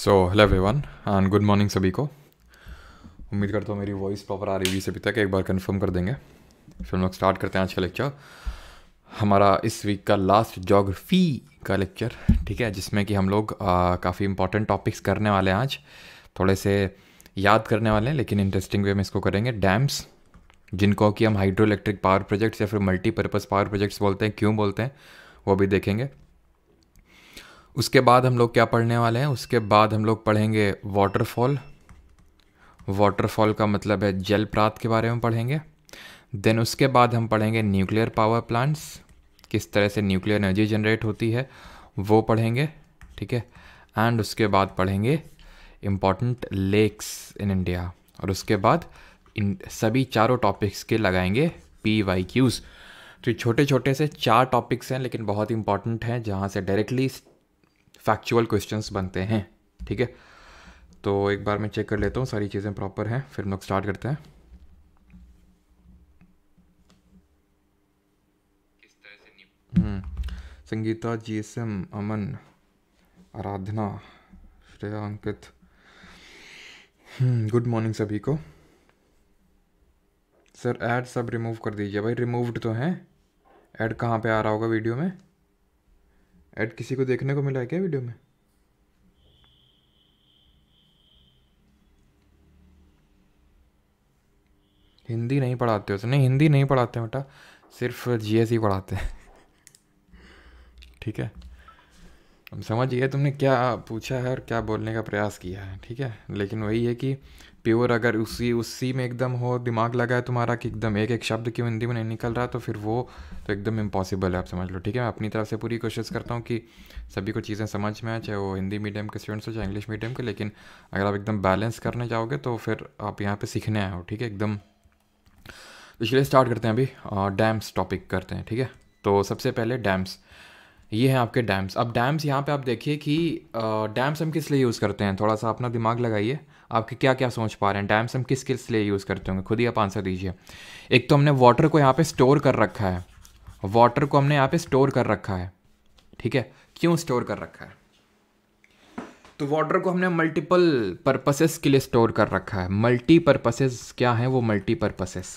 Hello everyone and good morning सभी को। उम्मीद करता हूँ मेरी वॉइस प्रॉपर आ रही होगी सभी तक। एक बार कंफर्म कर देंगे फिर हम लोग स्टार्ट करते हैं आज का लेक्चर। हमारा इस वीक का लास्ट ज्योग्राफी का लेक्चर, ठीक है, जिसमें कि हम लोग काफ़ी इंपॉर्टेंट टॉपिक्स करने वाले हैं आज। थोड़े से याद करने वाले हैं लेकिन इंटरेस्टिंग वे में इसको करेंगे। डैम्स, जिनको कि हम हाइड्रो इलेक्ट्रिक पावर प्रोजेक्ट्स या फिर मल्टीपर्पज़ पावर प्रोजेक्ट्स बोलते हैं, क्यों बोलते हैं वो भी देखेंगे। उसके बाद हम लोग क्या पढ़ने वाले हैं, उसके बाद हम लोग पढ़ेंगे वाटरफॉल। वाटरफॉल का मतलब है जलप्रात के बारे में पढ़ेंगे। देन उसके बाद हम पढ़ेंगे न्यूक्लियर पावर प्लांट्स, किस तरह से न्यूक्लियर एनर्जी जनरेट होती है वो पढ़ेंगे, ठीक है। एंड उसके बाद पढ़ेंगे इम्पॉर्टेंट लेक्स इन इंडिया। और उसके बाद इन सभी चारों टॉपिक्स के लगाएंगे PYQs। तो ये छोटे छोटे से 4 टॉपिक्स हैं लेकिन बहुत इंपॉर्टेंट हैं, जहाँ से डायरेक्टली फैक्चुअल क्वेश्चंस बनते हैं, ठीक है। तो एक बार मैं चेक कर लेता हूँ सारी चीज़ें प्रॉपर हैं, फिर हम लोग स्टार्ट करते हैं। संगीता, GSM, अमन, आराधना, श्रेया, अंकित, गुड मॉर्निंग सभी को। सर ऐड सब रिमूव कर दीजिए। भाई रिमूव्ड तो हैं। ऐड कहाँ पे आ रहा होगा वीडियो में? ऐड किसी को देखने को मिला है क्या वीडियो में? हिंदी नहीं पढ़ाते हो? नहीं, हिंदी नहीं पढ़ाते बेटा, सिर्फ GS ही पढ़ाते हैं, ठीक है। हम समझ गए तुमने क्या पूछा है और क्या बोलने का प्रयास किया है, ठीक है। लेकिन वही है कि प्योर अगर उसी में एकदम हो, दिमाग लगा है तुम्हारा कि एकदम एक एक शब्द क्यों हिंदी में नहीं निकल रहा, तो फिर वो तो एकदम इम्पॉसिबल है, आप समझ लो, ठीक है। मैं अपनी तरफ से पूरी कोशिश करता हूँ कि सभी को चीज़ें समझ में आए, चाहे वो हिंदी मीडियम के स्टूडेंट्स हो चाहे इंग्लिश मीडियम के। लेकिन अगर आप एकदम बैलेंस करने जाओगे तो फिर आप यहाँ पर सीखने आए हो, ठीक है, एकदम। तो चलिए स्टार्ट करते हैं। अभी डैम्स टॉपिक करते हैं, ठीक है। तो सबसे पहले डैम्स, ये हैं आपके डैम्स। अब डैम्स यहाँ पे आप देखिए कि डैम्स हम किस लिए यूज़ करते हैं, थोड़ा सा अपना दिमाग लगाइए। आपके क्या क्या सोच पा रहे हैं, डैम्स हम किस किस लिए यूज़ करते होंगे, खुद ही आप आंसर दीजिए। एक तो हमने वाटर को यहाँ पे स्टोर कर रखा है, वाटर को हमने यहाँ पे स्टोर कर रखा है, ठीक है। क्यों स्टोर कर रखा है? तो वाटर को हमने मल्टीपल पर्पसेस के लिए स्टोर कर रखा है। मल्टीपर्पसेस क्या है वो? मल्टीपर्पसेस,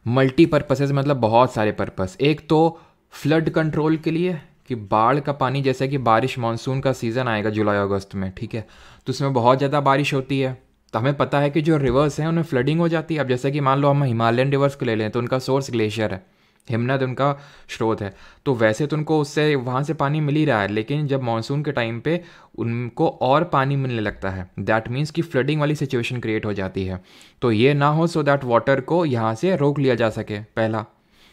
मल्टीपर्पसेस मतलब बहुत सारे पर्पस। एक तो फ्लड कंट्रोल के लिए, कि बाढ़ का पानी, जैसे कि बारिश मानसून का सीज़न आएगा जुलाई अगस्त में, ठीक है, तो उसमें बहुत ज़्यादा बारिश होती है। तो हमें पता है कि जो रिवर्स हैं उनमें फ्लडिंग हो जाती है। अब जैसे कि मान लो हम हिमालयन रिवर्स को ले लें तो उनका सोर्स ग्लेशियर है, हिमनद उनका स्रोत है। तो वैसे तो उनको उससे वहाँ से पानी मिल ही रहा है, लेकिन जब मानसून के टाइम पे उनको और पानी मिलने लगता है, दैट मीन्स कि फ्लडिंग वाली सिचुएशन क्रिएट हो जाती है। तो ये ना हो, सो दैट वाटर को यहाँ से रोक लिया जा सके, पहला।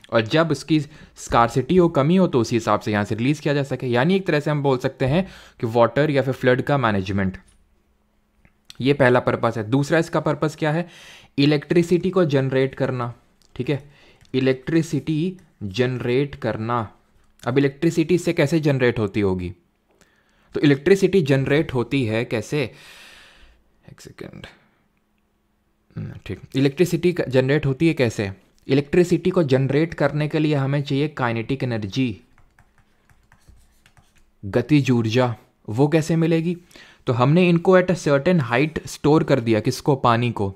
और जब उसकी स्कार्सिटी हो, कमी हो, तो उसी हिसाब से यहाँ से रिलीज़ किया जा सके। यानी एक तरह से हम बोल सकते हैं कि वाटर या फिर फ्लड का मैनेजमेंट, ये पहला पर्पस है। दूसरा इसका पर्पस क्या है? इलेक्ट्रिसिटी को जनरेट करना, ठीक है, इलेक्ट्रिसिटी जनरेट करना। अब इलेक्ट्रिसिटी इससे कैसे जनरेट होती होगी? तो इलेक्ट्रिसिटी जनरेट होती है कैसे? एक सेकेंड, ठीक। इलेक्ट्रिसिटी जनरेट होती है कैसे? इलेक्ट्रिसिटी को जनरेट करने के लिए हमें चाहिए काइनेटिक एनर्जी, गतिज ऊर्जा। वो कैसे मिलेगी? तो हमने इनको at a certain height store कर दिया, किसको? पानी को।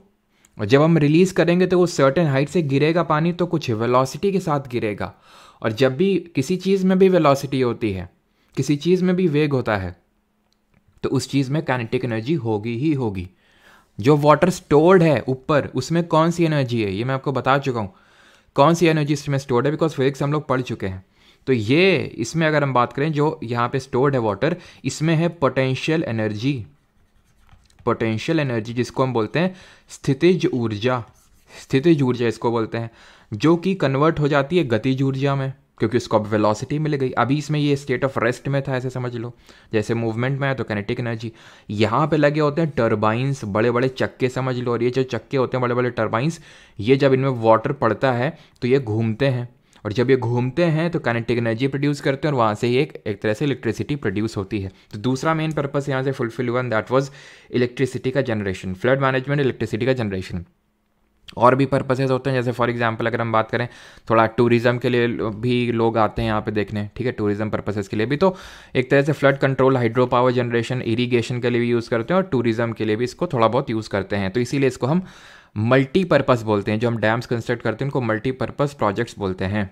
और जब हम रिलीज करेंगे तो वो सर्टेन हाइट से गिरेगा पानी, तो कुछ वेलोसिटी के साथ गिरेगा। और जब भी किसी चीज़ में भी वेलोसिटी होती है, किसी चीज़ में भी वेग होता है, तो उस चीज़ में काइनेटिक एनर्जी होगी ही होगी। जो वाटर स्टोर्ड है ऊपर, उसमें कौन सी एनर्जी है ये मैं आपको बता चुका हूँ। कौन सी एनर्जी इसमें स्टोर्ड है, बिकॉज फिजिक्स हम लोग पढ़ चुके हैं। तो ये इसमें अगर हम बात करें, जो यहाँ पे स्टोर्ड है वाटर, इसमें है पोटेंशियल एनर्जी। पोटेंशियल एनर्जी जिसको हम बोलते हैं स्थितिज ऊर्जा, स्थितिज ऊर्जा इसको बोलते हैं, जो कि कन्वर्ट हो जाती है गतिज ऊर्जा में, क्योंकि उसको अब वेलोसिटी मिल गई। अभी इसमें ये स्टेट ऑफ रेस्ट में था, ऐसे समझ लो। जैसे मूवमेंट में है तो काइनेटिक एनर्जी। यहाँ पे लगे होते हैं टर्बाइंस, बड़े बड़े चक्के समझ लो। और ये जो चक्के होते हैं, बड़े बड़े टर्बाइंस, ये जब इनमें वाटर पड़ता है तो ये घूमते हैं। और जब ये घूमते हैं तो काइनेटिक एनर्जी प्रोड्यूस करते हैं, और वहाँ से ही एक तरह से इलेक्ट्रिसिटी प्रोड्यूस होती है। तो दूसरा मेन पर्पस यहाँ से फुलफिल हुआ, दैट वाज इलेक्ट्रिसिटी का जनरेशन, फ्लड मैनेजमेंट, इलेक्ट्रिसिटी का जनरेशन। और भी पर्पसेस होते हैं, जैसे फॉर एग्जांपल अगर हम बात करें थोड़ा टूरिज़्म के लिए भी लोग आते हैं यहाँ पे देखने, ठीक है, टूरिज़्म पर्पसेस के लिए भी। तो एक तरह से flood control, hydro power generation, irrigation के लिए भी यूज़ करते हैं और टूरिज़्म के लिए भी इसको थोड़ा बहुत यूज़ करते हैं। तो इसीलिए इसको हम मल्टीपर्पज़ बोलते हैं। जो हम डैम्स कंस्ट्रक्ट करते हैं उनको मल्टीपर्पज़ प्रोजेक्ट्स बोलते हैं।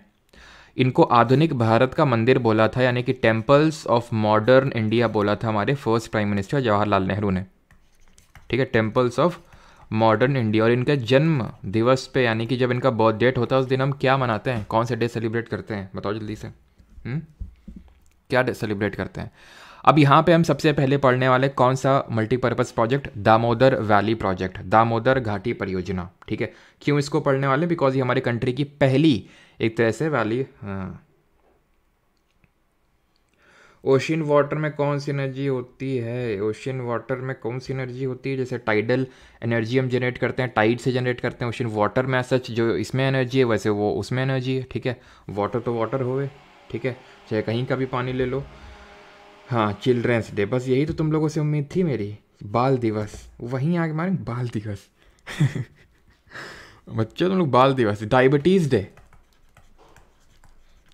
इनको आधुनिक भारत का मंदिर बोला था, यानी कि टेम्पल्स ऑफ मॉडर्न इंडिया बोला था हमारे first prime minister Jawaharlal Nehru ने, ठीक है, टेम्पल्स ऑफ मॉडर्न इंडिया। और इनके जन्म दिवस पे, यानी कि जब इनका बर्थ डेट होता है उस दिन हम क्या मनाते हैं, कौन से डे सेलिब्रेट करते हैं, बताओ जल्दी से। क्या डे सेलिब्रेट करते हैं? अब यहाँ पे हम सबसे पहले पढ़ने वाले कौन सा multipurpose project, Damodar valley project, Damodar घाटी परियोजना, ठीक है। क्यों इसको पढ़ने वाले? बिकॉज ये हमारी कंट्री की पहली एक तरह से वैली। हाँ, ओशियन वाटर में कौन सी एनर्जी होती है? ओशियन वाटर में कौन सी एनर्जी होती है? जैसे टाइडल एनर्जी हम जनरेट करते हैं, टाइड से जनरेट करते हैं। ओशियन वाटर में सच जो इसमें एनर्जी है वैसे वो उसमें एनर्जी है, ठीक है। वाटर तो वाटर होवे, ठीक है, चाहे कहीं का भी पानी ले लो। हाँ, चिल्ड्रेंस डे, बस यही तो तुम लोगों से उम्मीद थी मेरी। बाल दिवस, वहीं आगे मारे बाल दिवस बच्चों तुम लोग बाल दिवस, डायबिटीज़ डे,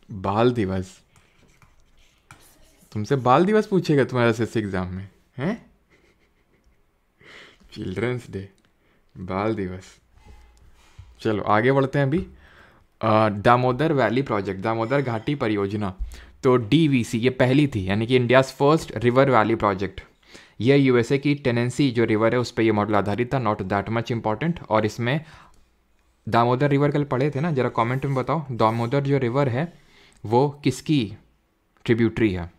बाल दिवस, तुमसे बाल दिवस पूछेगा तुम्हारा एसएससी एग्जाम में, हैं? चिल्ड्रंस डे, बाल दिवस। चलो आगे बढ़ते हैं अभी। दामोदर वैली प्रोजेक्ट, दामोदर घाटी परियोजना, तो डीवीसी ये पहली थी, यानी कि India's first river valley project. यह यूएसए की टेनेंसी जो रिवर है उस पर यह मॉडल आधारित था, नॉट दैट मच इंपॉर्टेंट। और इसमें दामोदर रिवर कल पढ़े थे ना, जरा कमेंट में बताओ दामोदर जो रिवर है वो किसकी ट्रिब्यूटरी है?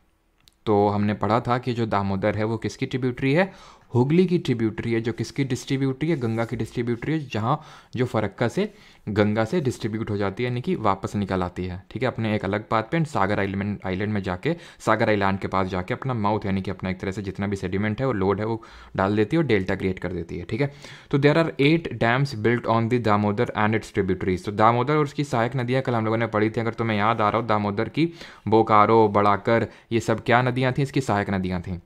तो हमने पढ़ा था कि जो दामोदर है वो किसकी ट्रिब्यूटरी है? हुगली की ट्रिब्यूटरी है। जो किसकी डिस्ट्रीब्यूटरी है? गंगा की डिस्ट्रीब्यूटरी है, जहाँ जो फरक्का से गंगा से डिस्ट्रीब्यूट हो जाती है, यानी कि वापस निकल आती है, ठीक है, अपने एक अलग पाथ पे। सागर आइलैंड में जाके, सागर आइलैंड के पास जाके अपना माउथ, यानी कि अपना एक तरह से जितना भी सेडिमेंट है वो लोड है वो डाल देती है और डेल्टा क्रिएट कर देती है, ठीक है। तो there are 8 dams built on the Damodar and its tributaries. तो दामोदर और उसकी सहायक नदियाँ कल हम लोगों ने पढ़ी थी, अगर तुम्हें याद आ रहा हो। दामोदर की बोकारो, बड़ाकर, ये सब क्या नदियाँ थी? इसकी सहायक नदियाँ थीं।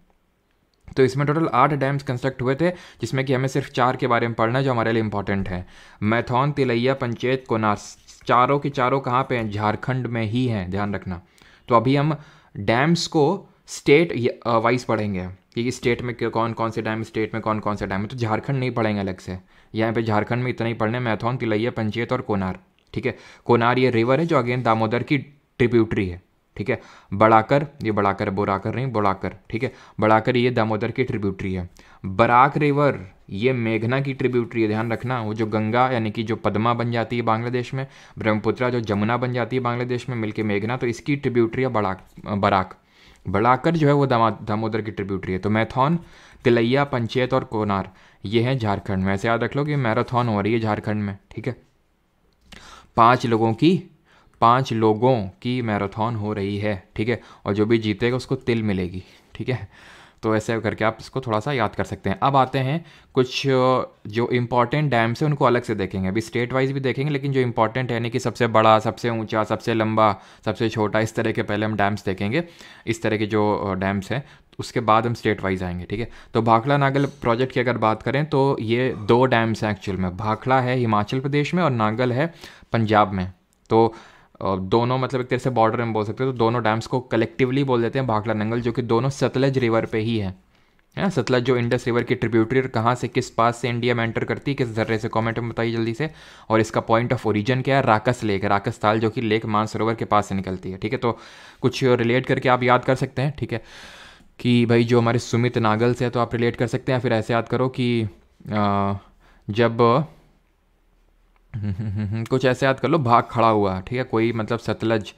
तो इसमें टोटल 8 डैम्स कंस्ट्रक्ट हुए थे, जिसमें कि हमें सिर्फ 4 के बारे में पढ़ना है जो हमारे लिए इंपॉर्टेंट है। मैथौन, तिलैया, पंचेत, कोनार, चारों के चारों कहाँ पे हैं? झारखंड में ही हैं, ध्यान रखना। तो अभी हम डैम्स को स्टेट वाइज पढ़ेंगे कि स्टेट में कौन कौन से डैम, स्टेट में कौन कौन से डैम है। तो झारखंड नहीं पढ़ेंगे अलग से, यहाँ पे झारखंड में इतना ही पढ़ने, मैथौन, तिलैया, पंचेत और कोनार, ठीक है। कोनार ये रिवर है जो अगेन दामोदर की ट्रिब्यूटरी है, ठीक है। बड़ाकर, ये बड़ाकर, बोराकर नहीं, बड़ाकर, ठीक है। बड़ाकर ये दामोदर की ट्रिब्यूटरी है। बराक रिवर ये मेघना की ट्रिब्यूटरी है, ध्यान रखना। वो जो गंगा यानी कि जो पद्मा बन जाती है बांग्लादेश में, ब्रह्मपुत्रा जो जमुना बन जाती है बांग्लादेश में मिलके मेघना, तो इसकी ट्रिब्यूटरी है बराक। बड़ाकर जो है वो दामोदर की ट्रिब्यूटरी है। तो मैथौन, तिलैया, पंचेत और कोनार ये हैं झारखंड में। ऐसे याद रख लो कि मैराथन हो रही है झारखंड में, ठीक है। 5 लोगों की मैराथन हो रही है, ठीक है। और जो भी जीतेगा उसको तिल मिलेगी, ठीक है। तो ऐसे करके आप इसको थोड़ा सा याद कर सकते हैं। अब आते हैं कुछ जो इंपॉर्टेंट डैम्स है उनको अलग से देखेंगे, अभी स्टेट वाइज भी देखेंगे, लेकिन जो इंपॉर्टेंट है यानी कि सबसे बड़ा, सबसे ऊंचा, सबसे लंबा, सबसे छोटा, इस तरह के पहले हम डैम्स देखेंगे। इस तरह के जो डैम्स हैं उसके बाद हम स्टेट वाइज आएंगे, ठीक है। तो भाखड़ा नागल प्रोजेक्ट की अगर बात करें तो ये 2 डैम्स हैं एक्चुअल में। भाखड़ा है हिमाचल प्रदेश में और नागल है पंजाब में। तो दोनों मतलब एक तरह से बॉर्डर में बोल सकते हो। तो दोनों डैम्स को कलेक्टिवली बोल देते हैं भाखड़ा नंगल, जो कि दोनों सतलज रिवर पे ही है ना। सतलज जो इंडस रिवर की ट्रिब्यूटरी, कहाँ से किस पास से इंडिया में एंटर करती है, किस जर्रे से, कमेंट में बताइए जल्दी से। और इसका पॉइंट ऑफ ओरिजिन क्या है? राकस लेक, राकस ताल, जो कि लेक मानसरोवर के पास से निकलती है, ठीक है। तो कुछ रिलेट करके आप याद कर सकते हैं, ठीक है, कि भाई जो हमारे सुमित नागल से है तो आप रिलेट कर सकते हैं। फिर ऐसे याद करो कि जब कुछ ऐसे याद कर लो, भाग खड़ा हुआ, ठीक है, कोई मतलब सतलज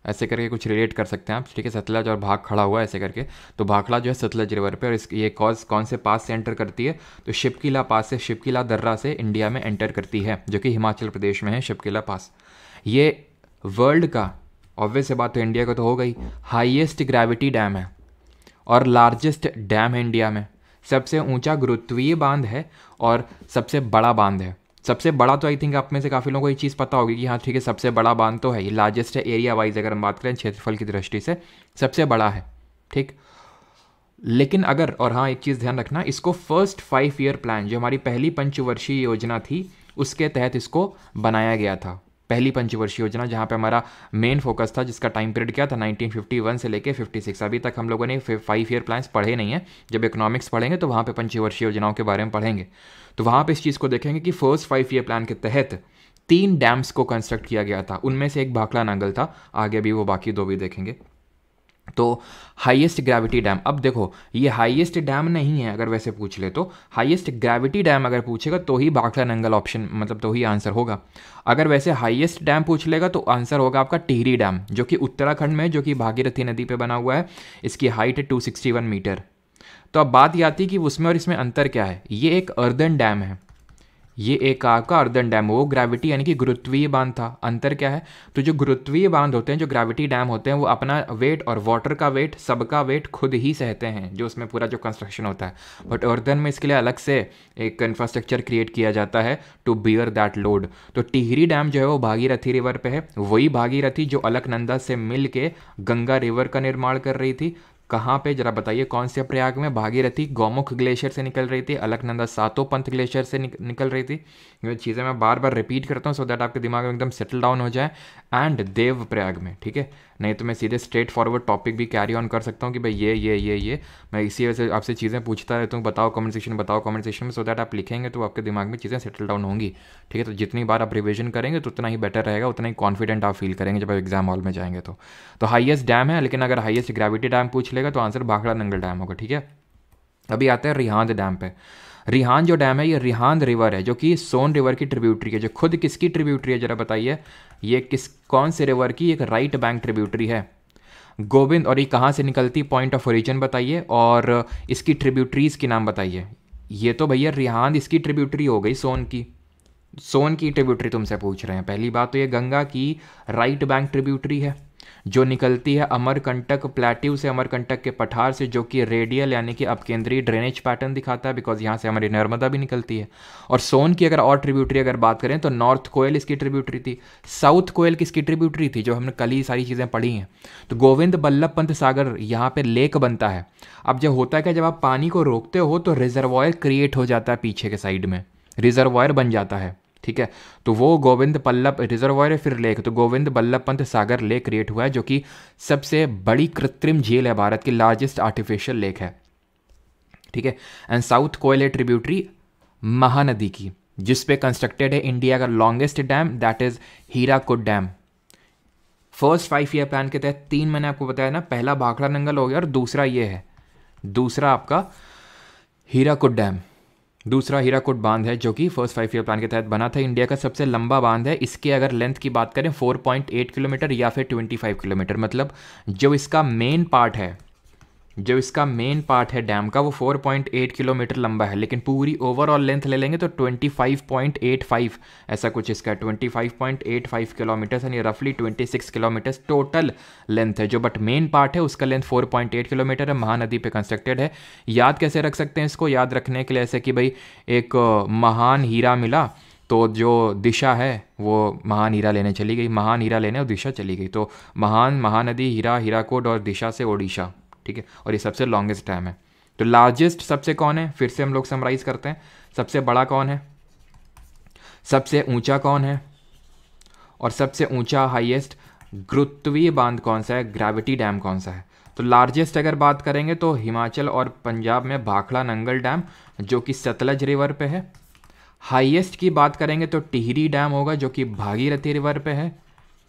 ऐसे करके कुछ रिलेट कर सकते हैं आप, ठीक है। सतलज और भाग खड़ा हुआ ऐसे करके। तो भाखड़ा जो है सतलज रिवर पे, और ये कौन से पास से एंटर करती है? तो शिपकिला पास से, शिपकिला दर्रा से इंडिया में एंटर करती है, जो कि हिमाचल प्रदेश में है शिपकिला पास। ये वर्ल्ड का, ऑब्वियस से बात तो इंडिया का तो हो गई, हाईएस्ट ग्रेविटी डैम है और लार्जेस्ट डैम है इंडिया में। सबसे ऊंचा गुरुत्वीय बांध है और सबसे बड़ा बांध है। सबसे बड़ा तो आई थिंक आप में से काफ़ी लोगों को ये चीज़ पता होगी कि हाँ ठीक है, सबसे बड़ा बांध तो है, ये लार्जेस्ट है एरिया वाइज, अगर हम बात करें क्षेत्रफल की दृष्टि से सबसे बड़ा है, ठीक। लेकिन अगर, और हाँ एक चीज़ ध्यान रखना, इसको फर्स्ट 5 ईयर प्लान जो हमारी पहली पंचवर्षीय योजना थी उसके तहत इसको बनाया गया था। पहली पंचवर्षीय योजना जहाँ पे हमारा मेन फोकस था, जिसका टाइम पीरियड क्या था 1951 से लेके 56। अभी तक हम लोगों ने 5 ईयर प्लान्स पढ़े नहीं है। जब इकोनॉमिक्स पढ़ेंगे तो वहाँ पे पंचवर्षीय योजनाओं के बारे में पढ़ेंगे, तो वहाँ पे इस चीज़ को देखेंगे कि फर्स्ट 5 ईयर प्लान के तहत 3 डैम्स को कंस्ट्रक्ट किया गया था। उनमें से एक भाखड़ा नांगल था, आगे भी वो बाकी 2 भी देखेंगे। तो हाईएस्ट ग्रेविटी डैम, अब देखो ये हाईएस्ट डैम नहीं है, अगर वैसे पूछ ले तो हाईएस्ट ग्रेविटी डैम अगर पूछेगा तो ही भाखड़ा नंगल ऑप्शन, मतलब तो ही आंसर होगा। अगर वैसे हाईएस्ट डैम पूछ लेगा तो आंसर होगा आपका टिहरी डैम, जो कि उत्तराखंड में, जो कि भागीरथी नदी पे बना हुआ है। इसकी हाइट है 261 मीटर। तो अब बात ये आती है कि उसमें और इसमें अंतर क्या है। ये एक अर्दन डैम है, ये एक आपका अर्दन डैम, वो ग्रेविटी यानी कि गुरुत्वीय बांध था। अंतर क्या है, तो जो गुरुत्वीय बांध होते हैं, जो ग्रेविटी डैम होते हैं, वो अपना वेट और वाटर का वेट, सबका वेट खुद ही सहते हैं, जो उसमें पूरा जो कंस्ट्रक्शन होता है। बट अर्दन में इसके लिए अलग से एक इंफ्रास्ट्रक्चर क्रिएट किया जाता है टू बियर दैट लोड। तो टिहरी डैम जो है वो भागीरथी रिवर पे है, वही भागीरथी जो अलकनंदा से मिल के गंगा रिवर का निर्माण कर रही थी। कहाँ पे जरा बताइए, कौन से प्रयाग में? भागीरथी गौमुख ग्लेशियर से निकल रही थी, अलकनंदा सातोपंथ ग्लेशियर से निकल रही थी। ये चीज़ें मैं बार बार रिपीट करता हूँ सो दैट आपके दिमाग में एकदम सेटल डाउन हो जाए। एंड देव प्रयाग में, ठीक है, नहीं तो मैं सीधे स्ट्रेट फॉरवर्ड टॉपिक भी कैरी ऑन कर सकता हूँ कि भाई ये मैं इसी वजह से आपसे चीज़ें पूछता रहता हूँ, बताओ कमेंट सेक्शन में, सो दैट आप लिखेंगे तो आपके दिमाग में चीज़ें सेटल डाउन होंगी। ठीक है, तो जितनी बार आप रिविजन करेंगे तो उतना ही बेटर रहेगा, उतना ही कॉन्फिडेंट आप फील करेंगे जब आप एग्जाम हॉल में जाएंगे। तो हाईएस्ट डैम है, लेकिन अगर हाईएस्ट ग्रेविटी डैम पूछ लेगा तो आंसर भाखड़ा नंगल डैम होगा। ठीक है, अभी आते हैं रिहांद डैम पे। रिहांद जो डैम है ये रिहांद रिवर है, जो कि सोन रिवर की ट्रिब्यूटरी है। जो खुद किसकी ट्रिब्यूटरी है जरा बताइए, ये कौन से रिवर की? एक राइट बैंक ट्रिब्यूटरी है, गोविंद। और ये कहाँ से निकलती, पॉइंट ऑफ ओरिजिन बताइए, और इसकी ट्रिब्यूटरीज के नाम बताइए। ये तो भैया रिहांद इसकी ट्रिब्यूटरी हो गई, सोन की ट्रिब्यूटरी तुमसे पूछ रहे हैं। पहली बात तो ये गंगा की राइट बैंक ट्रिब्यूटरी है, जो निकलती है अमरकंटक प्लेट्यू से, अमरकंटक के पठार से, जो कि रेडियल यानी कि अपकेंद्रीय ड्रेनेज पैटर्न दिखाता है, बिकॉज यहाँ से हमारी नर्मदा भी निकलती है। और सोन की अगर और ट्रिब्यूटरी अगर बात करें तो नॉर्थ कोयल इसकी ट्रिब्यूटरी थी, साउथ कोयल किसकी ट्रिब्यूटरी थी, जो हमने कल ही सारी चीज़ें पढ़ी हैं। तो गोविंद बल्लभ पंत सागर यहाँ पे लेक बनता है। अब जब होता है कि जब आप पानी को रोकते हो तो रिजर्वॉयर क्रिएट हो जाता है, पीछे के साइड में रिजर्वॉयर बन जाता है। ठीक है, तो वो गोविंद बल्लभ रिजर्वॉयर है, फिर लेक, तो गोविंद बल्लभ पंत सागर लेक क्रिएट हुआ है, जो कि सबसे बड़ी कृत्रिम झील है, भारत की लार्जेस्ट आर्टिफिशियल लेक है। ठीक है, एंड साउथ कोयल है ट्रिब्यूटरी महानदी की, जिसपे कंस्ट्रक्टेड है इंडिया का longest dam, that is Hirakud dam. First 5 year plan के तहत 3 मैंने आपको बताया ना, पहला भाखड़ा नंगल हो गया और दूसरा ये है, दूसरा आपका हीराकुड डैम, दूसरा हीराकुड बांध है, जो कि फर्स्ट 5 ईयर प्लान के तहत बना था। इंडिया का सबसे लंबा बांध है। इसके अगर लेंथ की बात करें 4.8 किलोमीटर या फिर 25 किलोमीटर, मतलब जो इसका मेन पार्ट है डैम का, वो 4.8 किलोमीटर लंबा है, लेकिन पूरी ओवरऑल लेंथ ले लेंगे तो 25.85 ऐसा कुछ इसका 25.85 किलोमीटर, यानी रफली 26 किलोमीटर टोटल लेंथ है। जो बट मेन पार्ट है उसका लेंथ 4.8 किलोमीटर है, महानदी पे कंस्ट्रक्टेड है। याद कैसे रख सकते हैं इसको? याद रखने के लिए ऐसे कि भाई एक महान हीरा मिला, तो जो दिशा है वो महान हीरा लेने चली गई, महान हीरा लेने और दिशा चली गई, तो महानदी, हीरा, हीराकुड और दिशा से ओडिशा। ठीक है, और ये सबसे लॉन्गेस्ट डैम है। तो लार्जेस्ट सबसे कौन है, फिर से हम लोग समराइज करते हैं। सबसे बड़ा कौन है, सबसे ऊंचा कौन है, और सबसे ऊंचा हाईएस्ट गुरुत्वीय बांध कौन सा है, ग्रेविटी डैम कौन सा है? तो लार्जेस्ट अगर बात करेंगे तो हिमाचल और पंजाब में भाखड़ा नंगल डैम, जो कि सतलज रिवर पे है। हाईएस्ट की बात करेंगे तो टिहरी डैम होगा, जो कि भागीरथी रिवर पे है।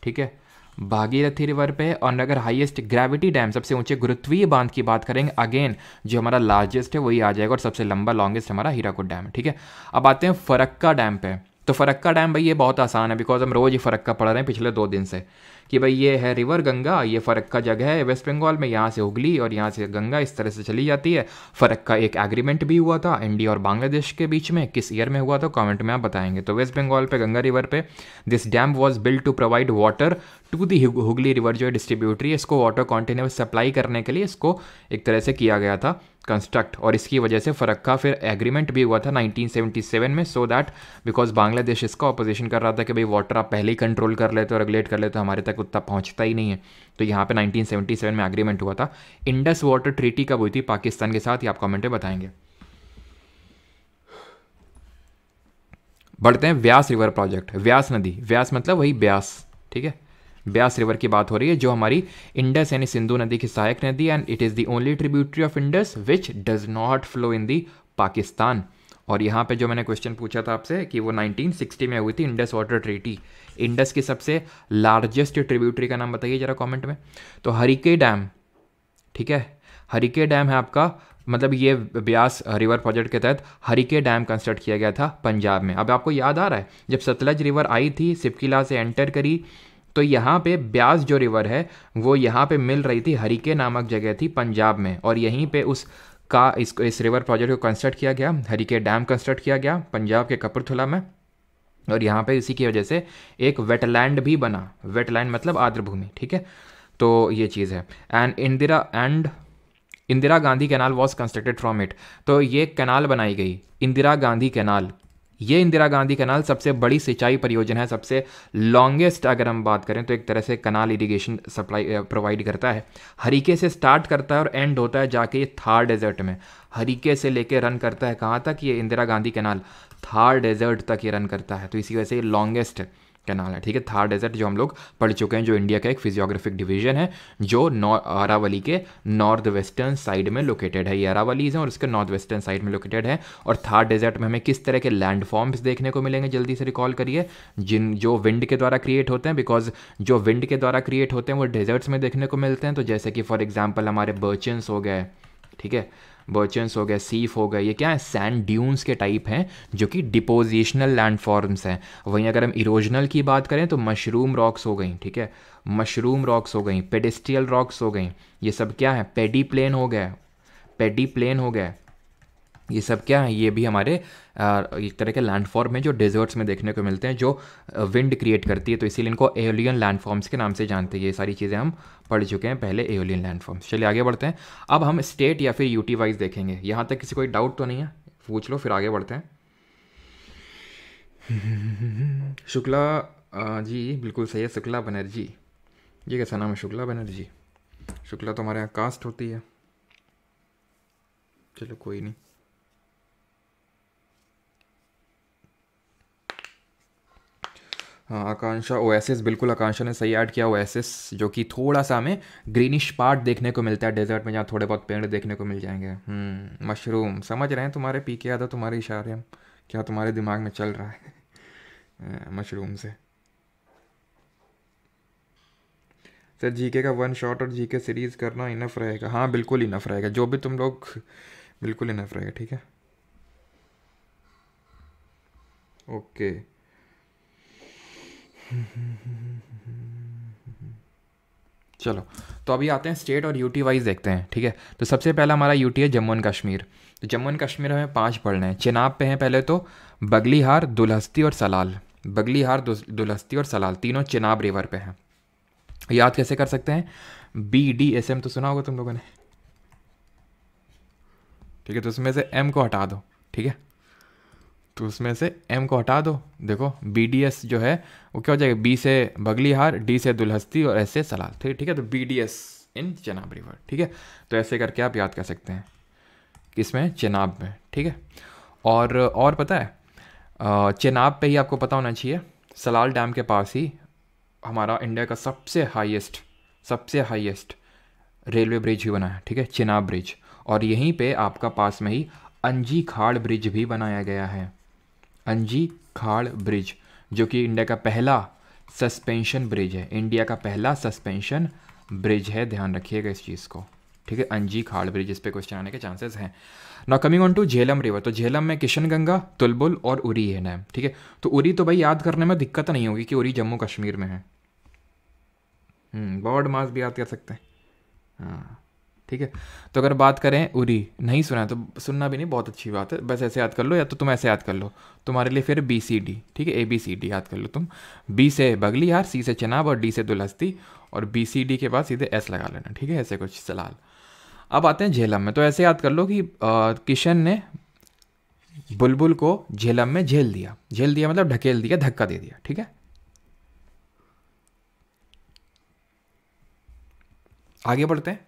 ठीक है, भागीरथी रिवर पे है। और अगर हाईएस्ट ग्रेविटी डैम, सबसे ऊंचे गुरुत्वीय बांध की बात करेंगे, अगेन जो हमारा लार्जेस्ट है वही आ जाएगा, और सबसे लंबा लॉन्गेस्ट हमारा हीराकुड डैम है। ठीक है, अब आते हैं फरक्का डैम पे। तो फरक्का डैम भाई ये बहुत आसान है, बिकॉज हम रोज ही फरक्का पढ़ रहे हैं पिछले 2 दिन से, कि भाई ये है रिवर गंगा, ये फरक्का जगह है वेस्ट बंगाल में, यहाँ से हुगली और यहाँ से गंगा इस तरह से चली जाती है। फरक्का एक एग्रीमेंट भी हुआ था इंडिया और बांग्लादेश के बीच में, किस ईयर में हुआ था कमेंट में आप बताएंगे। तो वेस्ट बंगाल पे गंगा रिवर पे this dam was built to provide water to the Hooghly river, जो है डिस्ट्रीब्यूटरी, इसको वाटर कॉन्टिन्यूस सप्लाई करने के लिए इसको एक तरह से किया गया था। कंस्ट्रक्ट, और इसकी वजह से फरक्का फिर एग्रीमेंट भी हुआ था 1977 में, सो दैट बिकॉज बांग्लादेश इसका ऑपोजिशन कर रहा था कि भाई वाटर आप पहले ही कंट्रोल कर लेते हो, रेगुलेट कर लेते हो, हमारे तक उतना पहुंचता ही नहीं है। तो यहाँ पे 1977 में एग्रीमेंट हुआ था। इंडस वाटर ट्रीटी कब हुई थी पाकिस्तान के साथ, ये आप कमेंट में बताएंगे। बढ़ते हैं व्यास रिवर प्रोजेक्ट। व्यास नदी, व्यास मतलब वही ब्यास, ठीक है, ब्यास रिवर की बात हो रही है जो हमारी इंडस यानी सिंधु नदी की सहायक नदी, and it is the only tributary of Indus which does not flow in the Pakistan. और यहाँ पे जो मैंने क्वेश्चन पूछा था आपसे कि वो 1960 में हुई थी इंडस वाटर ट्रीटी। इंडस की सबसे लार्जेस्ट ट्रिब्यूटरी का नाम बताइए जरा कमेंट में। तो हरिके डैम, ठीक है, हरिके डैम है आपका, मतलब ये ब्यास रिवर प्रोजेक्ट के तहत हरिके डैम कंस्ट्रक्ट किया गया था पंजाब में। अब आपको याद आ रहा है जब सतलज रिवर आई थी सिपकिला से एंटर करी, तो यहाँ पे ब्यास जो रिवर है वो यहाँ पे मिल रही थी, हरिके नामक जगह थी पंजाब में, और यहीं पे इस रिवर प्रोजेक्ट को कंस्ट्रक्ट किया गया, हरिके डैम कंस्ट्रक्ट किया गया पंजाब के कपूरथला में। और यहाँ पे इसी की वजह से एक वेटलैंड भी बना, वेटलैंड मतलब आर्द्रभूमि, ठीक है। तो ये चीज़ है। And Indira Gandhi canal was constructed from it. तो ये कैनाल बनाई गई इंदिरा गांधी कैनाल। ये इंदिरा गांधी कैनाल सबसे बड़ी सिंचाई परियोजना है, सबसे लॉन्गेस्ट अगर हम बात करें तो एक तरह से कैनाल इरिगेशन सप्लाई प्रोवाइड करता है। हरिके से स्टार्ट करता है और एंड होता है जाके ये थार डेजर्ट में। हरिके से लेके रन करता है कहाँ तक, ये इंदिरा गांधी कैनाल थार डेजर्ट तक ये रन करता है। तो इसी वजह से ये लॉन्गेस्ट कैनाल है, ठीक है। थार डेजर्ट जो हम लोग पढ़ चुके हैं, जो इंडिया का एक फिजियोग्राफिक डिवीजन है जो अरावली के नॉर्थ वेस्टर्न साइड में लोकेटेड है। ये अरावलीज है और उसके नॉर्थ वेस्टर्न साइड में लोकेटेड है। और थार डेजर्ट में हमें किस तरह के लैंड फॉर्म्स देखने को मिलेंगे, जल्दी से रिकॉल करिए, जो विंड के द्वारा क्रिएट होते हैं, बिकॉज जो विंड के द्वारा क्रिएट होते हैं वो डेजर्ट्स में देखने को मिलते हैं। तो जैसे कि फॉर एग्जाम्पल हमारे बर्चन्स हो गए, ठीक है, बर्चन्स हो गए, सीफ हो गए, ये क्या है, सैंड ड्यून्स के टाइप हैं जो कि डिपोजिशनल लैंडफॉर्म्स हैं। वहीं अगर हम इरोजनल की बात करें तो मशरूम रॉक्स हो गई, ठीक है, मशरूम रॉक्स हो गई, पेडेस्ट्रियल रॉक्स हो गई, ये सब क्या है, पेडी प्लेन हो गया, पेडी प्लेन हो गया, ये सब क्या है, ये भी हमारे एक तरह के लैंडफॉर्म हैं जो डेजर्ट्स में देखने को मिलते हैं, जो विंड क्रिएट करती है। तो इसीलिए इनको एओलियन लैंडफॉर्म्स के नाम से जानते हैं। ये सारी चीज़ें हम पढ़ चुके हैं पहले, एओलियन लैंडफॉर्म्स। चलिए आगे बढ़ते हैं। अब हम स्टेट या फिर यूटी वाइज देखेंगे। यहाँ तक किसी कोई डाउट तो नहीं है, पूछ लो फिर आगे बढ़ते हैं। शुक्ला जी बिल्कुल सही है, शुक्ला बनर्जी। ये कैसा नाम है, शुक्ला बनर्जी? शुक्ला तो हमारे यहाँ कास्ट होती है, चलो कोई नहीं। हाँ आकांक्षा, ओएसिस, बिल्कुल आकांक्षा ने सही ऐड किया, ओएसिस जो कि थोड़ा सा हमें ग्रीनिश पार्ट देखने को मिलता है डेजर्ट में, जहाँ थोड़े बहुत पेड़ देखने को मिल जाएंगे। मशरूम, समझ रहे हैं तुम्हारे पी के याद, तुम्हारे इशारे हम क्या तुम्हारे दिमाग में चल रहा है मशरूम से। सर जीके का वन शॉट और जीके सीरीज़ करना इनफ रहेगा? हाँ बिल्कुल इनफ रहेगा, जो भी तुम लोग, बिल्कुल इनफ रहेगा, ठीक है, ओके। चलो तो अभी आते हैं स्टेट और यूटी वाइज देखते हैं, ठीक है। तो सबसे पहला हमारा यूटी है जम्मू एंड कश्मीर। तो जम्मू एंड कश्मीर हमें 5 पढ़ने हैं। चेनाब पे हैं पहले तो, बगलीहार, दुलहस्ती और सलाल। बगलीहार, दुलहस्ती और सलाल तीनों चेनाब रिवर पे हैं। याद कैसे कर सकते हैं, BDSM तो सुना होगा तुम लोगों ने, ठीक है। तो उसमें से M को हटा दो, ठीक है, तो उसमें से M को हटा दो। देखो BDS जो है वो क्या हो जाएगा, B से बगलीहार, D से दुलहस्ती और S से सलाल, ठीक है। तो BDS इन चेनाब रिवर, ठीक है। तो ऐसे करके आप याद कर सकते हैं किसमें, चेनाब में, ठीक है। और पता है चेनाब पे ही आपको पता होना चाहिए, सलाल डैम के पास ही हमारा इंडिया का सबसे हाईएस्ट रेलवे ब्रिज भी बना है, ठीक है, चेनाब ब्रिज। और यहीं पे आपका पास में ही अंजी खाड़ ब्रिज भी बनाया गया है, अंजी खाड़ ब्रिज, जो कि इंडिया का पहला सस्पेंशन ब्रिज है, इंडिया का पहला सस्पेंशन ब्रिज है, ध्यान रखिएगा इस चीज़ को, ठीक है। अंजी खाड़ ब्रिज, इस पे क्वेश्चन आने के चांसेस हैं। Now coming on to Jhelum river. तो झेलम में किशनगंगा, तुलबुल और उरी है डैम, ठीक है। तो उरी तो भाई याद करने में दिक्कत नहीं होगी कि उरी जम्मू कश्मीर में है। बर्ड मास भी याद कर सकते हैं, हाँ ठीक है। तो अगर बात करें, उरी नहीं सुना तो सुनना भी नहीं, बहुत अच्छी बात है, बस ऐसे याद कर लो, या तो तुम ऐसे याद कर लो, तुम्हारे लिए फिर BCD, ठीक है, ABCD याद कर लो तुम। B से बगलीहार, C से चेनाब और D से दुलहस्ती, और BCD के बाद सीधे S लगा लेना, ठीक है, ऐसे कुछ सलाल। अब आते हैं झेलम में। तो ऐसे याद कर लो कि किशन ने बुलबुल को झेलम में झेल दिया। झेल दिया मतलब ढकेल दिया, धक्का दे दिया, ठीक है। आगे बढ़ते हैं।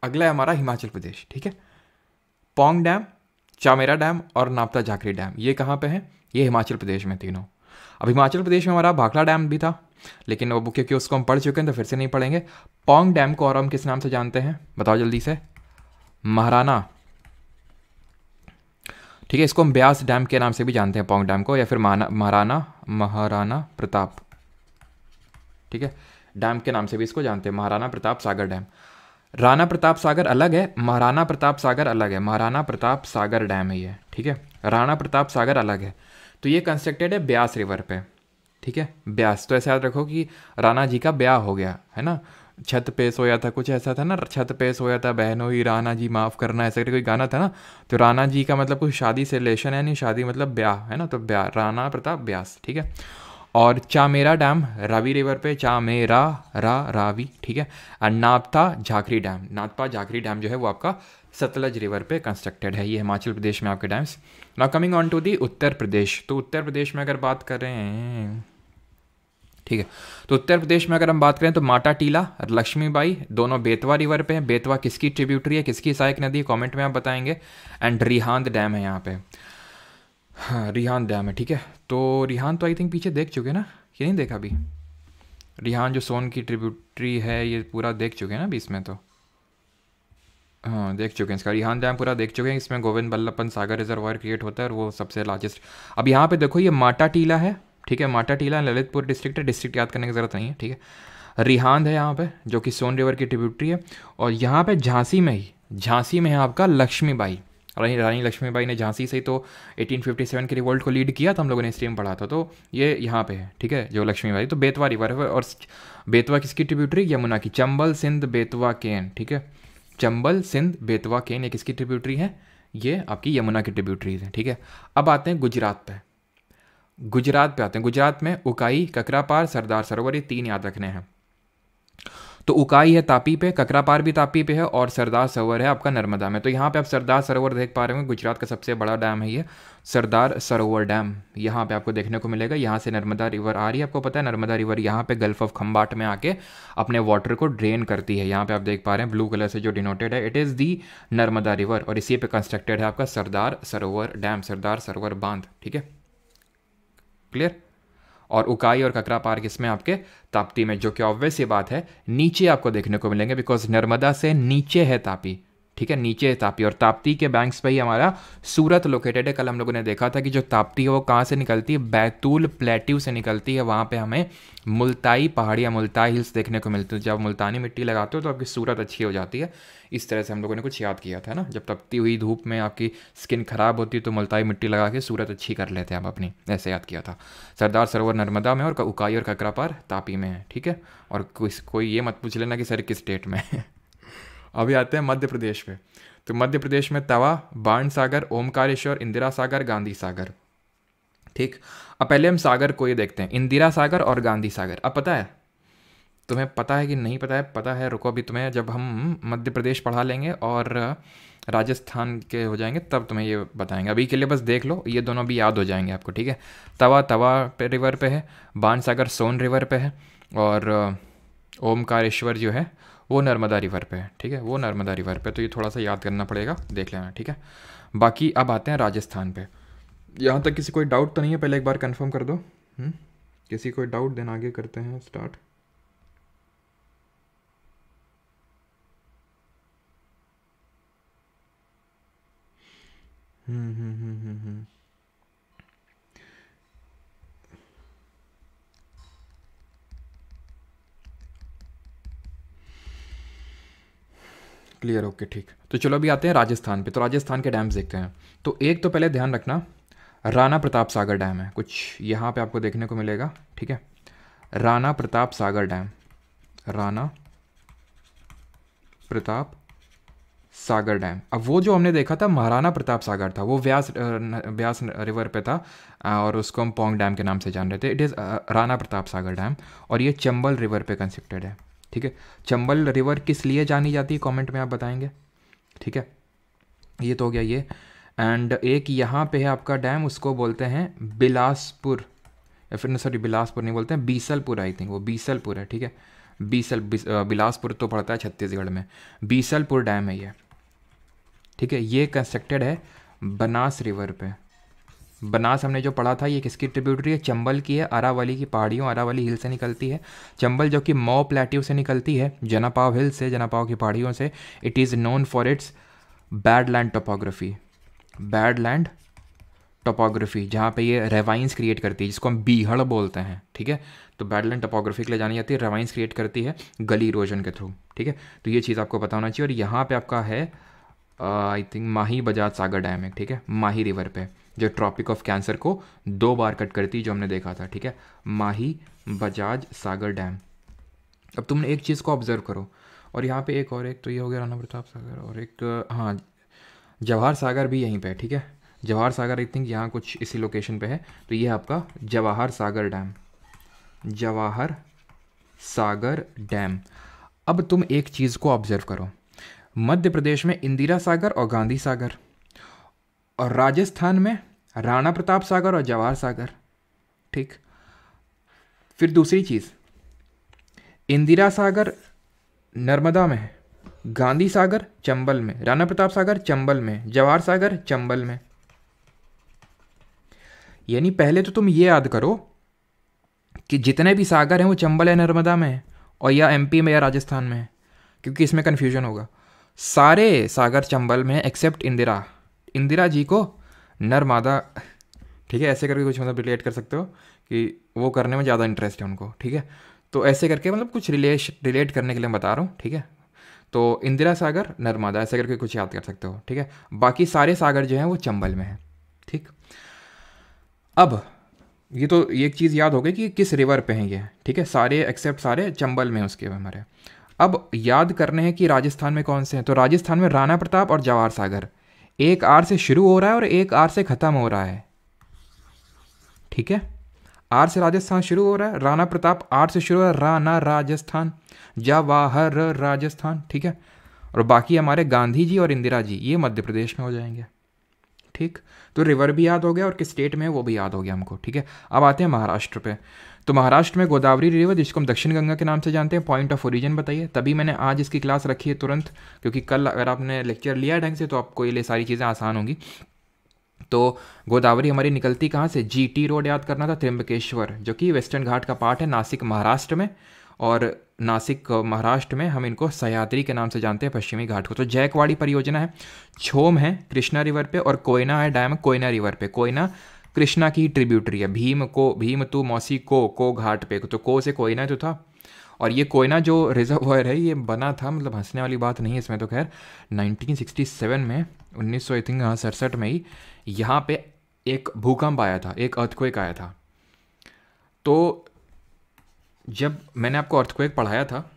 अगला है हमारा हिमाचल प्रदेश, ठीक है। पौंग डैम, चामेरा डैम और नापता झाकरी डैम, ये कहाँ पे है? ये हिमाचल प्रदेश में तीनों। अब हिमाचल प्रदेश में हमारा भाखड़ा डैम भी था, लेकिन वो क्योंकि उसको हम पढ़ चुके हैं तो फिर से नहीं पढ़ेंगे। पौंग डैम को और हम किस नाम से जानते हैं, बताओ जल्दी से? महाराणा, ठीक है। इसको हम ब्यास डैम के नाम से भी जानते हैं पौंग डैम को, या फिर महाराणा प्रताप, ठीक है, डैम के नाम से भी इसको जानते हैं, महाराणा प्रताप सागर डैम। राणा प्रताप सागर अलग है, महाराणा प्रताप सागर अलग है। महाराणा प्रताप सागर डैम है ये, ठीक है। राणा प्रताप सागर अलग है। तो ये कंस्ट्रक्टेड है ब्यास रिवर पे, ठीक है, ब्यास। तो ऐसा याद रखो कि राणा जी का ब्याह हो गया है ना, छत पे सोया था, कुछ ऐसा था ना, छत पे सोया था बहनों ही राणा जी माफ़ करना, ऐसा करके कोई गाना था ना। तो राणा जी का मतलब कुछ शादी से रिलेशन है नहीं, शादी मतलब ब्याह है ना, तो ब्याह, राणा प्रताप ब्यास, ठीक है। और चामेरा डैम रावी रिवर पे, चामेरा रावी, ठीक है। और नापता झाकरी डैम, नापता झाकरी डैम जो है वो आपका सतलज रिवर पे कंस्ट्रक्टेड है। ये हिमाचल प्रदेश में आपके dams. Now coming on to the Uttar Pradesh. तो उत्तर प्रदेश में अगर बात करें, ठीक है, तो उत्तर प्रदेश में अगर हम बात करें तो माटा टीला, लक्ष्मीबाई, दोनों बेतवा रिवर पे हैं। बेतवा किसकी ट्रिब्यूटरी है, किसकी सहायक नदी, कमेंट में आप बताएंगे। एंड रिहांद डैम है यहाँ पे, हाँ रिहांद डैम है, ठीक है। तो रिहांद तो आई थिंक पीछे देख चुके ना, ये नहीं देखा अभी? रिहांद जो सोन की ट्रिब्यूटरी है, ये पूरा देख चुके हैं ना अभी इसमें तो, हाँ देख चुके हैं इसका। रिहांद डैम पूरा देख चुके हैं। इसमें गोविंद बल्लभ पंत सागर रिजर्वायर क्रिएट होता है और वो सबसे लार्जेस्ट। अब यहाँ पे देखो ये माटा टीला है, ठीक है, माटा टीला ललितपुर डिस्ट्रिक्ट है, डिस्ट्रिक्ट याद करने की ज़रूरत नहीं है, ठीक है। रिहांद है यहाँ पे जो कि सोन रिवर की ट्रिब्यूटरी है। और यहाँ पे झांसी में है आपका लक्ष्मीबाई, रानी लक्ष्मीबाई ने झांसी से ही तो 1857 के रिवोल्ट को लीड किया था, हम लोगों ने हिस्ट्री में पढ़ा था। तो ये यहाँ पे है, ठीक है, जो लक्ष्मीबाई। तो बेतवा रिवर है, और बेतवा किसकी ट्रिब्यूटरी? यमुना की। चंबल सिंध बेतवा केन, ठीक है, चंबल सिंध बेतवा केन ये किसकी ट्रिब्यूटरी है? ये आपकी यमुना की ट्रिब्यूटरीज है, ठीक है। अब आते हैं गुजरात पे। गुजरात आते हैं। गुजरात में उकाई, ककरापार, सरदार सरोवर, ये तीन याद रखने हैं। तो उकाई है तापी पे, ककरापार भी तापी पे है, और सरदार सरोवर है आपका नर्मदा में। तो यहाँ पे आप सरदार सरोवर देख पा रहे होंगे, गुजरात का सबसे बड़ा डैम है ये सरदार सरोवर डैम, यहाँ पे आपको देखने को मिलेगा। यहाँ से नर्मदा रिवर आ रही है, आपको पता है नर्मदा रिवर यहाँ पे गल्फ ऑफ खम्बाट में आके अपने वाटर को ड्रेन करती है। यहाँ पे आप देख पा रहे हैं ब्लू कलर से जो डिनोटेड है, it is the Narmada river, और इसी पे कंस्ट्रक्टेड है आपका सरदार सरोवर डैम, सरदार सरोवर बांध, ठीक है, क्लियर। और उकाई और ककरापार किसमें? आपके ताप्ती में, जो कि ऑब्वियस ये बात है नीचे आपको देखने को मिलेंगे, बिकॉज नर्मदा से नीचे है तापी, ठीक है, नीचे है तापी। और ताप्ती के बैंक्स पे ही हमारा सूरत लोकेटेड है। कल हम लोगों ने देखा था कि जो ताप्ती है वो कहाँ से निकलती है? बैतूल प्लेट्यू से निकलती है। वहाँ पे हमें मुल्ताई पहाड़ियाँ, मुल्ताई हिल्स देखने को मिलती है। जब मुल्तानी मिट्टी लगाते हो तो आपकी सूरत अच्छी हो जाती है। इस तरह से हम लोगों ने कुछ याद किया था ना, जब तपती हुई धूप में आपकी स्किन खराब होती है तो मुल्ताई मिट्टी लगा के सूरत अच्छी कर लेते हैं आप अपनी, ऐसे याद किया था। सरदार सरोवर नर्मदा में, और उकाई और ककरापार तापी में है, ठीक है। और कोई ये मत पूछ लेना कि सर किस स्टेट में है। अभी आते हैं मध्य प्रदेश पे। तो मध्य प्रदेश में तवा, बाण सागर, ओमकारेश्वर, इंदिरा सागर, गांधी सागर, ठीक। अब पहले हम सागर को ये देखते हैं, इंदिरा सागर और गांधी सागर। अब पता है तुम्हें, पता है कि नहीं पता है? पता है, रुको अभी तुम्हें जब हम मध्य प्रदेश पढ़ा लेंगे और राजस्थान के हो जाएंगे तब तुम्हें ये बताएंगे। अभी के लिए बस देख लो, ये दोनों भी याद हो जाएंगे आपको, ठीक है। तवा पे रिवर पे है, बाण सागर सोन रिवर पे है, और ओमकारेश्वर जो है वो नर्मदा रिवर पे है, ठीक है, वो नर्मदा रिवर पे। तो ये थोड़ा सा याद करना पड़ेगा, देख लेना, ठीक है। बाकी अब आते हैं राजस्थान पे। यहाँ तक किसी कोई डाउट तो नहीं है? पहले एक बार कंफर्म कर दो। किसी कोई डाउट? देन आगे करते हैं स्टार्ट। क्लियर, ओके, ठीक। तो चलो अभी आते हैं राजस्थान पे। तो राजस्थान के डैम्स देखते हैं। तो एक तो पहले ध्यान रखना, राणा प्रताप सागर डैम है, कुछ यहाँ पे आपको देखने को मिलेगा, ठीक है। Rana Pratap Sagar dam, Rana Pratap Sagar dam. अब वो जो हमने देखा था महाराणा प्रताप सागर था, वो व्यास रिवर पे था, और उसको हम पौंग डैम के नाम से जान रहे थे। It is Rana Pratap Sagar dam, और ये चंबल रिवर पे कंस्ट्रक्टेड है, ठीक है। चंबल रिवर किस लिए जानी जाती है, कमेंट में आप बताएंगे? ठीक है, ये तो हो गया ये। एंड एक यहाँ पे है आपका डैम, उसको बोलते हैं बिलासपुर, या फिर सॉरी बिलासपुर नहीं बोलते हैं, बीसलपुर, आई थिंक वो बीसलपुर है, ठीक है। बिलासपुर तो पड़ता है छत्तीसगढ़ में। बीसलपुर डैम है ये, ठीक है। ये कंस्ट्रक्टेड है बनास रिवर पे। बनास हमने जो पढ़ा था ये किसकी ट्रिब्यूटरी है, चंबल की है, अरावली की पहाड़ियों, अरावली हिल से निकलती है। चंबल जो कि मौ प्लेट्यू से निकलती है, जनापाव हिल से, जनापाव की पहाड़ियों से। It is known for its badland topography, badland topography, जहाँ पे ये रेवाइंस क्रिएट करती है, जिसको हम बीहड़ बोलते हैं, ठीक है। तो बैडलैंड टोपोग्राफी के लिए जानी जाती है, रेवाइंस क्रिएट करती है गली इरोजन के थ्रू, ठीक है। तो ये चीज़ आपको पता होना चाहिए। और यहाँ पे आपका है I think Mahi Bajaj Sagar dam है, ठीक है, माही रिवर पे, जो ट्रॉपिक ऑफ कैंसर को 2 बार कट करती है, जो हमने देखा था, ठीक है। माही बजाज सागर डैम। अब तुमने एक चीज़ को ऑब्जर्व करो, और यहाँ पे एक और, एक तो ये हो गया राणा प्रताप सागर, और एक हाँ जवाहर सागर भी यहीं पे है, ठीक है। जवाहर सागर आई थिंक यहाँ कुछ इसी लोकेशन पे है। तो ये आपका जवाहर सागर डैम, जवाहर सागर डैम। अब तुम एक चीज़ को ऑब्जर्व करो, मध्य प्रदेश में इंदिरा सागर और गांधी सागर, और राजस्थान में राणा प्रताप सागर और जवाहर सागर, ठीक। फिर दूसरी चीज़, इंदिरा सागर नर्मदा में है, गांधी सागर चंबल में, राणा प्रताप सागर चंबल में, जवाहर सागर चंबल में। यानी पहले तो तुम ये याद करो कि जितने भी सागर हैं वो चंबल या नर्मदा में है, और या एमपी में या राजस्थान में है, क्योंकि इसमें कन्फ्यूजन होगा। सारे सागर चंबल में है एक्सेप्ट इंदिरा, इंदिरा जी को नर्मदा, ठीक है। ऐसे करके कुछ मतलब रिलेट कर सकते हो कि वो करने में ज़्यादा इंटरेस्ट है उनको, ठीक है। तो ऐसे करके मतलब कुछ रिलेट करने के लिए बता रहा हूँ, ठीक है। तो इंदिरा सागर नर्मदा ऐसे करके कुछ याद कर सकते हो, ठीक है। बाकी सारे सागर जो हैं वो चंबल में है, ठीक। अब ये तो एक चीज़ याद हो गई कि किस रिवर पे हैं ये, ठीक है। सारे एक्सेप्ट सारे चंबल में उसके हमारे। अब याद करने हैं कि राजस्थान में कौन से हैं। तो राजस्थान में राणा प्रताप और जवाहर सागर, एक आर से शुरू हो रहा है और एक आर से ख़त्म हो रहा है, ठीक है। आर से राजस्थान शुरू हो रहा है, राणा प्रताप आर से शुरू हो रहा है, राणा राजस्थान, जवाहर राजस्थान, ठीक है। और बाकी हमारे गांधी जी और इंदिरा जी ये मध्य प्रदेश में हो जाएंगे, ठीक। तो रिवर भी याद हो गया और किस स्टेट में है वो भी याद हो गया हमको, ठीक है। अब आते हैं महाराष्ट्र पे। तो महाराष्ट्र में गोदावरी रिवर, जिसको हम दक्षिण गंगा के नाम से जानते हैं, पॉइंट ऑफ ओरिजिन बताइए। तभी मैंने आज इसकी क्लास रखी है तुरंत, क्योंकि कल अगर आपने लेक्चर लिया ढंग से तो आपको ये सारी चीज़ें आसान होंगी। तो गोदावरी हमारी निकलती कहाँ से, जीटी रोड याद करना था, त्र्यंबकेश्वर, जो कि वेस्टर्न घाट का पार्ट है, नासिक महाराष्ट्र में। और नासिक महाराष्ट्र में हम इनको सह्याद्री के नाम से जानते हैं, पश्चिमी घाट को। तो जैकवाड़ी परियोजना है, छोम है कृष्णा रिवर पे, और कोयना है डैम कोयना रिवर पे। कोयना कृष्णा की ट्रिब्यूटरी है, भीम तू मौसी को घाट पे, तो को से कोयना तो था। और ये कोयना जो रिजर्वायर है ये बना था, मतलब हंसने वाली बात नहीं है इसमें तो, खैर 1967 में, 1967 में ही यहाँ पे एक भूकंप आया था, एक अर्थक्वेक आया था। तो जब मैंने आपको अर्थक्वेक पढ़ाया था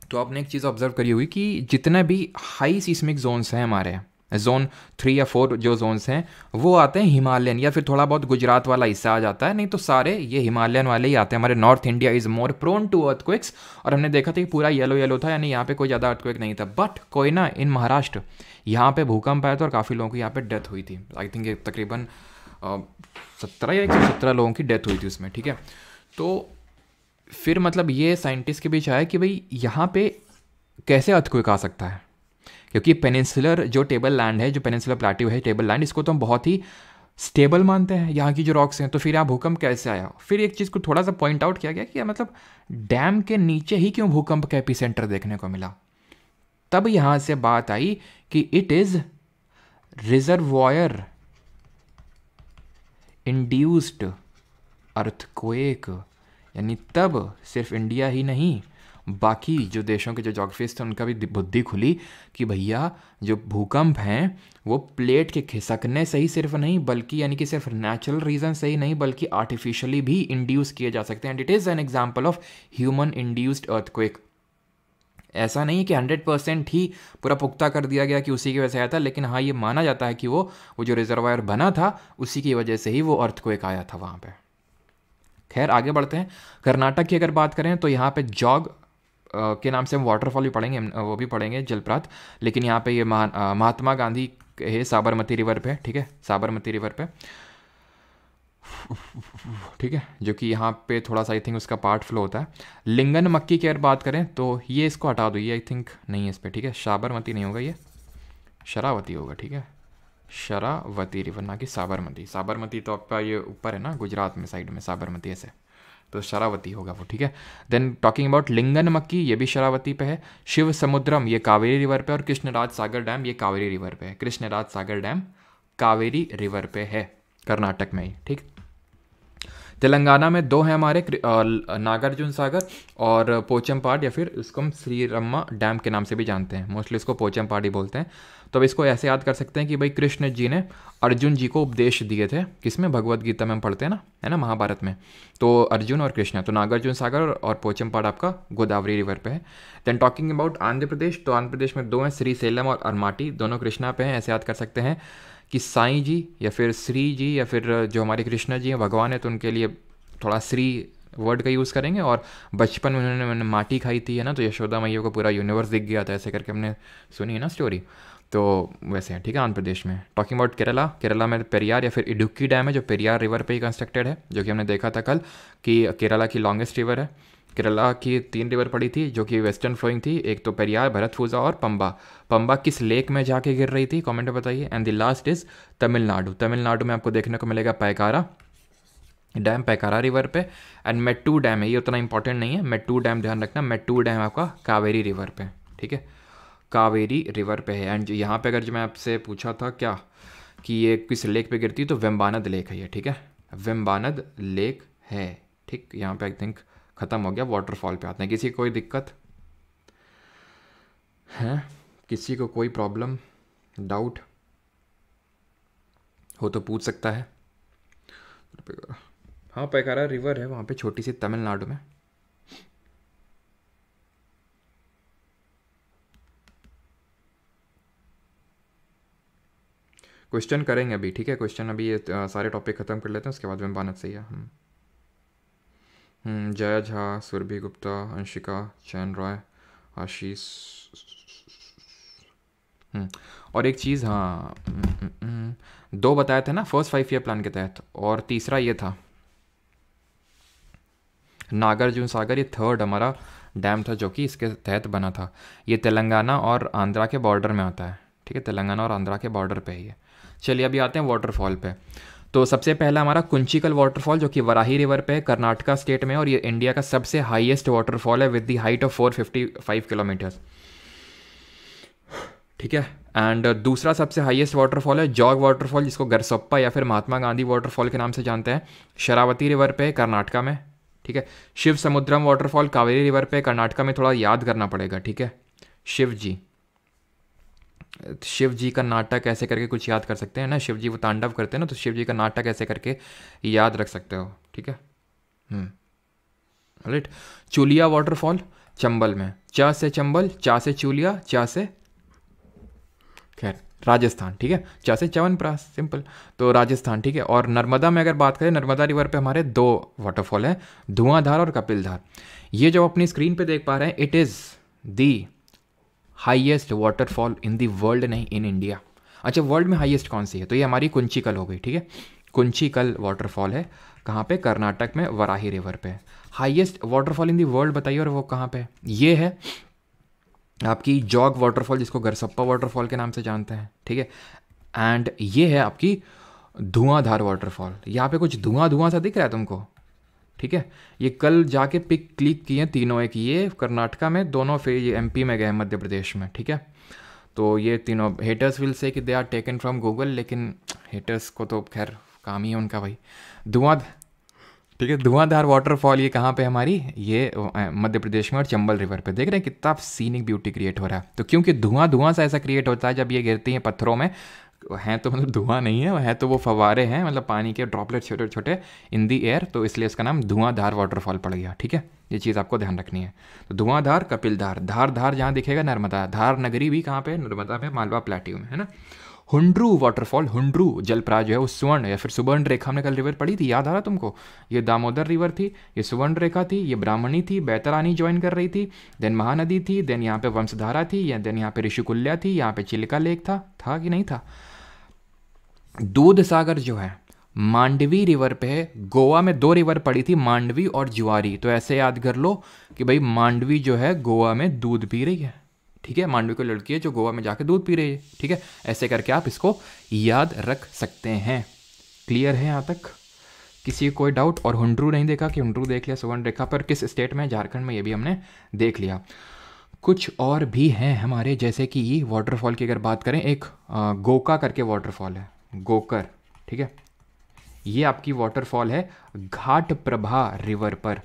तो आपने एक चीज़ ऑब्जर्व करी हुई कि जितने भी हाई सीस्मिक जोन्स हैं हमारे, जोन 3 या 4 जो जोन्स हैं वो आते हैं हिमालयन, या फिर थोड़ा बहुत गुजरात वाला हिस्सा आ जाता है, नहीं तो सारे ये हिमालयन वाले ही आते हैं। हमारे north India is more prone to earthquakes, और हमने देखा था कि पूरा येलो येलो था, यानी यहाँ पे कोई ज़्यादा अर्थक्वेक नहीं था। बट कोयना इन महाराष्ट्र, यहाँ पे भूकंप आया था और काफ़ी लोगों की यहाँ पे डेथ हुई थी। आई थिंक तकरीबन 17 या 117 लोगों की डेथ हुई थी उसमें, ठीक है। तो फिर मतलब ये साइंटिस्ट के बीच आया कि भाई यहाँ पे कैसे अर्थक्वेक आ सकता है, क्योंकि पेनिनसुलर जो टेबल लैंड है, जो पेनिनसुलर प्लेट्यू है, टेबल लैंड, इसको तो हम बहुत ही स्टेबल मानते हैं यहाँ की जो रॉक्स हैं। तो फिर यहाँ भूकंप कैसे आया। फिर एक चीज़ को थोड़ा सा पॉइंट आउट किया गया कि मतलब डैम के नीचे ही क्यों भूकंप का एपिसेंटर देखने को मिला। तब यहाँ से बात आई कि it is reservoir induced earthquake, यानी तब सिर्फ इंडिया ही नहीं बाकी जो देशों के जो जोग्राफिस्ट थे उनका भी बुद्धि खुली कि भैया जो भूकंप हैं वो प्लेट के खिसकने से ही सिर्फ नहीं, बल्कि यानी कि सिर्फ नेचुरल रीज़न से ही नहीं बल्कि आर्टिफिशियली भी इंड्यूस किए जा सकते हैं। And it is an example of human induced earthquake. ऐसा नहीं है कि 100% ही पूरा पुख्ता कर दिया गया कि उसी की वजह से आया था, लेकिन हाँ ये माना जाता है कि वो जो रिजर्वायर बना था उसी की वजह से ही वो अर्थक्वेक आया था वहाँ पे। खैर आगे बढ़ते हैं। कर्नाटक की अगर बात करें तो यहाँ पे जॉग के नाम से हम वाटरफॉल भी पढ़ेंगे, वो भी पढ़ेंगे जलप्रपात। लेकिन यहाँ पे ये महात्मा गांधी है साबरमती रिवर पे, ठीक है, साबरमती रिवर पे, ठीक है, जो कि यहाँ पे थोड़ा सा आई थिंक उसका पार्ट फ्लो होता है। लिंगन मक्की की अगर बात करें तो ये इसको हटा दो, ये आई थिंक नहीं है इस पर, ठीक है, साबरमती नहीं होगा, ये शरावती होगा, ठीक है, शरावती रिवर, ना कि साबरमती। साबरमती तो आपका ये ऊपर है ना गुजरात में साइड में, साबरमती ऐसे, तो शरावती होगा वो, ठीक है। देन टॉकिंग अबाउट लिंगन मक्की, ये भी शरावती पे है। शिव समुद्रम ये कावेरी रिवर पे, और कृष्णराज सागर डैम ये कावेरी रिवर पे है। कृष्णराज सागर डैम कावेरी रिवर पे है, कर्नाटक में ही, ठीक। तेलंगाना में दो हैं हमारे, नागार्जुन सागर और पोचमपाड, या फिर इसको हम श्रीरम्मा डैम के नाम से भी जानते हैं, मोस्टली इसको पोचमपाड ही बोलते हैं। तो अब इसको ऐसे याद कर सकते हैं कि भाई कृष्ण जी ने अर्जुन जी को उपदेश दिए थे, किसमें, भगवत गीता में हम पढ़ते हैं ना, है ना, महाभारत में। तो अर्जुन और कृष्ण, तो नागार्जुन सागर और पोचमपाड आपका गोदावरी रिवर पे है। Then talking about Andhra Pradesh, तो आंध्र प्रदेश में दो हैं, श्रीसेलम और अरमाटी, दोनों कृष्णा पे हैं। ऐसे याद कर सकते हैं कि साईं जी या फिर श्री जी या फिर जो हमारे कृष्ण जी हैं भगवान है, तो उनके लिए थोड़ा श्री वर्ड का यूज़ करेंगे। और बचपन में उन्होंने माटी खाई थी, है ना, तो यशोदा मैया को पूरा यूनिवर्स दिख गया था, ऐसे करके हमने सुनी है ना स्टोरी, तो वैसे है, ठीक है, आंध्र प्रदेश में। टॉकिंग अबाउट केरला, केरला में पेरियार या फिर इडुक्की डैम है, जो पेरियार रिवर पे ही कंस्ट्रक्टेड है, जो कि हमने देखा था कल कि केरला की लॉन्गेस्ट रिवर है। केरला की 3 रिवर पड़ी थी जो कि वेस्टर्न फ्लोइंग थी, एक तो पेरियार, भरतफूजा और पंबा। पंबा किस लेक में जाके गिर रही थी, कमेंट में बताइए। And the last is Tamil Nadu, Tamil Nadu में आपको देखने को मिलेगा पैकारा डैम, पैकारा रिवर पे। एंड मेट्टू डैम है, ये उतना इंपॉर्टेंट नहीं है, मेट्टू डैम ध्यान रखना, मेट्टू डैम आपका कावेरी रिवर पे, ठीक है, कावेरी रिवर पे है। एंड यहाँ पे अगर जो मैं आपसे पूछा था क्या कि ये किस लेक पे गिरती है, तो वेम्बानद लेक है ये, ठीक है, वेम्बानद लेक है, ठीक। यहाँ पे आई थिंक ख़त्म हो गया, वाटरफॉल पे आते हैं। किसी को कोई दिक्कत है, किसी को कोई प्रॉब्लम डाउट हो तो पूछ सकता है। हाँ, पैकारा रिवर है वहाँ पे, छोटी सी, तमिलनाडु में। क्वेश्चन करेंगे अभी, ठीक है, क्वेश्चन अभी ये सारे टॉपिक खत्म कर लेते हैं, उसके बाद वेम्बानद से ही है। जया झा, सुरभि गुप्ता, अंशिका, चैन रॉय, आशीष। और एक चीज़, हाँ, 2 बताए थे ना फर्स्ट 5 ईयर प्लान के तहत, और तीसरा ये था नागार्जुन सागर, ये थर्ड हमारा डैम था जो कि इसके तहत बना था। ये तेलंगाना और आंध्रा के बॉर्डर में आता है, ठीक है, तेलंगाना और आंध्रा के बॉर्डर पे ही है। चलिए अभी आते हैं वाटरफॉल पे। तो सबसे पहला हमारा कुंचिकल वाटरफॉल, जो कि वराही रिवर पे है, कर्नाटका स्टेट में, और ये इंडिया का सबसे हाईएस्ट वाटरफॉल है with the height of 455 kilometres, ठीक है। एंड दूसरा सबसे हाईएस्ट वाटरफॉल है जॉग वाटरफॉल, जिसको गरसप्पा या फिर महात्मा गांधी वाटरफॉल के नाम से जानते हैं, शरावती रिवर पे, कर्नाटका में, ठीक है। शिव समुद्रम वाटरफॉल कावेरी रिवर पे, कर्नाटका में, थोड़ा याद करना पड़ेगा, ठीक है। शिव जी का नाटक ऐसे करके कुछ याद कर सकते हैं ना, शिव जी वो तांडव करते हैं ना, तो शिव जी का नाटक ऐसे करके याद रख सकते हो, ठीक है। राइट। चूलिया वाटरफॉल चंबल में, चा से चंबल, चा से चूलिया, चा से खैर राजस्थान, ठीक है, चा से च्यवनप्राश, सिंपल, तो राजस्थान, ठीक है। और नर्मदा में अगर बात करें, नर्मदा रिवर पे हमारे 2 वाटरफॉल हैं, धुआंधार और कपिलधार। ये जो अपनी स्क्रीन पे देख पा रहे हैं, it is the highest waterfall in the world, नहीं इन इंडिया। अच्छा, वर्ल्ड में हाईएस्ट कौन सी है, तो ये हमारी कुंचिकल हो गई, ठीक है, कुंचिकल वाटरफॉल है, कहाँ पे, कर्नाटक में, वराही रिवर पे। Highest waterfall in the world बताइए, और वो कहाँ पे, ये है आपकी जॉग वाटरफॉल, जिसको गरसप्पा वाटरफॉल के नाम से जानते हैं, ठीक है। एंड ये है आपकी धुआंधार वाटरफॉल। यहाँ पे कुछ धुआं धुआं सा दिख रहा है तुमको, ठीक है, ये कल जाके पिक क्लिक किए तीनों, एक ये कर्नाटका में, दोनों फिर ये एमपी में गए, मध्य प्रदेश में, ठीक है। तो ये तीनों, हेटर्स विल से कि they are taken from Google, लेकिन हेटर्स को तो खैर काम ही है उनका भाई। ठीक है, धुआंधार वाटरफॉल ये कहाँ पे हमारी, ये मध्य प्रदेश में और चंबल रिवर पे। देख रहे हैं कितना सीनिक ब्यूटी क्रिएट हो रहा है, तो क्योंकि धुआं सा ऐसा क्रिएट होता है जब ये गिरती हैं पत्थरों में, हैं तो मतलब धुआं नहीं है तो वो फवारे हैं, मतलब पानी के ड्रॉपलेट छोटे छोटे इन दी एयर, तो इसलिए इसका नाम धुआंधार वाटरफॉल पड़ गया, ठीक है। ये चीज़ आपको ध्यान रखनी है। तो धुआंधार, कपिलधार, धार जहाँ दिखेगा नर्मदा, धार नगरी भी कहाँ पे, नर्मदा में, मालवा प्लेट्यू में, है ना। हुंड्रू वाटरफॉल, हुंड्रू जलप्राय जो है वो स्वर्ण या फिर सुवर्ण रेखा, हमने कल रिवर पढ़ी थी, याद आ रहा तुमको? ये दामोदर रिवर थी, ये सुवर्ण रेखा थी, ये ब्राह्मणी थी, बैतरानी ज्वाइन कर रही थी, देन महानदी थी, देन यहाँ पे वंशधारा थी, या देन यहाँ पे ऋषिकुल्या थी, यहाँ पे चिलिका लेक था कि नहीं था? दूध सागर जो है मांडवी रिवर पे है। गोवा में 2 रिवर पड़ी थी, मांडवी और जुआरी, तो ऐसे याद कर लो कि भाई मांडवी जो है गोवा में दूध पी रही है, ठीक है, मांडवी को लड़की है जो गोवा में जाके दूध पी रही है, ठीक है, ऐसे करके आप इसको याद रख सकते हैं। क्लियर है यहाँ तक? किसी को कोई डाउट? और हुंड्रू नहीं देखा कि हुंड्रू देख लिया, सुवर्ण रेखा पर किस स्टेट में, झारखंड में, ये भी हमने देख लिया। कुछ और भी हैं हमारे, जैसे कि वाटरफॉल की अगर बात करें, एक गोका करके वाटरफॉल है, गोकर, ठीक है, ये आपकी वाटरफॉल है घाट प्रभा रिवर पर।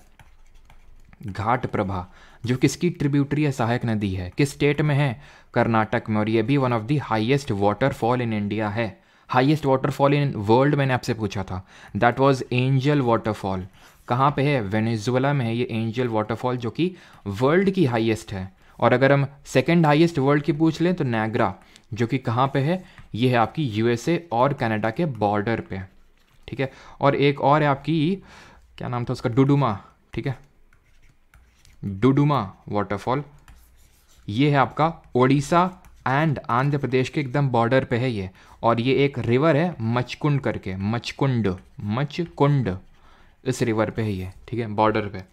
घाट प्रभा जो किसकी ट्रिब्यूटरी है? सहायक नदी है। किस स्टेट में है? कर्नाटक में। और ये भी one of the highest waterfall in India है। हाईएस्ट वाटरफॉल इन वर्ल्ड मैंने आपसे पूछा था, दैट वाज एंजल वाटरफॉल। कहाँ पे है? वेनेजुएला में है ये एंजल वाटरफॉल, जो कि वर्ल्ड की हाईएस्ट है। और अगर हम सेकेंड हाईएस्ट वर्ल्ड की पूछ लें तो नायग्रा, जो कि कहाँ पे है? ये है आपकी यूएसए और कनाडा के बॉर्डर पे, ठीक है। और एक और है आपकी, क्या नाम था उसका, डुडुमा, ठीक है, डुडुमा वाटरफॉल, ये है आपका ओडिशा एंड आंध्र प्रदेश के एकदम बॉर्डर पे है ये। और ये एक रिवर है मचकुंड करके, मचकुंड इस रिवर पे है ये, ठीक है, बॉर्डर पे।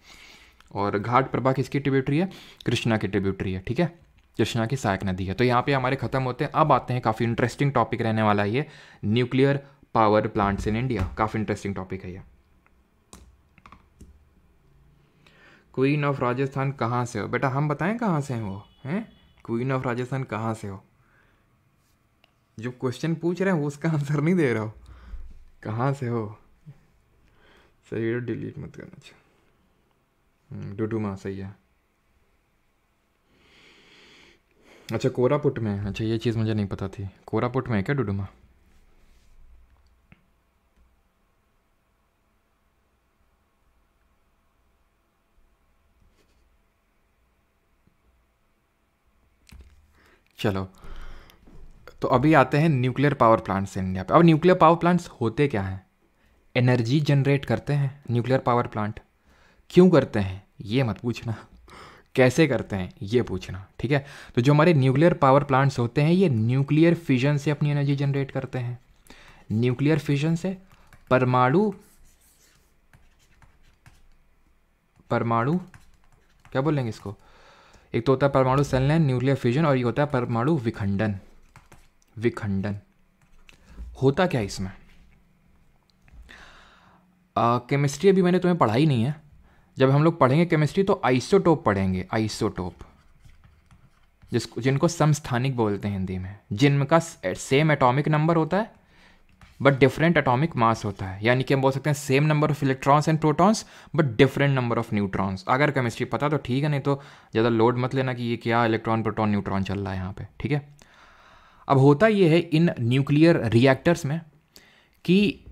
और घाट प्रभा किसकी ट्रिब्यूटरी है? कृष्णा की ट्रिब्यूटरी है, ठीक है, कृष्णा की सहायक नदी है। तो यहाँ पे हमारे खत्म होते हैं। अब आते हैं, काफ़ी इंटरेस्टिंग टॉपिक रहने वाला है ये, nuclear power plants in India. काफ़ी इंटरेस्टिंग टॉपिक है ये। क्वीन ऑफ राजस्थान कहाँ से हो? बेटा हम बताएं कहाँ से हैं वो, हैं? क्वीन ऑफ राजस्थान कहाँ से हो? जो क्वेश्चन पूछ रहे हैं वो उसका आंसर नहीं दे रहा हो, कहाँ से हो? सही है, डिलीट मत करना चाहिए। डुडुमा सही है। अच्छा कोरापुट में, अच्छा ये चीज़ मुझे नहीं पता थी, कोरापुट में है क्या डुडुमा? चलो तो अभी आते हैं न्यूक्लियर पावर प्लांट्स इंडिया पे। अब न्यूक्लियर पावर प्लांट्स होते क्या हैं? एनर्जी जनरेट करते हैं न्यूक्लियर पावर प्लांट। क्यों करते हैं ये मत पूछना, कैसे करते हैं ये पूछना, ठीक है। तो जो हमारे न्यूक्लियर पावर प्लांट्स होते हैं ये न्यूक्लियर फिजन से अपनी एनर्जी जनरेट करते हैं। न्यूक्लियर फिजन से परमाणु क्या बोलेंगे इसको? एक तो होता है परमाणु संलयन, न्यूक्लियर फिजन, और ये होता है परमाणु विखंडन। होता क्या इसमें? केमिस्ट्री अभी मैंने तुम्हें पढ़ाई नहीं है। जब हम लोग पढ़ेंगे केमिस्ट्री तो आइसोटोप पढ़ेंगे, आइसोटोप, जिनको समस्थानिक बोलते हैं हिंदी में, जिनका सेम एटॉमिक नंबर होता है बट डिफरेंट एटॉमिक मास होता है। यानी कि हम बोल सकते हैं same number of electrons and protons but different number of neutrons. अगर केमिस्ट्री पता तो ठीक है, नहीं तो ज़्यादा लोड मत लेना कि ये क्या इलेक्ट्रॉन प्रोटॉन न्यूट्रॉन चल रहा है यहाँ पे, ठीक है। अब होता ये है इन न्यूक्लियर रिएक्टर्स में कि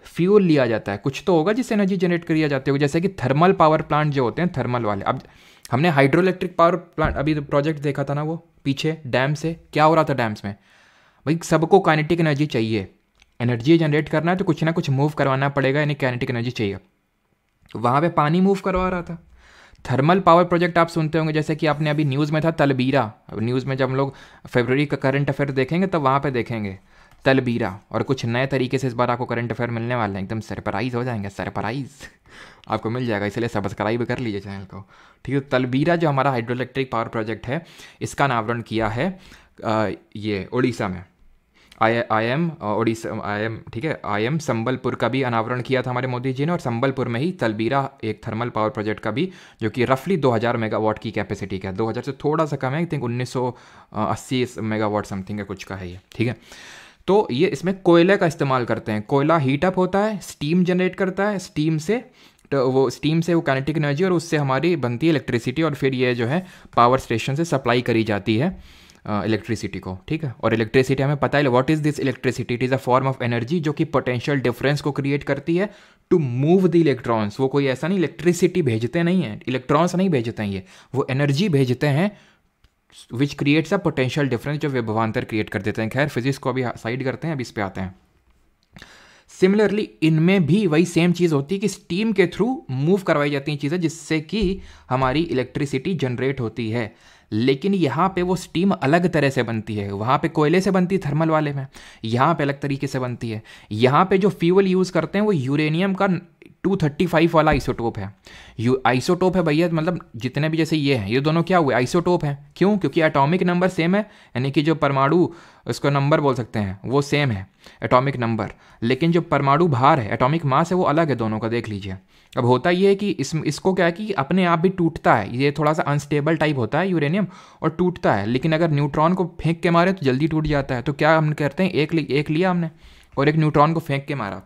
फ्यूल लिया जाता है, कुछ तो होगा जिससे एनर्जी जनरेट करी जाती होगी, जैसे कि थर्मल पावर प्लांट जो होते हैं, थर्मल वाले। अब हमने हाइड्रोइलेक्ट्रिक पावर प्लांट अभी प्रोजेक्ट देखा था ना, वो पीछे डैम से क्या हो रहा था डैम्स में, भाई सबको काइनेटिक एनर्जी चाहिए, एनर्जी जनरेट करना है तो कुछ ना कुछ मूव करवाना पड़ेगा, यानी काइनेटिक एनर्जी चाहिए। वहाँ पे पानी मूव करवा रहा था। थर्मल पावर प्रोजेक्ट आप सुनते होंगे, जैसे कि आपने अभी न्यूज़ में था तलबीरा, न्यूज़ में जब हम लोग फरवरी का करंट अफेयर देखेंगे तब वहाँ पे देखेंगे तलबीरा, और कुछ नए तरीके से इस बार आपको करंट अफेयर मिलने वाले हैं, एकदम सरप्राइज हो जाएंगे, सरप्राइज आपको मिल जाएगा, इसलिए सब्सक्राइब कर लीजिए चैनल को, ठीक है। तलबीरा जो हमारा हाइड्रोइलेक्ट्रिक पावर प्रोजेक्ट है, इसका अनावरण किया है ये उड़ीसा में, ठीक है, IIM संबलपुर का भी अनावरण किया था हमारे मोदी जी ने, और संबलपुर में ही तलबीरा एक थर्मल पावर प्रोजेक्ट का भी, जो कि रफली 2000 मेगावाट की कैपेसिटी का है, 2000 से थोड़ा सा कम है, आई थिंक 1980 मेगावाट समथिंग का कुछ का है ये, ठीक है। तो ये इसमें कोयले का इस्तेमाल करते हैं, कोयला हीटअप होता है, स्टीम जनरेट करता है, स्टीम से वो काइनेटिक एनर्जी, और उससे हमारी बनती है इलेक्ट्रिसिटी, और फिर ये जो है पावर स्टेशन से सप्लाई करी जाती है इलेक्ट्रिसिटी को, ठीक है। और इलेक्ट्रिसिटी हमें पता है what is this electricity, it is a form of energy जो कि पोटेंशियल डिफरेंस को क्रिएट करती है टू मूव द इलेक्ट्रॉन्स। वो कोई ऐसा नहीं इलेक्ट्रिसिटी भेजते नहीं है, इलेक्ट्रॉन्स नहीं भेजते हैं, वो एनर्जी भेजते हैं which creates a potential difference, जो विभवांतर क्रिएट कर देते हैं। खैर फिजिक्स को अभी साइड करते हैं, अभी इस पे आते हैं। सिमिलरली इनमें भी वही सेम चीज़ होती है कि स्टीम के थ्रू मूव करवाई जाती हैं चीज़ें, जिससे कि हमारी इलेक्ट्रिसिटी जनरेट होती है। लेकिन यहाँ पे वो स्टीम अलग तरह से बनती है। वहाँ पे कोयले से बनती है थर्मल वाले में, यहाँ पे अलग तरीके से बनती है। यहाँ पे जो फ्यूल यूज़ करते हैं वो यूरेनियम का 235 वाला आइसोटोप है। आइसोटोप है भैया, मतलब जितने भी जैसे ये हैं, ये दोनों क्या हुए, आइसोटोप हैं। क्यों? क्योंकि एटॉमिक नंबर सेम है, यानी कि जो परमाणु उसको नंबर बोल सकते हैं वो सेम है एटॉमिक नंबर, लेकिन जो परमाणु भार है, एटॉमिक मास है, वो अलग है दोनों का। देख लीजिए। अब होता ये है कि इसको क्या है कि अपने आप भी टूटता है, ये थोड़ा सा अनस्टेबल टाइप होता है यूरेनियम, और टूटता है। लेकिन अगर न्यूट्रॉन को फेंक के मारे तो जल्दी टूट जाता है। तो क्या हम कहते हैं, एक लिया हमने और एक न्यूट्रॉन को फेंक के मारा।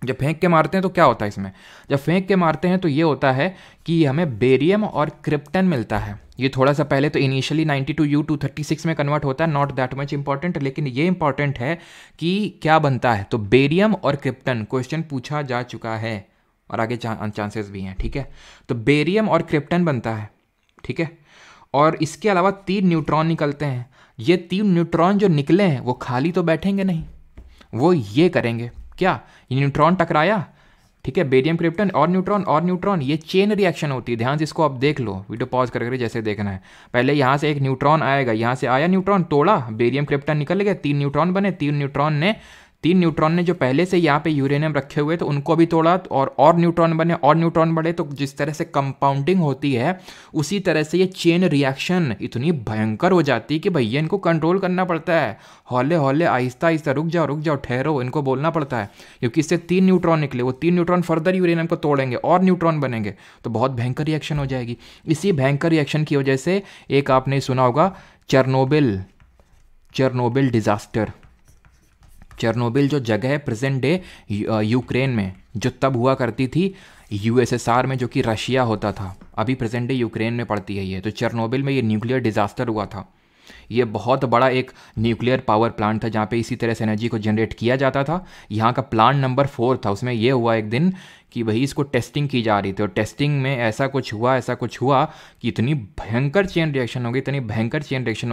जब फेंक के मारते हैं तो क्या होता है इसमें, जब फेंक के मारते हैं तो ये होता है कि हमें बेरियम और क्रिप्टन मिलता है। ये थोड़ा सा पहले तो इनिशियली 92U236 में कन्वर्ट होता है, नॉट दैट मच इंपॉर्टेंट, लेकिन ये इंपॉर्टेंट है कि क्या बनता है। तो बेरियम और क्रिप्टन क्वेश्चन पूछा जा चुका है और आगे चांसेस भी हैं, ठीक है। तो बेरियम और क्रिप्टन बनता है, ठीक है। और इसके अलावा 3 न्यूट्रॉन निकलते हैं। ये 3 न्यूट्रॉन जो निकले हैं वो खाली तो बैठेंगे नहीं, वो ये करेंगे क्या, ये न्यूट्रॉन टकराया, ठीक है, बेरियम क्रिप्टन और न्यूट्रॉन, ये चेन रिएक्शन होती है। ध्यान से इसको आप देख लो, वीडियो पॉज करके जैसे देखना है। पहले यहाँ से एक न्यूट्रॉन आएगा, यहाँ से आया न्यूट्रॉन, तोड़ा, बेरियम क्रिप्टन निकल गया, 3 न्यूट्रॉन बने। 3 न्यूट्रॉन ने जो पहले से यहाँ पे यूरेनियम रखे हुए तो उनको भी तोड़ा, और न्यूट्रॉन बने, और न्यूट्रॉन बढ़े। तो जिस तरह से कंपाउंडिंग होती है उसी तरह से ये चेन रिएक्शन इतनी भयंकर हो जाती है कि भैया इनको कंट्रोल करना पड़ता है। हौले हौले, आहिस्ता आहिस्ता, रुक जाओ, ठहरो, इनको बोलना पड़ता है, क्योंकि इससे 3 न्यूट्रॉन निकले। वो 3 न्यूट्रॉन फर्दर यूरेनियम को तोड़ेंगे और न्यूट्रॉन बनेंगे, तो बहुत भयंकर रिएक्शन हो जाएगी। इसी भयंकर रिएक्शन की वजह से एक आपने सुना होगा चेरनोबिल डिजास्टर। चेरनोबिल जो जगह है प्रेजेंट डे यूक्रेन में, जो तब हुआ करती थी यूएसएसआर में, जो कि रशिया होता था, अभी प्रेजेंट डे यूक्रेन में पड़ती है ये। तो चेरनोबिल में ये न्यूक्लियर डिजास्टर हुआ था। ये बहुत बड़ा एक न्यूक्लियर पावर प्लांट था जहाँ पे इसी तरह से एनर्जी को जनरेट किया जाता था। यहाँ का प्लांट नंबर 4 था। उसमें ये हुआ एक दिन कि भाई इसको टेस्टिंग की जा रही थी, और टेस्टिंग में ऐसा कुछ हुआ कि इतनी भयंकर चेन रिएक्शन हो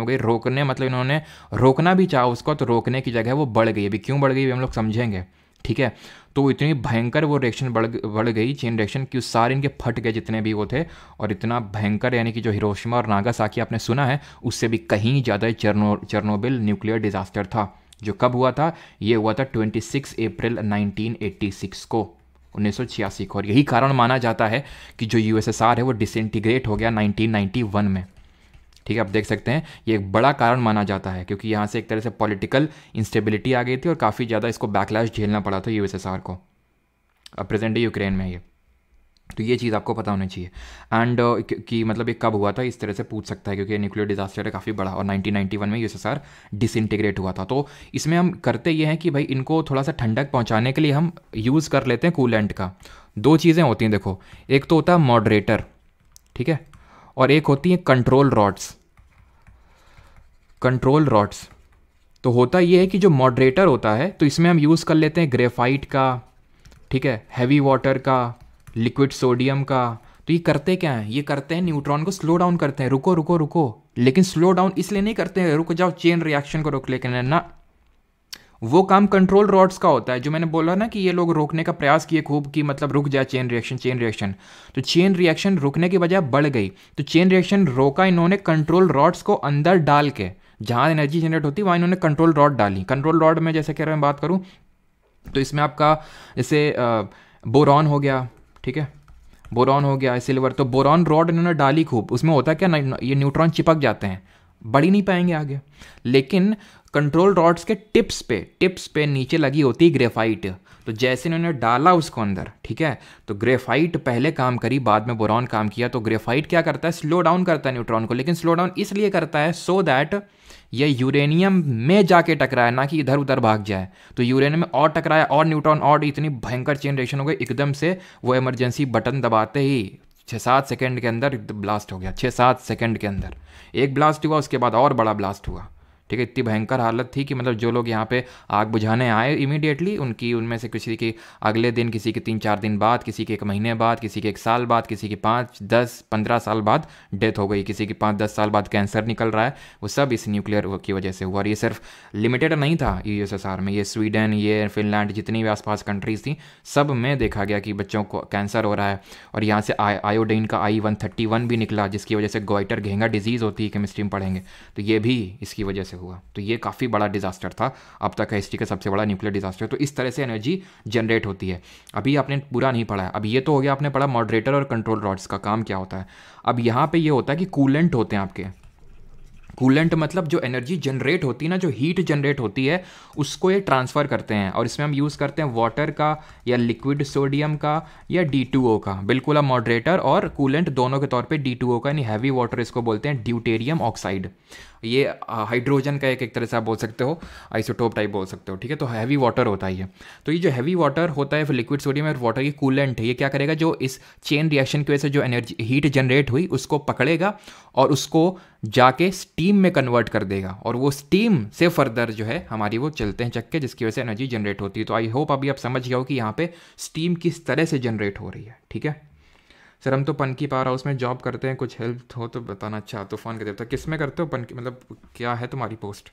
गई, रोकने, मतलब इन्होंने रोकना भी चाहा उसको, तो रोकने की जगह वो बढ़ गई। अभी क्यों बढ़ गई हम लोग समझेंगे, ठीक है। तो इतनी भयंकर वो रिएक्शन बढ़ गई, चेन रिएक्शन, कि सारे इनके फट गए जितने भी वो थे। और इतना भयंकर, यानी कि जो हिरोशिमा और नागासाकी आपने सुना है, उससे भी कहीं ज़्यादा चेरनोबिल न्यूक्लियर डिजास्टर था। जो कब हुआ था, ये हुआ था 26 अप्रैल 1986 को, 1986 को। और यही कारण माना जाता है कि जो यूएसएसआर है वो डिसइंटीग्रेट हो गया 1991 में, ठीक है। आप देख सकते हैं ये एक बड़ा कारण माना जाता है, क्योंकि यहाँ से एक तरह से पॉलिटिकल इंस्टेबिलिटी आ गई थी और काफ़ी ज़्यादा इसको बैकलैश झेलना पड़ा था यूएसएसआर को। अब प्रेजेंट यूक्रेन में ये, तो ये चीज़ आपको पता होनी चाहिए। एंड कि मतलब ये कब हुआ था, इस तरह से पूछ सकता है, क्योंकि न्यूक्लियर डिजास्टर है काफ़ी बड़ा, और 1991 में यूएसएसआर डिसइंटीग्रेट हुआ था। तो इसमें हम करते ये हैं कि भाई इनको थोड़ा सा ठंडक पहुँचाने के लिए हम यूज़ कर लेते हैं कूलेंट का। 2 चीज़ें होती हैं देखो, एक तो होता है मॉडरेटर, ठीक है, और एक होती है कंट्रोल रॉड्स। तो होता ये है कि जो मॉडरेटर होता है, तो इसमें हम यूज़ कर लेते हैं ग्रेफाइट का, ठीक है, हैवी वाटर का, लिक्विड सोडियम का। तो ये करते क्या हैं, ये करते हैं न्यूट्रॉन को स्लो डाउन करते हैं, रुको। लेकिन स्लो डाउन इसलिए नहीं करते हैं रुक जाओ चेन रिएक्शन को रोक, लेकिन ना, वो काम कंट्रोल रॉड्स का होता है। जो मैंने बोला ना कि ये लोग रोकने का प्रयास किए खूब, कि मतलब रुक जाए चेन रिएक्शन, तो चेन रिएक्शन रुकने की बजाय बढ़ गई। तो चेन रिएक्शन रोका इन्होंने कंट्रोल रॉड्स को अंदर डाल के, जहाँ एनर्जी जनरेट होती है वहाँ इन्होंने कंट्रोल रॉड डाली। कंट्रोल रॉड में जैसे कह रहे हैं बात करूँ, तो इसमें आपका जैसे बोरॉन हो गया, ठीक है, बोरॉन हो गया, सिल्वर, तो बोरॉन रॉड इन्होंने डाली खूब। उसमें होता है क्या, ये न्यूट्रॉन चिपक जाते हैं, बढ़ ही नहीं पाएंगे आगे। लेकिन कंट्रोल रॉड्स के टिप्स पे नीचे लगी होती है ग्रेफाइट। तो जैसे इन्होंने डाला उसको अंदर, ठीक है, तो ग्रेफाइट पहले काम करी, बाद में बोरॉन काम किया। तो ग्रेफाइट क्या करता है, स्लो डाउन करता है न्यूट्रॉन को, लेकिन स्लो डाउन इसलिए करता है सो दैट ये यूरेनियम में जाके टकराए, ना कि इधर उधर भाग जाए। तो यूरेनियम में और टकराया, और न्यूट्रॉन, और इतनी भयंकर चेन रिएक्शन हो गई, एकदम से वो इमरजेंसी बटन दबाते ही 6-7 सेकेंड के अंदर ब्लास्ट हो गया। 6-7 सेकेंड के अंदर एक ब्लास्ट हुआ, उसके बाद और बड़ा ब्लास्ट हुआ, ठीक है। इतनी भयंकर हालत थी कि मतलब जो लोग यहाँ पे आग बुझाने आए इमीडिएटली, उनकी उनमें से किसी की अगले दिन, किसी के 3-4 दिन बाद, किसी के 1 महीने बाद, किसी के 1 साल बाद, किसी की 5, 10, 15 साल बाद डेथ हो गई, किसी की 5-10 साल बाद कैंसर निकल रहा है। वो सब इस न्यूक्लियर की वजह से हुआ। और ये सिर्फ लिमिटेड नहीं था यूएसएसआर में, ये स्वीडन, ये फिनलैंड, जितनी भी आसपास कंट्रीज़ थी, सब में देखा गया कि बच्चों को कैंसर हो रहा है। और यहाँ से आयोडीन का I-131 भी निकला, जिसकी वजह से गोइटर घेंगा डिजीज़ होती है, केमिस्ट्री में पढ़ेंगे, तो ये भी इसकी वजह से हुआ। तो ये काफ़ी बड़ा डिजास्टर था, अब तक का हिस्ट्री का सबसे बड़ा न्यूक्लियर डिजास्टर। तो इस तरह से एनर्जी जनरेट होती है। अभी आपने पूरा नहीं पढ़ा है, अब ये तो हो गया आपने पढ़ा मॉडरेटर और कंट्रोल रॉड्स का काम क्या होता है। अब यहाँ पे ये होता है कि कूलेंट होते हैं आपके। कूलेंट मतलब जो एनर्जी जनरेट होती है ना, जो हीट जनरेट होती है, उसको ये ट्रांसफ़र करते हैं। और इसमें हम यूज़ करते हैं वाटर का या लिक्विड सोडियम का या D2O का। बिल्कुल, अब मॉडरेटर और कूलेंट दोनों के तौर पे D2O का, यानी हैवी वाटर इसको बोलते हैं, ड्यूटेरियम ऑक्साइड। ये हाइड्रोजन का एक तरह से आप बोल सकते हो, आइसोटोप टाइप बोल सकते हो, ठीक है। तो हैवी वाटर होता है ये। तो ये जो हैवी वाटर होता है, फिर लिक्विड सोडियम और वाटर, ये कूलेंट है। ये क्या करेगा, जो इस चेन रिएक्शन की वजह से जो एनर्जी हीट जनरेट हुई उसको पकड़ेगा और उसको जाके स्टीम में कन्वर्ट कर देगा। और वो स्टीम से फर्दर जो है हमारी वो चलते हैं चक्के, जिसकी वजह से एनर्जी जनरेट होती है। तो आई होप अभी आप समझ गए हो कि यहाँ पे स्टीम किस तरह से जनरेट हो रही है, ठीक है। सर हम तो पनकी पावर हाउस में जॉब करते हैं, कुछ हेल्प हो तो बताना। अच्छा, तूफान के देवता किस में करते हो पनकी, मतलब क्या है तुम्हारी पोस्ट?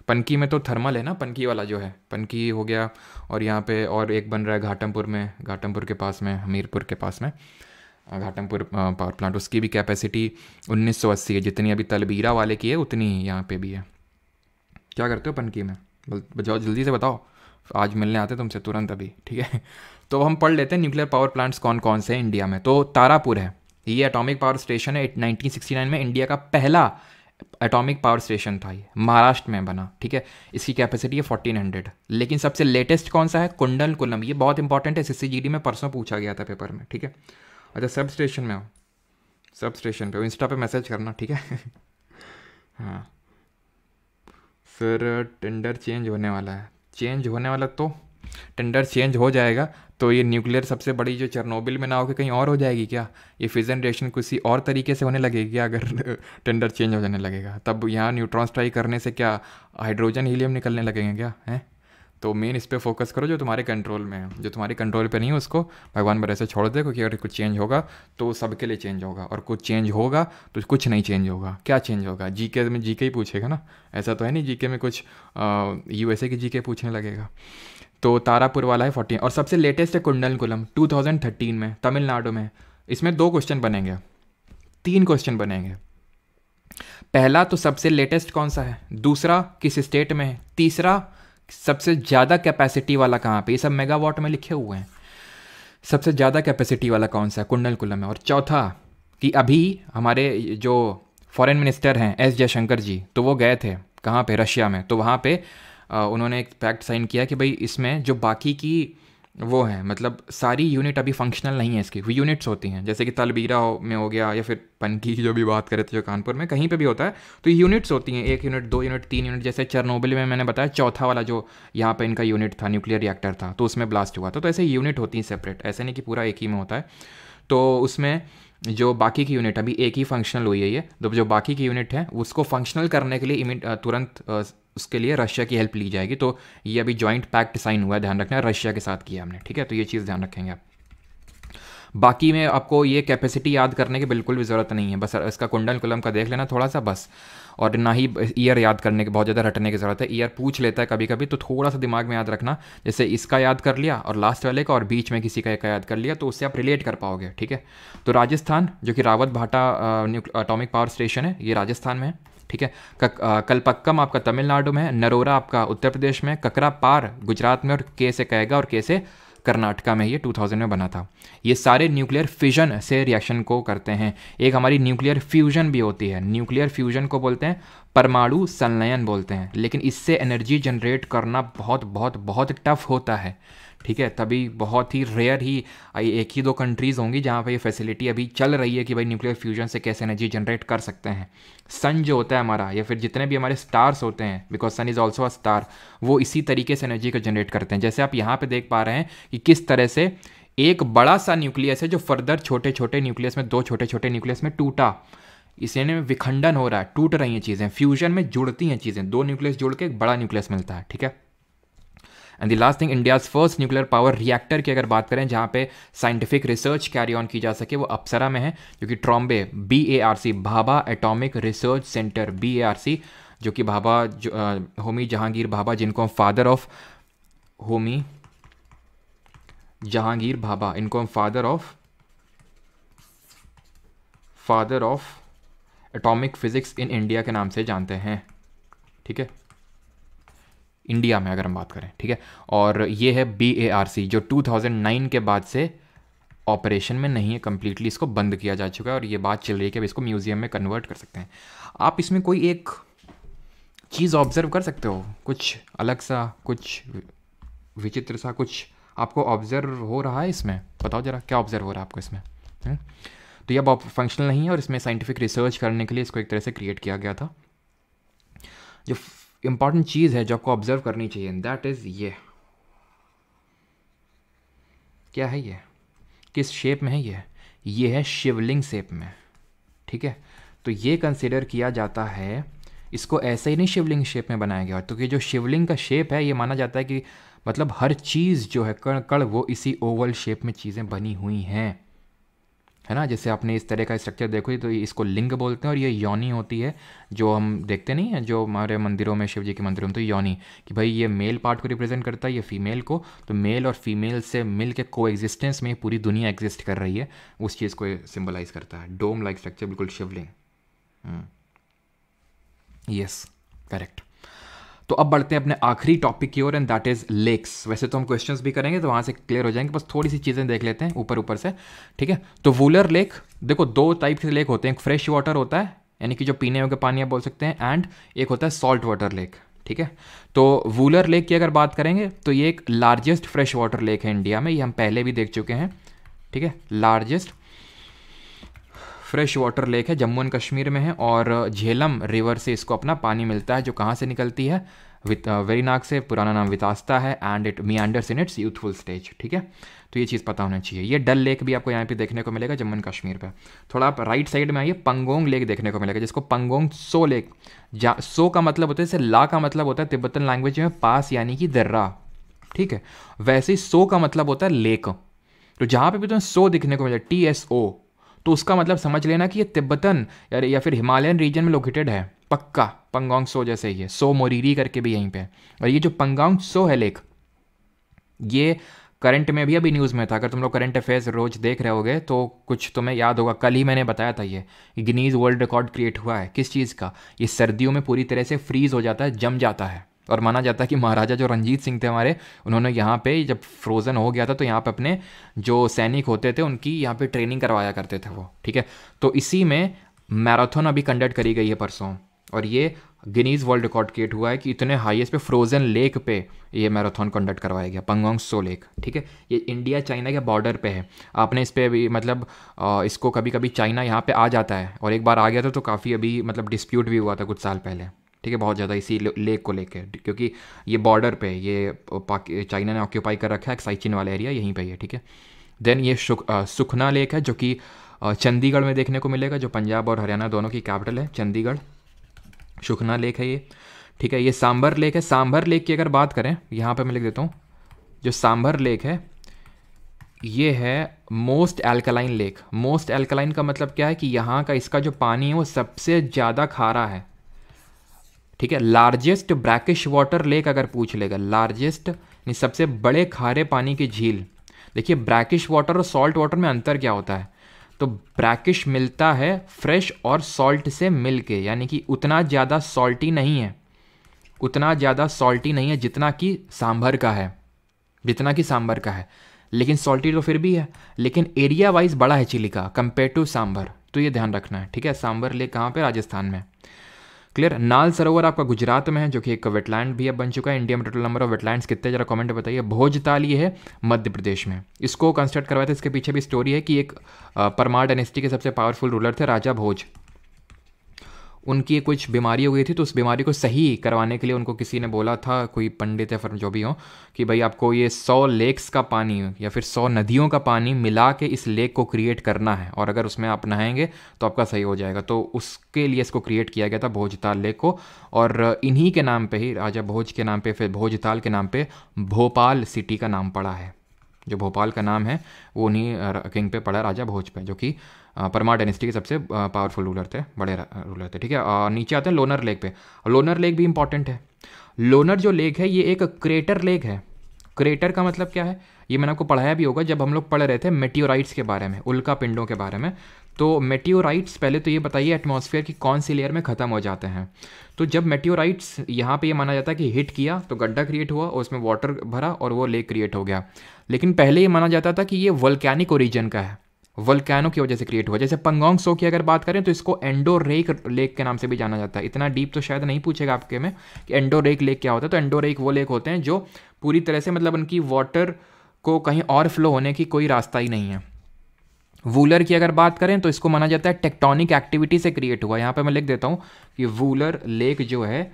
पनकी में तो थर्मल है ना, पनकी वाला जो है, पनकी हो गया। और यहाँ पे और एक बन रहा है घाटमपुर में, घाटमपुर के पास में, हमीरपुर के पास में घाटमपुर पावर प्लांट। उसकी भी कैपेसिटी 1980 है, जितनी अभी तलबीरा वाले की है उतनी यहाँ पे भी है। क्या करते हो पनकी में, बताओ जल्दी से बताओ, आज मिलने आते तुमसे तुरंत अभी, ठीक है। तो हम पढ़ लेते हैं न्यूक्लियर पावर प्लांट्स कौन कौन से हैं इंडिया में। तो तारापुर है, ये एटॉमिक पावर स्टेशन है। 1969 में इंडिया का पहला एटॉमिक पावर स्टेशन था, ये महाराष्ट्र में बना, ठीक है। इसकी कैपेसिटी है 1400। लेकिन सबसे लेटेस्ट कौन सा है, कुंडलकुलम। ये बहुत इंपॉर्टेंट है, SSCGD में परसों पूछा गया था पेपर में, ठीक है। अच्छा, सब स्टेशन में हो, सब स्टेशन पे हो, इंस्टा पे मैसेज करना, ठीक है। हाँ सर, टेंडर चेंज होने वाला है, चेंज होने वाला, तो टेंडर चेंज हो जाएगा तो ये न्यूक्लियर सबसे बड़ी जो चेरनोबिल में ना होकर कहीं और हो जाएगी क्या? ये फिजन रिएक्शन किसी और तरीके से होने लगेगी क्या अगर टेंडर चेंज हो जाने लगेगा? तब यहाँ न्यूट्रॉन स्ट्राइक करने से क्या हाइड्रोजन हीलियम निकलने लगेंगे क्या हैं? तो मेन इस पर फोकस करो जो तुम्हारे कंट्रोल में है, जो तुम्हारे कंट्रोल पे नहीं है उसको भगवान भरोसे छोड़ दे, क्योंकि अगर कुछ चेंज होगा तो सबके लिए चेंज होगा, और कुछ चेंज होगा तो कुछ नहीं चेंज होगा। क्या चेंज होगा? जीके में जीके ही पूछेगा ना, ऐसा तो है नहीं जीके में कुछ USA की जीके पूछने लगेगा। तो तारापुर वाला है 14, और सबसे लेटेस्ट है कुंडलकुलम 2013 में, तमिलनाडु में। इसमें 2 क्वेश्चन बनेंगे, 3 क्वेश्चन बनेंगे। पहला तो सबसे लेटेस्ट कौन सा है, दूसरा किस स्टेट में है, तीसरा सबसे ज़्यादा कैपेसिटी वाला कहाँ पे, ये सब मेगावाट में लिखे हुए हैं। सबसे ज़्यादा कैपेसिटी वाला कौन सा है, कुंडलकुलम में। और चौथा कि अभी हमारे जो फॉरेन मिनिस्टर हैं S जयशंकर जी, तो वो गए थे कहाँ पे, रशिया में। तो वहाँ पे उन्होंने एक पैक्ट साइन किया कि भाई इसमें जो बाकी की वो हैं, मतलब सारी यूनिट अभी फंक्शनल नहीं है इसकी, वो यूनिट्स होती हैं, जैसे कि तलबीरा में हो गया, या फिर पनकी की जो भी बात करें तो जो कानपुर में कहीं पे भी होता है, तो यूनिट्स होती हैं, 1 यूनिट, 2 यूनिट, 3 यूनिट। जैसे चेरनोबिल में मैंने बताया चौथा वाला जो यहाँ पे इनका यूनिट था, न्यूक्लियर रिएक्टर था, तो उसमें ब्लास्ट हुआ था। तो ऐसे यूनिट होती हैं सेपरेट, ऐसे नहीं कि पूरा एक ही में होता है। तो उसमें जो बाकी की यूनिट अभी एक ही फंक्शनल हुई है, ये तो जो बाकी की यूनिट है उसको फंक्शनल करने के लिए तुरंत उसके लिए रशिया की हेल्प ली जाएगी। तो ये अभी जॉइंट पैक्ट साइन हुआ है, ध्यान रखना, रशिया के साथ किया हमने, ठीक है। तो ये चीज़ ध्यान रखेंगे आप। बाकी में आपको ये कैपेसिटी याद करने की बिल्कुल भी ज़रूरत नहीं है, बस इसका कुंडलकुलम का देख लेना थोड़ा सा बस। और ना ही ईयर याद करने की बहुत ज़्यादा रटने की ज़रूरत है, ईयर पूछ लेता है कभी कभी, तो थोड़ा सा दिमाग में याद रखना। जैसे इसका याद कर लिया और लास्ट वाले का और बीच में किसी का एक याद कर लिया, तो उससे आप रिलेट कर पाओगे, ठीक है। तो राजस्थान जो कि रावत भाटा एटॉमिक पावर स्टेशन है, ये राजस्थान में है, ठीक है। कलपक्कम आपका तमिलनाडु में है, नरोरा आपका उत्तर प्रदेश में, ककरा पार गुजरात में, और के से कहेगा और के से कर्नाटका में। ये 2000 में बना था। ये सारे न्यूक्लियर फिजन से रिएक्शन को करते हैं। एक हमारी न्यूक्लियर फ्यूजन भी होती है, न्यूक्लियर फ्यूजन को बोलते हैं परमाणु संलयन बोलते हैं, लेकिन इससे एनर्जी जनरेट करना बहुत बहुत बहुत टफ होता है, ठीक है। तभी बहुत ही रेयर ही 1 ही 2 कंट्रीज़ होंगी जहाँ पे ये फैसिलिटी अभी चल रही है कि भाई न्यूक्लियर फ्यूजन से कैसे एनर्जी जनरेट कर सकते हैं। सन जो होता है हमारा, या फिर जितने भी हमारे स्टार्स होते हैं, because sun is also a star, वो इसी तरीके से एनर्जी को जनरेट करते हैं। जैसे आप यहाँ पे देख पा रहे हैं कि किस तरह से एक बड़ा सा न्यूक्लियस है जो फर्दर छोटे छोटे न्यूक्लियस में, 2 छोटे छोटे न्यूक्लियस में टूटा, इसमें विखंडन हो रहा है, टूट रही हैं चीज़ें, फ्यूजन में जुड़ती हैं चीज़ें, दो न्यूक्लियस जुड़ के एक बड़ा न्यूक्लियस मिलता है, ठीक है। And the last thing, India's first nuclear power reactor की अगर बात करें जहाँ पे साइंटिफिक रिसर्च कैरी ऑन की जा सके, वो अप्सरा में है, जो कि Trombay BARC Bhabha atomic research centre BARC, जो कि भाभा होमी जहांगीर भाभा, जिनको हम फादर ऑफ होमी जहांगीर भाभा, इनको हम father of atomic physics in India के नाम से जानते हैं, ठीक है, इंडिया में अगर हम बात करें, ठीक है। और ये है BARC जो 2009 के बाद से ऑपरेशन में नहीं है, कंप्लीटली इसको बंद किया जा चुका है और ये बात चल रही है कि अब इसको म्यूजियम में कन्वर्ट कर सकते हैं। आप इसमें कोई एक चीज़ ऑब्जर्व कर सकते हो, कुछ अलग सा, कुछ विचित्र सा, कुछ आपको ऑब्जर्व हो रहा है इसमें? बताओ जरा, क्या ऑब्जर्व हो रहा है आपको इसमें? तो ये अब फंक्शनल नहीं है और इसमें साइंटिफिक रिसर्च करने के लिए इसको एक तरह से क्रिएट किया गया था। जो इंपॉर्टेंट चीज़ है जो आपको ऑब्जर्व करनी चाहिए, दैट इज़ ये, क्या है ये, किस शेप में है ये है शिवलिंग शेप में, ठीक है। तो ये कंसिडर किया जाता है, इसको ऐसे ही नहीं शिवलिंग शेप में बनाया गया, तो कि जो शिवलिंग का शेप है ये माना जाता है कि मतलब हर चीज़ जो है कण कण वो इसी ओवल शेप में चीज़ें बनी हुई हैं, है ना। जैसे आपने इस तरह का स्ट्रक्चर देखो तो इसको लिंग बोलते हैं और ये योनि होती है, जो हम देखते नहीं हैं जो हमारे मंदिरों में, शिव जी के मंदिरों में, तो योनि कि भाई ये मेल पार्ट को रिप्रेजेंट करता है, ये फीमेल को, तो मेल और फीमेल से मिल के को एग्जिस्टेंस में पूरी दुनिया एग्जिस्ट कर रही है, उस चीज़ को सिम्बलाइज करता है। डोम लाइक स्ट्रक्चर, बिल्कुल शिवलिंग। Yes, correct. तो अब बढ़ते हैं अपने आखिरी टॉपिक की ओर, एंड दैट इज लेक्स। वैसे तो हम क्वेश्चंस भी करेंगे तो वहाँ से क्लियर हो जाएंगे, बस थोड़ी सी चीज़ें देख लेते हैं ऊपर से, ठीक है। तो वूलर लेक, देखो दो टाइप के लेक होते हैं, एक फ्रेश वाटर होता है यानी कि जो पीने योग्य पानी आप बोल सकते हैं, एंड एक होता है सॉल्ट वाटर लेक, ठीक है। तो वूलर लेक की अगर बात करेंगे तो ये एक लार्जेस्ट फ्रेश वाटर लेक है इंडिया में, ये हम पहले भी देख चुके हैं, ठीक है। लार्जेस्ट फ्रेश वाटर लेक है, जम्मू एंड कश्मीर में है, और झेलम रिवर से इसको अपना पानी मिलता है, जो कहाँ से निकलती है, वेरीनाग से, पुराना नाम वितास्ता है, and it मियांडर्स in its youthful stage, ठीक है। तो ये चीज़ पता होना चाहिए। ये डल लेक भी आपको यहाँ पे देखने को मिलेगा जम्मू एंड कश्मीर पे। थोड़ा आप राइट साइड में आइए, पंगोंग लेक देखने को मिलेगा, जिसको पंगोंग सो लेक, सो का मतलब होता है, जैसे ला का मतलब होता है तिब्बतन लैंग्वेज में पास यानी कि दर्रा, ठीक है, वैसे ही सो का मतलब होता है लेक। तो जहाँ पे भी तुम्हें सो दिखने को मिले, TSO, तो उसका मतलब समझ लेना कि ये तिब्बतन या फिर हिमालयन रीजन में लोकेटेड है, पक्का पंगोंग सो जैसे ही है, सो मोरीरी करके भी यहीं पे। और ये जो पंगोंग सो है लेक, ये करंट में भी अभी न्यूज़ में था, अगर तुम लोग करंट अफेयर्स रोज देख रहे होगे तो कुछ तुम्हें याद होगा, कल ही मैंने बताया था ये गिनीज वर्ल्ड रिकॉर्ड क्रिएट हुआ है। किस चीज़ का? ये सर्दियों में पूरी तरह से फ्रीज हो जाता है, जम जाता है, और माना जाता है कि महाराजा जो रंजीत सिंह थे हमारे, उन्होंने यहाँ पे जब फ्रोज़न हो गया था तो यहाँ पे अपने जो सैनिक होते थे उनकी यहाँ पे ट्रेनिंग करवाया करते थे वो, ठीक है। तो इसी में मैराथन अभी कंडक्ट करी गई है परसों, और ये गिनीज वर्ल्ड रिकॉर्ड क्रिएट हुआ है कि इतने हाईएस्ट पे फ्रोज़न लेक पे ये मैराथन कंडक्ट करवाया गया, पंगोंग सो लेक, ठीक है। ये इंडिया चाइना के बॉर्डर पे है। आपने इस पर भी मतलब इसको कभी कभी चाइना यहाँ पे आ जाता है, और एक बार आ गया था तो काफ़ी अभी मतलब डिस्प्यूट भी हुआ था कुछ साल पहले, ठीक है, बहुत ज़्यादा इसी लेक को लेके, क्योंकि ये बॉर्डर पे ये चाइना ने ऑक्यूपाई कर रखा है, साइचिन वाला एरिया यहीं पे है, ठीक है। देन ये सुखना लेक है, जो कि चंडीगढ़ में देखने को मिलेगा, जो पंजाब और हरियाणा दोनों की कैपिटल है चंडीगढ़। सुखना लेक है ये, ठीक है। ये सांभर लेक है। सांभर लेक की अगर बात करें, यहाँ पे मैं लिख देता हूँ, जो सांभर लेक है ये है most alkaline lake. Most alkaline का मतलब क्या है कि यहाँ का इसका जो पानी है वो सबसे ज़्यादा खारा है, ठीक है। लार्जेस्ट ब्रैकिश वाटर लेक अगर पूछ लेगा, लार्जेस्ट नहीं सबसे बड़े खारे पानी की झील। देखिए ब्रैकिश वाटर और सॉल्ट वाटर में अंतर क्या होता है, तो ब्रैकिश मिलता है फ्रेश और सॉल्ट से मिल के, यानी कि उतना ज़्यादा सॉल्टी नहीं है, उतना ज़्यादा सॉल्टी नहीं है जितना कि सांभर का है, जितना कि सांभर का है, लेकिन सॉल्टी तो फिर भी है, लेकिन एरिया वाइज बड़ा है चिली का कंपेयर टू सांभर, तो ये ध्यान रखना है, ठीक है। सांभर लेक कहाँ पे? राजस्थान में, क्लियर। नाल सरोवर आपका गुजरात में है, जो कि एक वेटलैंड भी अब बन चुका है। इंडिया में टोटल नंबर ऑफ वेटलैंड्स कितने, जरा कमेंट में बताइए। भोजताल ये है मध्य प्रदेश में, इसको कंस्ट्रक्ट करवाया था, इसके पीछे भी स्टोरी है कि एक परमार डायनेस्टी के सबसे पावरफुल रूलर थे राजा भोज, उनकी कुछ बीमारी हो गई थी, तो उस बीमारी को सही करवाने के लिए उनको किसी ने बोला था, कोई पंडित या फिर जो भी हो, कि भाई आपको ये 100 लेक्स का पानी या फिर 100 नदियों का पानी मिला के इस लेक को क्रिएट करना है, और अगर उसमें आप नहाएंगे तो आपका सही हो जाएगा। तो उसके लिए इसको क्रिएट किया गया था भोजताल लेक को, और इन्हीं के नाम पे ही, राजा भोज के नाम पे, फिर भोजताल के नाम पे भोपाल सिटी का नाम पड़ा है। जो भोपाल का नाम है वो उन्हीं किंग पे पड़ा, राजा भोज पे, जो कि परमार डायनेस्टी के सबसे पावरफुल रूलर थे, बड़े रूलर थे। ठीक है, नीचे आते हैं लोनर लेक पे। लोनर लेक भी इंपॉर्टेंट है। लोनर जो लेक है ये एक क्रेटर लेक है। क्रेटर का मतलब क्या है, ये मैंने आपको पढ़ाया भी होगा जब हम लोग पढ़ रहे थे मेटियोराइट्स के बारे में, उल्का पिंडों के बारे में। तो मेटियोराइट्स, पहले तो ये बताइए एटमॉस्फेयर की कौन सी लेयर में ख़त्म हो जाते हैं। तो जब मेटियोराइट्स यहाँ पे ये माना जाता है कि हिट किया तो गड्ढा क्रिएट हुआ और उसमें वाटर भरा और वो लेक क्रिएट हो गया। लेकिन पहले ये माना जाता था कि ये वोल्केनिक ओरिजिन का है, वोल्केनो की वजह से क्रिएट हुआ। जैसे पंगोंग सो की अगर बात करें तो इसको एंडोरेक लेक के नाम से भी जाना जाता है। इतना डीप तो शायद नहीं पूछेगा आपके में कि एंडोरेक लेक क्या होता है। तो एंडोरेक वो लेक होते हैं जो पूरी तरह से, मतलब उनकी वाटर को कहीं और फ्लो होने की कोई रास्ता ही नहीं है। वूलर की अगर बात करें तो इसको माना जाता है टेक्टोनिक एक्टिविटी से क्रिएट हुआ। यहाँ पे मैं लिख देता हूँ कि वूलर लेक जो है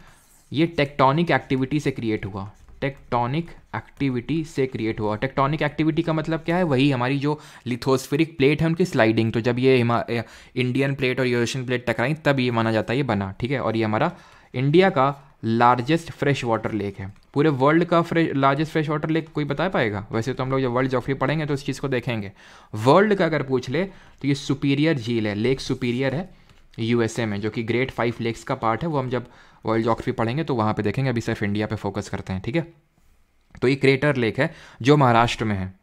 ये टेक्टोनिक एक्टिविटी से क्रिएट हुआ। टेक्टोनिक एक्टिविटी से क्रिएट हुआ। टेक्टोनिक एक्टिविटी का मतलब क्या है, वही हमारी जो लिथोस्फेरिक प्लेट है उनकी स्लाइडिंग। तो जब ये इंडियन प्लेट और यूरेशियन प्लेट टकराई तब ये माना जाता है ये बना। ठीक है, और ये हमारा इंडिया का लार्जेस्ट फ्रेश वाटर लेक है। पूरे वर्ल्ड का लार्जेस्ट फ्रेश वाटर लेक कोई बता पाएगा? वैसे तो हम लोग जब वर्ल्ड ज्योग्राफी पढ़ेंगे तो इस चीज़ को देखेंगे। वर्ल्ड का अगर पूछ ले तो ये सुपीरियर झील है, लेक सुपीरियर है यूएसए में, जो कि ग्रेट 5 लेक्स का पार्ट है। वो हम जब वर्ल्ड ज्योग्राफी पढ़ेंगे तो वहाँ पे देखेंगे, अभी सिर्फ इंडिया पे फोकस करते हैं। ठीक है, तो ये क्रेटर लेक है जो महाराष्ट्र में है।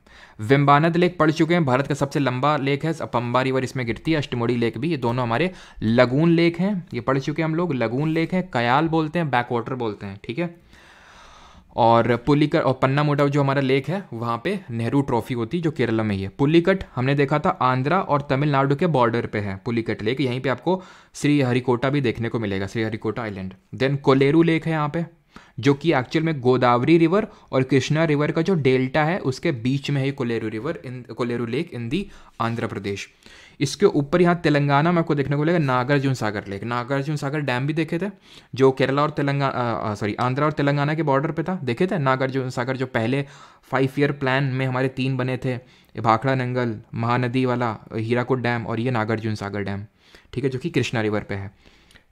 वेम्बानद लेक पढ़ चुके हैं, भारत का सबसे लंबा लेक है, पंबा रिवर इसमें गिरती है, अष्टमुड़ी लेक भी, ये दोनों हमारे लगून लेक हैं, ये पढ़ चुके हैं हम लोग। लगून लेक है, कयाल बोलते हैं, बैक वाटर बोलते हैं। ठीक है, और पुलिकट और पन्नामुडा जो हमारा लेक है वहाँ पे नेहरू ट्रॉफी होती है जो केरला में ही है। पुलिकट हमने देखा था आंध्रा और तमिलनाडु के बॉर्डर पे है पुलिकट लेक, यहीं पे आपको श्री हरिकोटा भी देखने को मिलेगा, Sriharikota island. Then Kolleru lake है यहाँ पे, जो कि एक्चुअल में गोदावरी रिवर और कृष्णा रिवर का जो डेल्टा है उसके बीच में है Kolleru river, Kolleru lake in the Andhra Pradesh. इसके ऊपर यहाँ तेलंगाना में आपको देखने को मिलेगा नागार्जुन सागर लेक। नागार्जुन सागर डैम भी देखे थे जो केरला और तेलंगाना आंध्रा और तेलंगाना के बॉर्डर पे था, देखे थे नागार्जुन सागर, जो पहले 5 ईयर प्लान में हमारे 3 बने थे, भाखड़ा नंगल, महानदी वाला, हीराकुड डैम और ये नागार्जुन सागर डैम। ठीक है, जो कि कृष्णा रिवर पे है।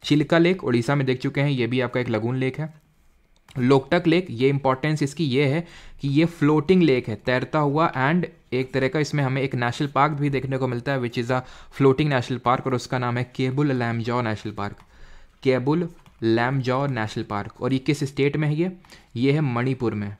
चिल्का लेक उड़ीसा में देख चुके हैं, ये भी आपका एक लगून लेक है। लोकटक लेक, ये इंपॉर्टेंस इसकी ये है कि ये फ्लोटिंग लेक है, तैरता हुआ, एंड एक तरह का इसमें हमें एक नेशनल पार्क भी देखने को मिलता है which is a floating national park, और उसका नाम है Keibul Lamjao national park. Keibul Lamjao national park. और ये किस स्टेट में है? ये है मणिपुर में,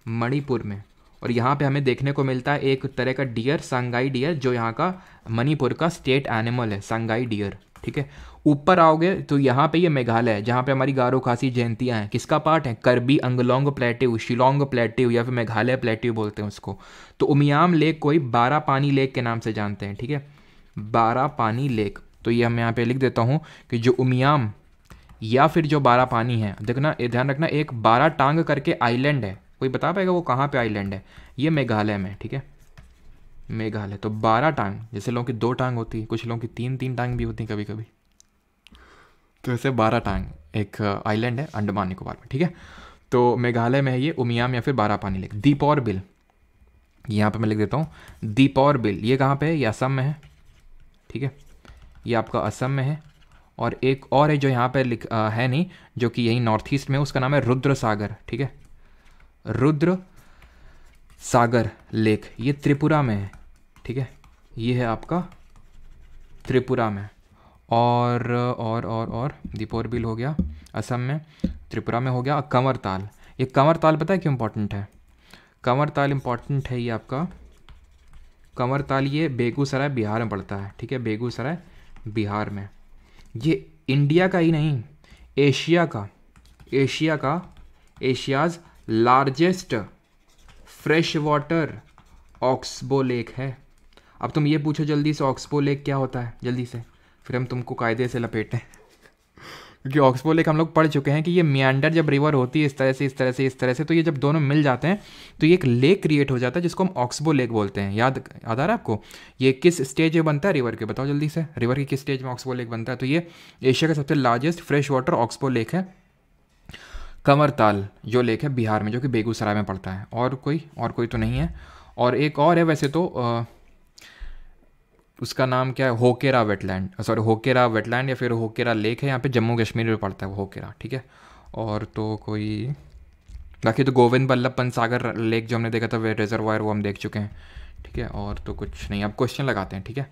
मणिपुर में। और यहाँ पे हमें देखने को मिलता है एक तरह का डियर, सांगाई डियर, जो यहाँ का मणिपुर का स्टेट एनिमल है, सांगाई डियर। ठीक है, ऊपर आओगे तो यहाँ पे ये मेघालय है, जहाँ पे हमारी गारो खासी जयंतियाँ हैं। किसका पार्ट है? करबी अंगलोंग प्लेट्यू, शिलोंग प्लेट्यू या फिर मेघालय प्लेट्यू बोलते हैं उसको। तो उमियाम लेक कोई 12 पानी लेक के नाम से जानते हैं। ठीक है, 12 पानी लेक। तो ये हम यहाँ पे लिख देता हूँ कि जो उमियाम या फिर जो 12 पानी है, देखना ध्यान रखना, एक 12 टांग करके आइलैंड है, कोई बता पाएगा वो कहाँ पे आइलैंड है? ये मेघालय में। ठीक है, मेघालय। तो 12 टांग, जैसे लोगों की 2 टांग होती है, कुछ लोगों की 3-3 टांग भी होती हैं कभी कभी, तो ऐसे 12 टांग एक आइलैंड है अंडमान निकोबार में। ठीक है, तो मेघालय में है ये उमियाम या फिर 12 पानी लेक। दीपौर बिल, यहाँ पे मैं लिख देता हूँ दीपौर बिल, ये कहाँ पे है? ये असम में है। ठीक है, ये आपका असम में है। और एक और है जो यहाँ पे है नहीं, जो कि यही नॉर्थ ईस्ट में, उसका नाम है रुद्र सागर। ठीक है, रुद्र सागर लेक, ये त्रिपुरा में है। ठीक है, ये है आपका त्रिपुरा में। और दीपौर बिल हो गया असम में, त्रिपुरा में हो गया। कंवर ताल, ये कंवर ताल पता है क्यों इंपॉर्टेंट है? कंवर ताल इंपॉर्टेंट है ये आपका, कंवर ताल ये बेगूसराय बिहार में पड़ता है। ठीक है, बेगूसराय बिहार में। ये इंडिया का ही नहीं, Asia's largest fresh water oxbow lake है। अब तुम ये पूछो जल्दी से, ऑक्सबो लेक क्या होता है? जल्दी से, फिर हम तुमको कायदे से लपेटें। क्योंकि ऑक्सबो लेक हम लोग पढ़ चुके हैं कि ये मियांडर जब रिवर होती है इस तरह से इस तरह से इस तरह से, तो ये जब दोनों मिल जाते हैं तो ये एक लेक क्रिएट हो जाता है जिसको हम ऑक्सबो लेक बोलते हैं। याद आ रहा है आपको? ये किस स्टेज में बनता है रिवर के, बताओ जल्दी से, रिवर की किस स्टेज में ऑक्सबो लेक बनता है? तो ये एशिया का सबसे largest fresh water oxbow lake है। कंवरताल जो लेक है बिहार में, जो कि बेगूसराय में पड़ता है। और कोई तो नहीं है। और एक और है वैसे तो उसका नाम क्या है, Hokera wetland, sorry Hokera wetland या फिर होकेरा लेक है, यहाँ पे जम्मू कश्मीर में पड़ता है वो होकेरा, ठीक है। और तो कोई बाकी तो गोविंद बल्लभ पंत सागर लेक जो हमने देखा था वे रिजर्वायर, वो हम देख चुके हैं, ठीक है। और तो कुछ नहीं, अब क्वेश्चन लगाते हैं, ठीक है।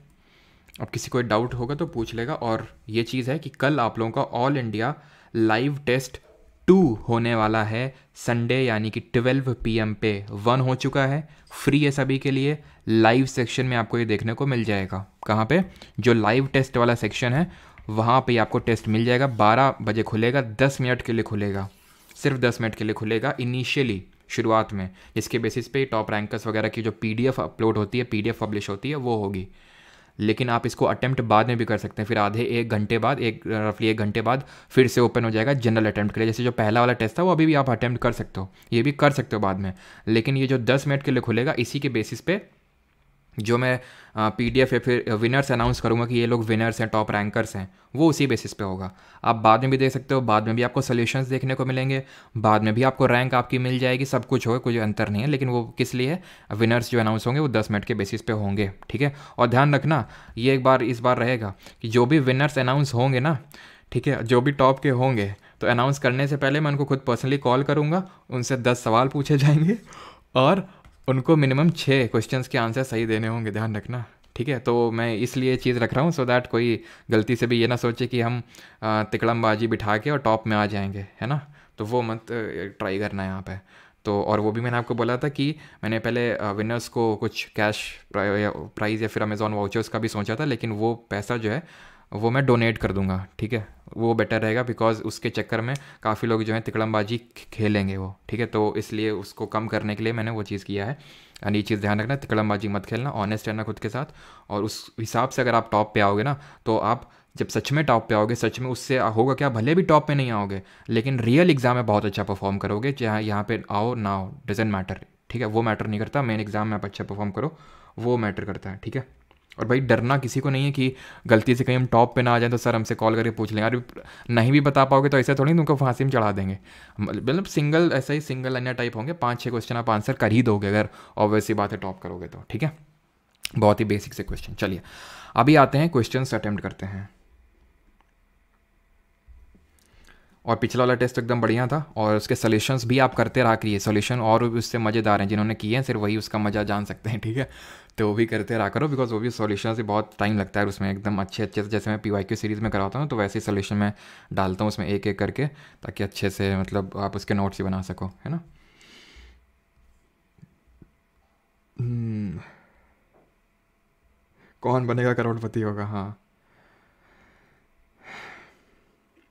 अब किसी को डाउट होगा तो पूछ लेगा। और ये चीज़ है कि कल आप लोगों का ऑल इंडिया लाइव टेस्ट 2 होने वाला है संडे, यानी कि 12 PM पे। 1 हो चुका है, फ्री है सभी के लिए। लाइव सेक्शन में आपको ये देखने को मिल जाएगा। कहाँ पे? जो लाइव टेस्ट वाला सेक्शन है वहाँ पे आपको टेस्ट मिल जाएगा। 12 बजे खुलेगा, 10 मिनट के लिए खुलेगा, सिर्फ 10 मिनट के लिए खुलेगा इनिशियली, शुरुआत में। जिसके बेसिस पे टॉप रैंकर्स वगैरह की जो PDF अपलोड होती है, PDF पब्लिश होती है, वो होगी। लेकिन आप इसको अटेम्प्ट बाद में भी कर सकते हैं। फिर आधे 1 घंटे बाद, रफली 1 घंटे बाद फिर से ओपन हो जाएगा जनरल अटेम्प्ट के लिए। जैसे जो पहला वाला टेस्ट था वो अभी भी आप अटेम्प्ट कर सकते हो, ये भी कर सकते हो बाद में। लेकिन ये जो 10 मिनट के लिए खुलेगा, इसी के बेसिस पे जो मैं PDF या फिर विनर्स अनाउंस करूँगा कि ये लोग विनर्स हैं, टॉप रैंकर्स हैं, वो उसी बेसिस पे होगा। आप बाद में भी देख सकते हो, बाद में भी आपको सोल्यूशंस देखने को मिलेंगे, बाद में भी आपको रैंक आपकी मिल जाएगी, सब कुछ होगा, कोई अंतर नहीं है। लेकिन वो किस लिए है, विनर्स जो अनाउंस होंगे वो 10 मिनट के बेसिस पे होंगे, ठीक है। और ध्यान रखना ये इस बार रहेगा कि जो भी विनर्स अनाउंस होंगे ना, ठीक है, जो भी टॉप के होंगे, तो अनाउंस करने से पहले मैं उनको खुद पर्सनली कॉल करूँगा, उनसे 10 सवाल पूछे जाएंगे और उनको मिनिमम 6 क्वेश्चंस के आंसर सही देने होंगे, ध्यान रखना, ठीक है। तो मैं इसलिए चीज़ रख रहा हूँ सो दैट कोई गलती से भी ये ना सोचे कि हम तिकड़मबाजी बिठा के और टॉप में आ जाएंगे, है ना। तो वो मत ट्राई करना है यहाँ पे। तो और वो भी मैंने आपको बोला था कि मैंने पहले विनर्स को कुछ कैश प्राइज़ या फिर अमेज़ॉन वाउचर्स का भी सोचा था, लेकिन वो पैसा जो है वो मैं डोनेट कर दूंगा, ठीक है। वो बेटर रहेगा, बिकॉज उसके चक्कर में काफ़ी लोग जो हैं तिकड़मबाजी खेलेंगे वो, ठीक है। तो इसलिए उसको कम करने के लिए मैंने वो चीज़ किया है। यानी ये चीज़ ध्यान रखना, तिकड़मबाजी मत खेलना, ऑनेस्ट रहना खुद के साथ। और उस हिसाब से अगर आप टॉप पे आओगे ना, तो आप जब सच में टॉप पे आओगे, सच में उससे होगा क्या, भले भी टॉप पे नहीं आओगे लेकिन रियल एग्ज़ाम में बहुत अच्छा परफॉर्म करोगे, चाहे यहाँ पे आओ ना आओ, डजेंट मैटर, ठीक है। वो मैटर नहीं करता, मेन एग्ज़ाम में आप अच्छा परफॉर्म करो, वो मैटर करता है, ठीक है। और भाई डरना किसी को नहीं है कि गलती से कहीं हम टॉप पे ना आ जाए तो सर हमसे कॉल करके पूछ लेंगे। अरे नहीं भी बता पाओगे तो ऐसा थोड़ी तुमको फांसी में चढ़ा देंगे। मतलब सिंगल, ऐसा ही सिंगल अन्य टाइप होंगे, 5-6 क्वेश्चन आप आंसर कर ही दोगे अगर ऑब्वियसली बात है टॉप करोगे तो, ठीक है। बहुत ही बेसिक से क्वेश्चन। चलिए अभी आते हैं क्वेश्चन अटेम्प्ट करते हैं। और पिछला वाला टेस्ट एकदम बढ़िया था और उसके सोल्यूशंस भी आप करते रहा करिए। सोल्यूशन और उससे मज़ेदार हैं, जिन्होंने किए हैं सिर्फ वही उसका मज़ा जान सकते हैं, ठीक है। तो वो भी करते रहा करो, बिकॉज वो भी सोल्यूशन से बहुत टाइम लगता है उसमें, एकदम अच्छे से। जैसे मैं PYQ सीरीज़ में कराता हूँ तो वैसे ही सोल्यूशन मैं डालता हूँ उसमें एक एक करके, ताकि अच्छे से मतलब आप उसके नोट्स ही बना सको, है ना। कौन बनेगा करोड़पति होगा, हाँ।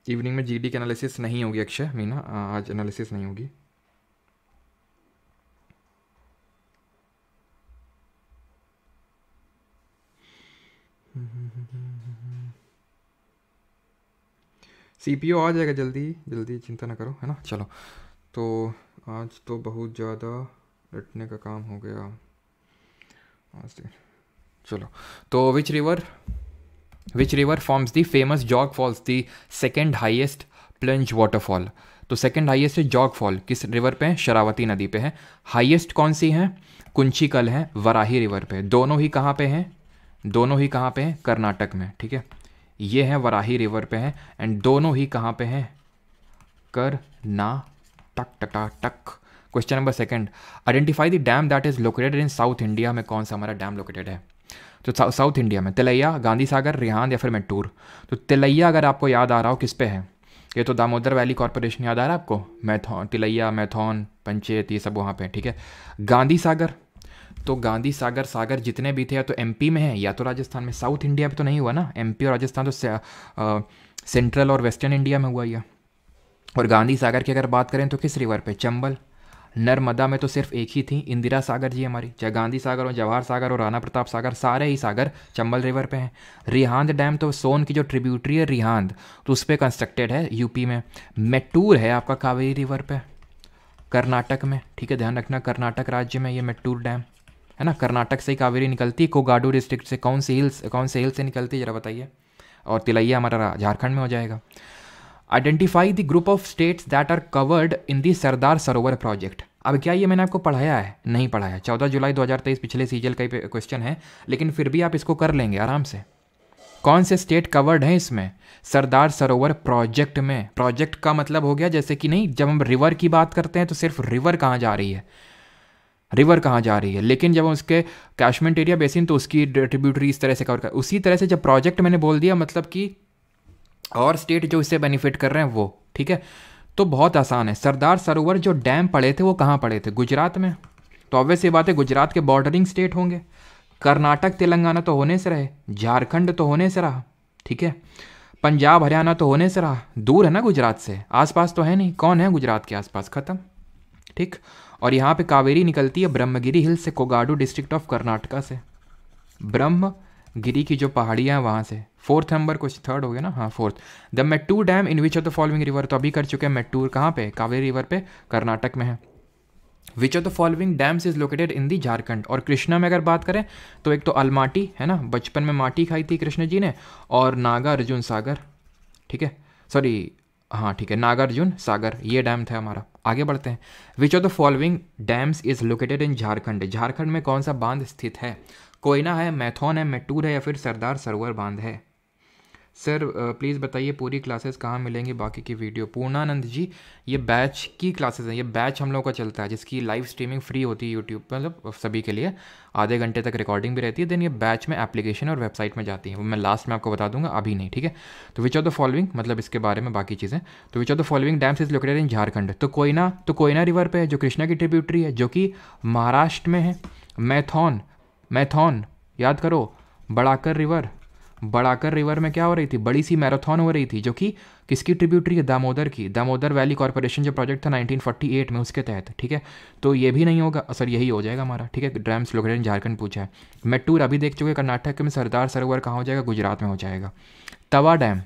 इवनिंग में GD की एनालिसिस नहीं होगी अक्षय मीना, आज एनालिसिस नहीं होगी। CPU आ जाएगा जल्दी जल्दी, चिंता ना करो, है ना। चलो तो आज तो बहुत ज़्यादा रटने का काम हो गया आज। चलो तो which river forms the famous Jog falls, the second highest plunge waterfall. तो सेकेंड हाइएस्ट जॉग फॉल किस रिवर पे है? शरावती नदी पे है। हाइएस्ट कौन सी है? कुंचिकल है वराही रिवर पे। दोनों ही कहाँ पे हैं? दोनों ही कहाँ पे हैं? कर्नाटक में, ठीक है। ये है वराही रिवर पे है एंड दोनों ही कहाँ पे हैं? कर्नाटक, टक। Question number 2, identify the dam that is located in south India. में कौन सा हमारा डैम लोकेटेड है? तो साउथ इंडिया में तिलैया, गांधी सागर, रिहांद या फिर मेट्टूर। तो तिलैया अगर आपको याद आ रहा हो किस पे है, ये तो दामोदर वैली कॉर्पोरेशन याद आ रहा है आपको, मैथॉन, तिलैया, मैथॉन, पंचेत, ये सब वहाँ पे, ठीक है। गांधी सागर, तो गांधी सागर जितने भी थे या तो MP में है या तो राजस्थान में। साउथ इंडिया में तो नहीं हुआ ना, MP और राजस्थान तो सेंट्रल और वेस्टर्न इंडिया में हुआ ये। और गांधी सागर की अगर बात करें तो किस रिवर पे? चंबल, नर्मदा में तो सिर्फ एक ही थी, इंदिरा सागर जी हमारी, चाहे गांधी सागर हो, जवाहर सागर हो, राणा प्रताप सागर, सारे ही सागर चंबल रिवर पे हैं। रिहांद डैम तो सोन की जो ट्रिब्यूटरी है रिहांद, तो उस पर कंस्ट्रक्टेड है यूपी में। मेट्टूर है आपका कावेरी रिवर पे कर्नाटक में, ठीक है, ध्यान रखना कर्नाटक राज्य में ये मेट्टूर डैम है ना। कर्नाटक से ही कावेरी निकलती है, कोगाडू डिस्ट्रिक्ट से। कौन से हिल से निकलती है जरा बताइए। और तिलैया हमारा झारखंड में हो जाएगा। Identify the group of states that are covered in the Sardar Sarovar project. अब क्या ये मैंने आपको पढ़ाया है? नहीं पढ़ाया। 14 जुलाई 2023 पिछले सीजल का क्वेश्चन है, लेकिन फिर भी आप इसको कर लेंगे आराम से। कौन से स्टेट कवर्ड हैं इसमें सरदार सरोवर प्रोजेक्ट में? प्रोजेक्ट का मतलब हो गया जैसे कि नहीं, जब हम रिवर की बात करते हैं तो सिर्फ रिवर कहाँ जा रही है, रिवर कहाँ जा रही है, लेकिन जब उसके कैशमेंट एरिया बेसिन तो उसकी ट्रिब्यूटरी इस तरह से कवर कर। उसी तरह से जब प्रोजेक्ट मैंने बोल दिया मतलब कि और स्टेट जो इससे बेनिफिट कर रहे हैं वो, ठीक है। तो बहुत आसान है। सरदार सरोवर जो डैम पड़े थे वो कहाँ पड़े थे? गुजरात में। तो ऑब्वियस ये बात है गुजरात के बॉर्डरिंग स्टेट होंगे। कर्नाटक तेलंगाना तो होने से रहे, झारखंड तो होने से रहा, ठीक है, पंजाब हरियाणा तो होने से रहा। दूर है ना गुजरात से, आसपास तो है नहीं। कौन है गुजरात के आसपास? खत्म, ठीक। और यहाँ पे कावेरी निकलती है ब्रह्मगिरी हिल से, कोगाडू डिस्ट्रिक्ट ऑफ कर्नाटका से। ब्रह्मगिरी की जो पहाड़ियाँ हैं वहाँ से। फोर्थ नंबर कुछ थर्ड हो गया ना, हाँ fourth. The Mettur dam in which of the following river, तो अभी कर चुके हैं मेट्टूर, कहाँ पे? कावेरी रिवर पे, कर्नाटक में है। Which of the following dams is located in the Jharkhand. और कृष्णा में अगर बात करें तो एक तो अलमाटी है ना, बचपन में माटी खाई थी कृष्ण जी ने, और नागार्जुन सागर, ठीक है, सॉरी हाँ ठीक है, नागार्जुन सागर ये डैम था हमारा। आगे बढ़ते हैं। विच of the following dams is located इन झारखंड। झारखंड में कौन सा बांध स्थित है? कोयना है, मैथौन है, मेट्टूर है, या फिर सरदार सरोवर बांध है? सर प्लीज़ बताइए पूरी क्लासेस कहाँ मिलेंगी बाकी की वीडियो? पूर्णानंद जी, ये बैच की क्लासेस हैं, ये बैच हम लोगों का चलता है जिसकी लाइव स्ट्रीमिंग फ्री होती है यूट्यूब पर, मतलब सभी के लिए, आधे घंटे तक रिकॉर्डिंग भी रहती है। देन ये बैच में एप्लीकेशन और वेबसाइट में जाती है, वो मैं लास्ट में आपको बता दूंगा, अभी नहीं, ठीक है। तो विच ऑफ द फॉलोइंग, मतलब इसके बारे में बाकी चीज़ें, तो विच of the following dams is located इन झारखंड। तो कोयना रिवर पे है जो कृष्णा की ट्रिब्यूटरी है, जो कि महाराष्ट्र में है। मैथौन याद करो, बड़ाकर रिवर में क्या हो रही थी? बड़ी सी मैराथन हो रही थी, जो कि किसकी ट्रिब्यूटरी है? दामोदर की। दामोदर वैली कॉर्पोरेशन जो प्रोजेक्ट था 1948 में, उसके तहत, ठीक है। तो ये भी नहीं होगा सर, यही हो जाएगा हमारा, ठीक है। डैम्स लोकेटेड इन झारखंड पूछा है। मेट्टूर अभी देख चुके, कर्नाटक में। सरदार सरोवर कहाँ हो जाएगा? गुजरात में हो जाएगा। तवा डैम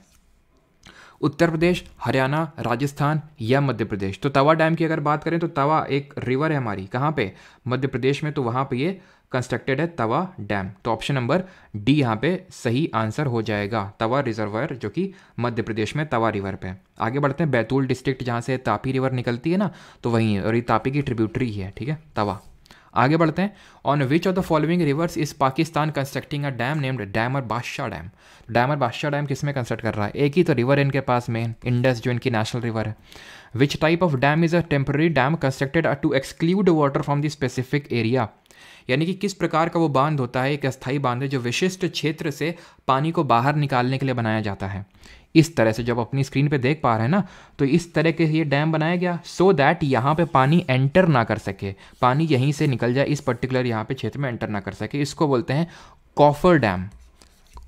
उत्तर प्रदेश, हरियाणा, राजस्थान या मध्य प्रदेश। तो तवा डैम की अगर बात करें तो तवा एक रिवर है हमारी, कहाँ पे? मध्य प्रदेश में। तो वहाँ पे ये कंस्ट्रक्टेड है तवा डैम। तो ऑप्शन नंबर डी यहाँ पे सही आंसर हो जाएगा, तवा रिजर्वायर, जो कि मध्य प्रदेश में तवा रिवर पे। आगे बढ़ते हैं। बैतूल डिस्ट्रिक्ट जहाँ से तापी रिवर निकलती है ना, तो वहीं है, और ये तापी की ट्रिब्यूटरी है, ठीक है, तवा। आगे बढ़ते हैं। On which of the following rivers is Pakistan constructing a dam named dammar बादशाह डैम। डैमर बादशाह डैम किस में कंस्ट्रक्ट कर रहा है? एक ही तो रिवर इनके पास मेन, इंडस, जो इनकी नेशनल रिवर है। Which type of dam is a temporary dam constructed to exclude water from the specific area. यानी कि किस प्रकार का वो बांध होता है? एक अस्थायी बांध है जो विशिष्ट क्षेत्र से पानी को बाहर निकालने के लिए बनाया जाता है। इस तरह से जब अपनी स्क्रीन पे देख पा रहे हैं ना, तो इस तरह के ये डैम बनाया गया सो दैट यहाँ पे पानी एंटर ना कर सके, पानी यहीं से निकल जाए, इस पर्टिकुलर यहाँ पे क्षेत्र में एंटर ना कर सके। इसको बोलते हैं coffer dam.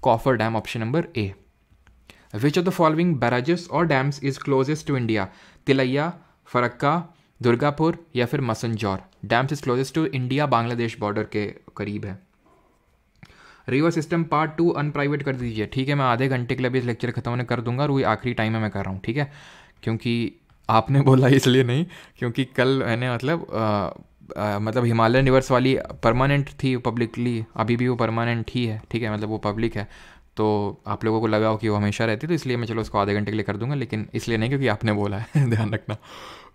Coffer dam option number A. Which of the following barrages और dams is closest to India? Tilaiya, Farakka, Durgapur या फिर Massanjore. Dams is closest to India, Bangladesh border के करीब है। रिवर सिस्टम पार्ट 2 अनप्राइवेट कर दीजिए, ठीक है। मैं आधे घंटे के लिए भी इस लेक्चर खत्म होने कर दूंगा, और वही आखिरी टाइम में मैं कर रहा हूँ, ठीक है। क्योंकि आपने बोला इसलिए नहीं, क्योंकि कल मैंने मतलब हिमालयन रिवर्स वाली परमानेंट थी पब्लिकली, अभी भी वो परमानेंट ही है, ठीक है, मतलब वो पब्लिक है। तो आप लोगों को लगा हो कि वो हमेशा रहती, तो इसलिए मैं चलो उसको आधे घंटे के लिए कर दूंगा, लेकिन इसलिए नहीं क्योंकि आपने बोला है ध्यान रखना।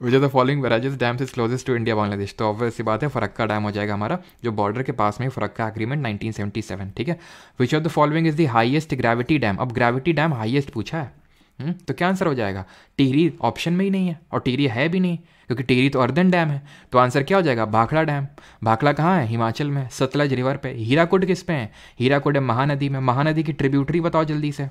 Which of the following barrages dams is closest to India Bangladesh. तो ऑब्वियस सी बात है फरक्का डैम हो जाएगा हमारा, जो बॉर्डर के पास में, फरक्का एग्रीमेंट 1977, ठीक है। Which of the following is the highest gravity dam. अब ग्रेविटी डैम हाईएस्ट पूछा है, तो क्या आंसर हो जाएगा? टिहरी ऑप्शन में ही नहीं है, और टिहरी है भी नहीं क्योंकि टिहरी तो अर्दन डैम है। तो आंसर क्या हो जाएगा? भाखड़ा डैम। भाखड़ा कहाँ है? हिमाचल में, सतलज रिवर पे। हीराकुड किस पे है? हीराकुड है महानदी में। महानदी की ट्रिब्यूटरी बताओ जल्दी से,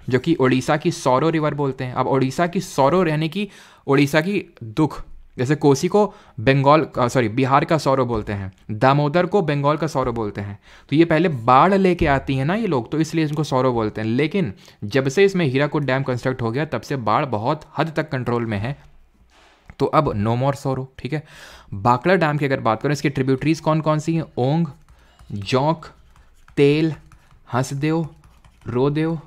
जो कि उड़ीसा की सौरो रिवर बोलते हैं। अब उड़ीसा की सौरो रहने की, उड़ीसा की दुख, जैसे कोसी को बिहार का सौरो बोलते हैं, दामोदर को बंगाल का सौरो बोलते हैं। तो ये पहले बाढ़ लेके आती है ना ये लोग, तो इसलिए इनको सौरो बोलते हैं। लेकिन जब से इसमें हीराकुड डैम कंस्ट्रक्ट हो गया, तब से बाढ़ बहुत हद तक कंट्रोल में है। तो अब नो मोर सोरो, ठीक है। बाकड़ा डैम की अगर बात करें, इसकी ट्रिब्यूटरीज कौन कौन सी हैं? ओंग, जौंक, तेल, हंसदेव, रोदेव,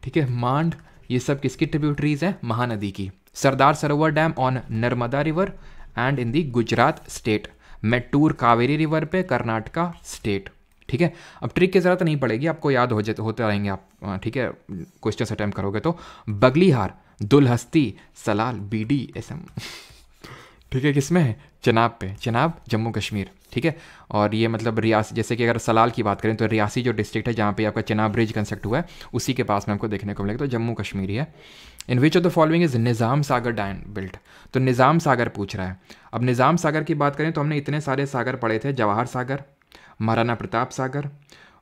ठीक है, मांड, ये सब किसकी ट्रिब्यूटरीज हैं? महानदी की। Sardar Sarovar dam on Narmada river and in the Gujarat state. Mettur Kaveri river पे, कर्नाटका स्टेट, ठीक है। अब ट्रिक की ज़रूरत नहीं पड़ेगी, आपको याद होते रहेंगे आप, ठीक है, क्वेश्चन अटैम्प्ट करोगे तो। बगलीहार, दुलहस्ती, सलाल, बीडी, एसम, ठीक है, किसमें है? चनाब पे, चनाब जम्मू कश्मीर, ठीक है। और ये मतलब रियासी, जैसे कि अगर सलाल की बात करें तो रियासी जो डिस्ट्रिक्ट है जहाँ पे आपका चनाब ब्रिज कंस्ट्रक्ट हुआ है, उसी के पास में आपको देखने को मिलेगा, तो जम्मू कश्मीर ही है। In which of the following is Nizam Sagar dam built? तो निज़ाम सागर पूछ रहा है। अब निज़ाम सागर की बात करें तो हमने इतने सारे सागर पढ़े थे, जवाहर सागर, महाराणा प्रताप सागर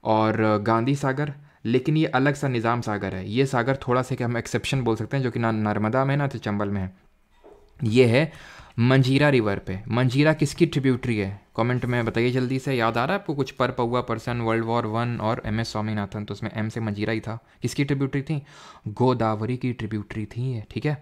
और गांधी सागर, लेकिन ये अलग सा निज़ाम सागर है। ये सागर थोड़ा सा कि हम एक्सेप्शन बोल सकते हैं, जो कि ना नर्मदा में ना तो चंबल में है। ये है मंजीरा रिवर पे। मंजीरा किसकी ट्रिब्यूटरी है? कमेंट में बताइए जल्दी से। याद आ रहा है आपको कुछ? पर पौआ पर्सन, वर्ल्ड वॉर 1 और MS स्वामीनाथन, तो उसमें M से मंजीरा ही था। किसकी ट्रिब्यूटरी थी? गोदावरी की ट्रिब्यूटरी थी ये, ठीक है,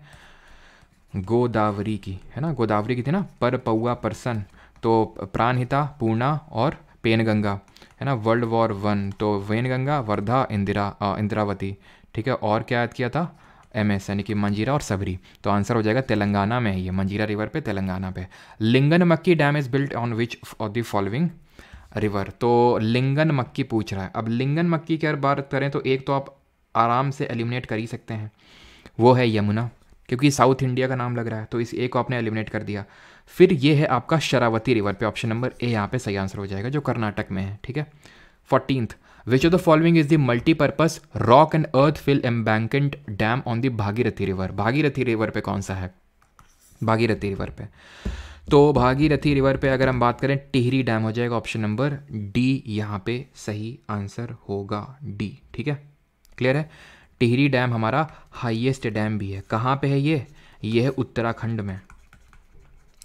गोदावरी की, है ना, गोदावरी की थी ना। पर पौआ पर्सन तो प्राणहिता, पूर्णा और पेनगंगा, है ना। वर्ल्ड वॉर 1 तो वेनगंगा, वर्धा, इंदिरावती, ठीक है। और क्या याद किया था? MS यानी कि मंजीरा और सबरी। तो आंसर हो जाएगा तेलंगाना में है ये, मंजीरा रिवर पे, तेलंगाना पे। लिंगन मक्की dam is built on which of the following river? तो लिंगन मक्की पूछ रहा है। अब लिंगन मक्की की अगर बात करें तो एक तो आप आराम से एलिमिनेट कर ही सकते हैं, वो है यमुना, क्योंकि साउथ इंडिया का नाम लग रहा है, तो इस एक को आपने एलिमिनेट कर दिया। फिर ये है आपका शरावती रिवर पे, ऑप्शन नंबर ए यहाँ पे सही आंसर हो जाएगा, जो कर्नाटक में है, ठीक है। 14th, which of the following is the multipurpose rock and earth fill embankment dam on the Bhagirathi river? Bhagirathi river पे कौन सा है? भागीरथी रिवर पे, तो भागीरथी रिवर पे अगर हम बात करें, टिहरी डैम हो जाएगा, ऑप्शन नंबर डी यहाँ पे सही आंसर होगा, डी, ठीक है, क्लियर है। टिहरी डैम हमारा हाईएस्ट डैम भी है। कहाँ पे है ये? ये है उत्तराखंड में,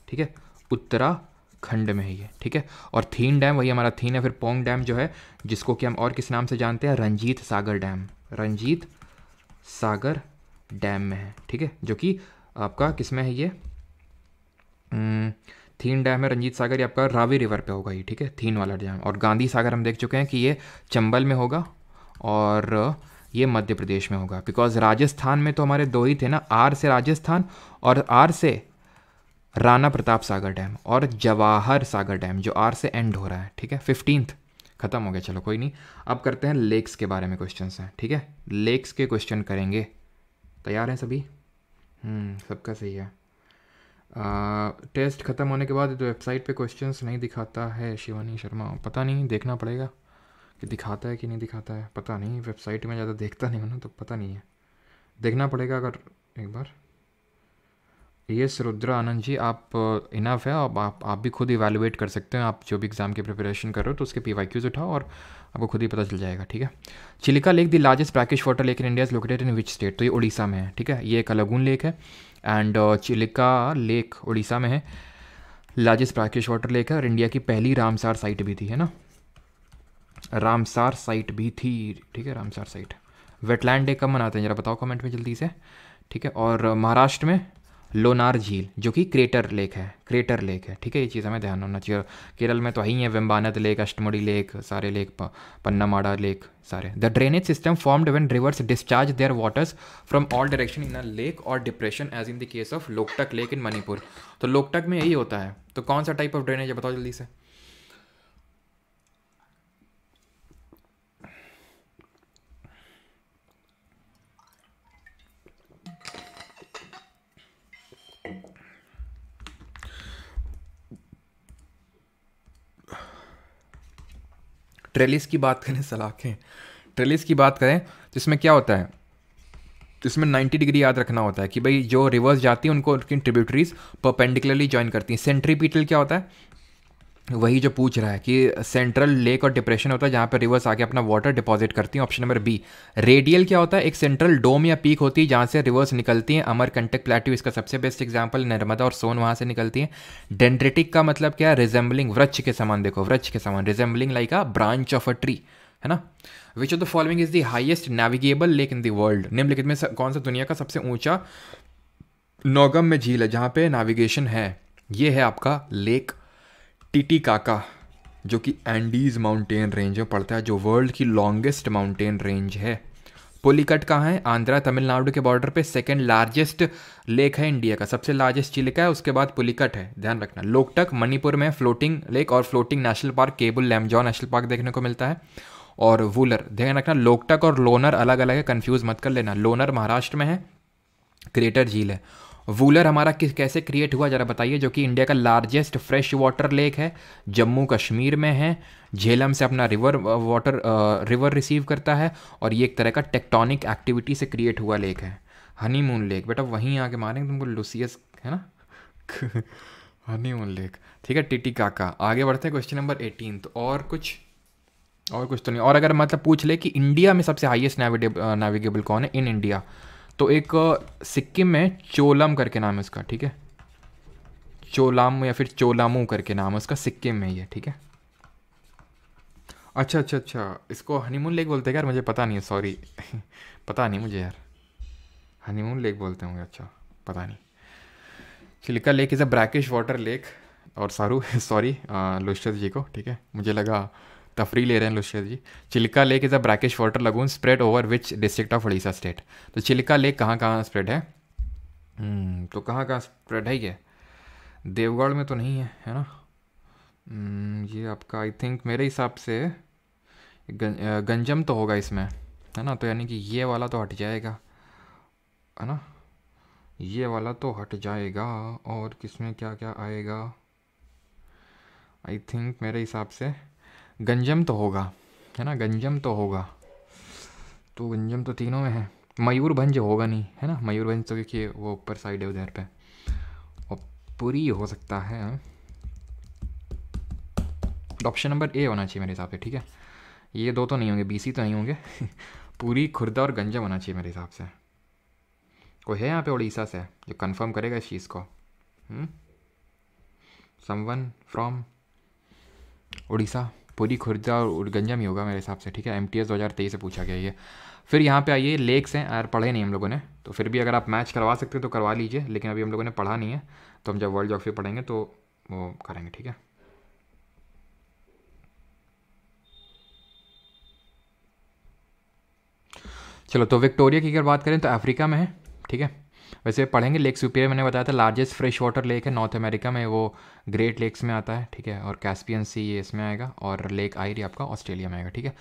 ठीक है, उत्तराखंड में है ये, ठीक है। और थीन डैम वही हमारा थीन है। फिर पोंग डैम जो है, जिसको कि हम और किस नाम से जानते हैं? रंजीत सागर डैम, रंजीत सागर डैम में है, ठीक है, जो कि आपका किस में है ये? थीन डैम है, रंजीत सागर ये आपका रावी रिवर पे होगा ये, ठीक है, थीन वाला डैम। और गांधी सागर हम देख चुके हैं कि ये चंबल में होगा और ये मध्य प्रदेश में होगा, बिकॉज राजस्थान में तो हमारे दो ही थे ना, आर से राजस्थान और आर से राणा प्रताप सागर डैम और जवाहर सागर डैम, जो आर से एंड हो रहा है, ठीक है। 15th खत्म हो गया, चलो कोई नहीं। अब करते हैं लेक्स के बारे में क्वेश्चन हैं, ठीक है, लेक्स के क्वेश्चन करेंगे। तैयार हैं सभी? सबका सही है। टेस्ट ख़त्म होने के बाद तो वेबसाइट पे क्वेश्चंस नहीं दिखाता है, शिवानी शर्मा, पता नहीं, देखना पड़ेगा कि दिखाता है कि नहीं दिखाता है, पता नहीं, वेबसाइट में ज़्यादा देखता नहीं हूँ ना, तो पता नहीं है, देखना पड़ेगा अगर एक बार। यस रुद्रा आनंद जी, आप इनफ है, अब आप भी खुद इवैल्यूएट कर सकते हैं। आप जो भी एग्ज़ाम की प्रिपरेशन कर रहे हो तो उसके PYQs उठाओ और आपको खुद ही पता चल जाएगा, ठीक है। Chilika lake the largest brackish water lake in India is located in which state? तो ये उड़ीसा में है, ठीक है, ये एक अलगुन लेक है एंड चिलिका लेक उड़ीसा में है, लार्जेस्ट ब्रैकिश वाटर लेक है और इंडिया की पहली रामसार साइट भी थी, है ना, रामसार साइट भी थी, ठीक है, रामसार साइट। वेटलैंड डे कब मनाते हैं जरा बताओ कमेंट में जल्दी से, ठीक है। और महाराष्ट्र में लोनार झील, जो कि क्रेटर लेक है, क्रेटर लेक है, ठीक है, ये चीज़ हमें ध्यान होना चाहिए। केरल में तो ही है वेम्बानद लेक, अष्टमुडी लेक, सारे लेक, पन्नामाड़ा लेक, सारे। The drainage system formed when rivers discharge their waters from all direction in a lake और depression as in the case of Loktak lake in Manipur. तो लोकटक में यही होता है, तो कौन सा टाइप ऑफ ड्रेनेज है बताओ जल्दी से? ट्रेलिस की बात करें, सलाखें, ट्रेलिस की बात करें तो इसमें क्या होता है, इसमें 90 डिग्री याद रखना होता है कि भाई जो रिवर्स जाती है उनको उनकी ट्रिब्यूटरीज परपेंडिकुलरली ज्वाइन करती हैं। सेंट्रीपिटल क्या होता है? वही जो पूछ रहा है कि सेंट्रल लेक और डिप्रेशन होता है जहाँ पर रिवर्स आके अपना वाटर डिपॉजिट करती हैं, ऑप्शन नंबर बी। रेडियल क्या होता है? एक सेंट्रल डोम या पीक होती है जहाँ से रिवर्स निकलती हैं, अमरकंटक प्लेट्यू इसका सबसे बेस्ट एग्जांपल, नर्मदा और सोन वहाँ से निकलती हैं। डेंड्रेटिक का मतलब क्या है? रिजेंबलिंग, वृक्ष के समान, देखो वृक्ष के समान, resembling like a branch of a tree, है ना। विच of the following is the highest navigable lake in the world? निम्नलिखित में कौन सा दुनिया का सबसे ऊंचा नौगम में झील है जहाँ पे नेविगेशन है। ये है आपका लेक टिटिकाका, जो कि एंडीज माउंटेन रेंज में पड़ता है, जो वर्ल्ड की लॉन्गेस्ट माउंटेन रेंज है। पुलिकट कहाँ है? आंध्रा तमिलनाडु के बॉर्डर पे सेकंड लार्जेस्ट लेक है इंडिया का, सबसे लार्जेस्ट चिलिका है, उसके बाद पुलिकट है, ध्यान रखना। लोकटक मणिपुर में फ्लोटिंग लेक और floating national park Keibul Lamjao national park देखने को मिलता है। और वूलर, ध्यान रखना लोकटक और लोनर अलग अलग है, कंफ्यूज मत कर लेना। लोनर महाराष्ट्र में है, क्रेटर झील है। वूलर हमारा कैसे क्रिएट हुआ जरा बताइए, जो कि इंडिया का लार्जेस्ट फ्रेश वाटर लेक है, जम्मू कश्मीर में है, झेलम से अपना रिवर रिसीव करता है, और ये एक तरह का टेक्टोनिक एक्टिविटी से क्रिएट हुआ लेक है। हनीमून लेक बेटा वहीं आके मारेंगे तुमको, लुसियस है ना हनीमून लेक, ठीक है। टिटिकाका। आगे बढ़ते हैं क्वेश्चन नंबर 18। तो और कुछ तो नहीं। और अगर मतलब पूछ ले कि इंडिया में सबसे हाईएस्ट नेविगेबल कौन है इन इंडिया, तो एक सिक्किम में चोलम करके नाम है उसका, ठीक है। चोलाम या फिर चोलामू करके नाम है उसका, सिक्किम में ये, ठीक है। अच्छा, इसको हनीमून लेक बोलते हैं यार, मुझे पता नहीं है, सॉरी पता नहीं मुझे यार, हनीमून लेक बोलते होंगे, अच्छा पता नहीं। Chilika lake is a brackish water lake, और सॉरी लुशियस जी को, ठीक है, मुझे लगा तफरी ले रहे हैं Luscious ji. Chilika lake is a brackish water lagoon spread over which district of Orissa state. तो चिलिका लेक कहाँ स्प्रेड है? तो कहाँ स्प्रेड है ये? देवगढ़ में तो नहीं है ना? ये आपका आई थिंक मेरे हिसाब से गंजम तो होगा इसमें, है ना? तो यानी कि ये वाला तो हट जाएगा, है ना? ये वाला तो हट जाएगा, और किसमें क्या क्या आएगा? आई थिंक मेरे हिसाब से गंजम तो होगा, है ना? गंजम तो होगा, तो गंजम तो तीनों में है। मयूरभंज होगा नहीं, है ना? मयूरभंज तो क्योंकि वो ऊपर साइड है उधर पे, और पुरी हो सकता है। ऑप्शन नंबर ए होना चाहिए मेरे हिसाब से, ठीक है। ये दो तो नहीं होंगे, बीसी तो नहीं होंगे पुरी, खुर्दा और गंजम होना चाहिए मेरे हिसाब से। कोई है यहाँ पे उड़ीसा से जो कंफर्म करेगा इस चीज़ को? Someone from Orissa? पुरी, खुर्दा और गंजम ही होगा मेरे हिसाब से, ठीक है। MTS 2023 से पूछा गया ये। फिर यहाँ पे आइए, लेक्स हैं यार, पढ़े नहीं हम लोगों ने, तो फिर भी अगर आप मैच करवा सकते हो तो करवा लीजिए, लेकिन अभी हम लोगों ने पढ़ा नहीं है, तो हम जब वर्ल्ड ज्योग्राफी पढ़ेंगे तो वो करेंगे, ठीक है। चलो, तो विक्टोरिया की अगर बात करें तो अफ्रीका में है, ठीक है। वैसे पढ़ेंगे। लेक सुपिरियर मैंने बताया था लार्जेस्ट फ्रेश वाटर लेक है नॉर्थ अमेरिका में, वो ग्रेट लेक्स में आता है, ठीक है। और कैस्पियन सी ये इसमें आएगा, और लेक आयरी आपका ऑस्ट्रेलिया में आएगा, ठीक है।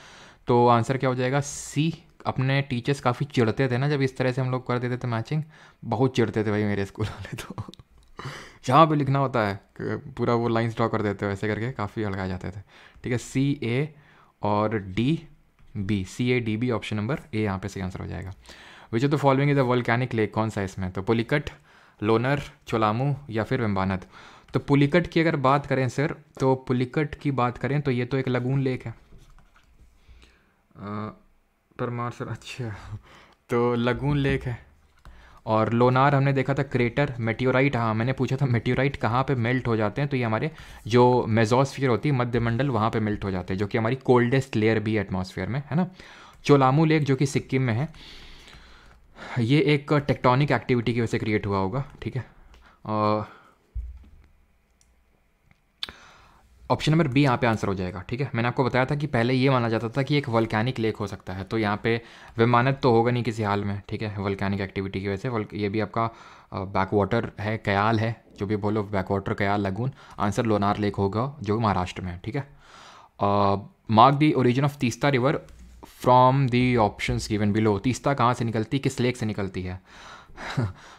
तो आंसर क्या हो जाएगा? सी। अपने टीचर्स काफ़ी चिढ़ते थे ना जब इस तरह से हम लोग कर देते थे मैचिंग, बहुत चिढ़ते थे भाई मेरे स्कूल वाले तो जहाँ पे लिखना होता है पूरा वो लाइन्स ड्रॉ कर देते हो ऐसे करके, काफ़ी हल्का जाते थे, ठीक है। CA और DB, CADB ऑप्शन नंबर ए यहाँ पे सही आंसर हो जाएगा। विच of the following is a volcanic lake? कौन सा इसमें? तो पुलिकट, लोनर, चोलामू या फिर वेम्बानद। तो पुलिकट की अगर बात करें सर, तो पुलिकट की बात करें तो ये तो एक लगून लेक है, परमार सर, अच्छा तो लगून लेक है। और लोनार हमने देखा था क्रेटर, मेटियोराइट, हाँ मैंने पूछा था मेटियोराइट कहाँ पे मेल्ट हो जाते हैं, तो ये हमारे जो मेजोस्फीयर होती है मध्यमंडल, वहाँ पे मेल्ट हो जाते हैं, जो कि हमारी कोल्डेस्ट लेयर भी है एटमॉस्फेयर में, है ना। चोलामू लेक जो कि सिक्किम में है, ये एक टेक्टोनिक एक्टिविटी की वजह से क्रिएट हुआ होगा, ठीक है। ऑप्शन नंबर बी यहाँ पे आंसर हो जाएगा, ठीक है। मैंने आपको बताया था कि पहले ये माना जाता था कि एक वोल्केनिक लेक हो सकता है, तो यहाँ पे विमानत तो होगा नहीं किसी हाल में, ठीक है, वोल्केनिक एक्टिविटी की वजह से। ये भी आपका बैक वाटर है, कयाल है, जो भी बोलो, बैक वाटर कयाल लगून। आंसर लोनार लेक होगा जो महाराष्ट्र में है, ठीक है। Mark the origin of Teesta river from the options given below. Teesta कहाँ से निकलती, किस लेक से निकलती है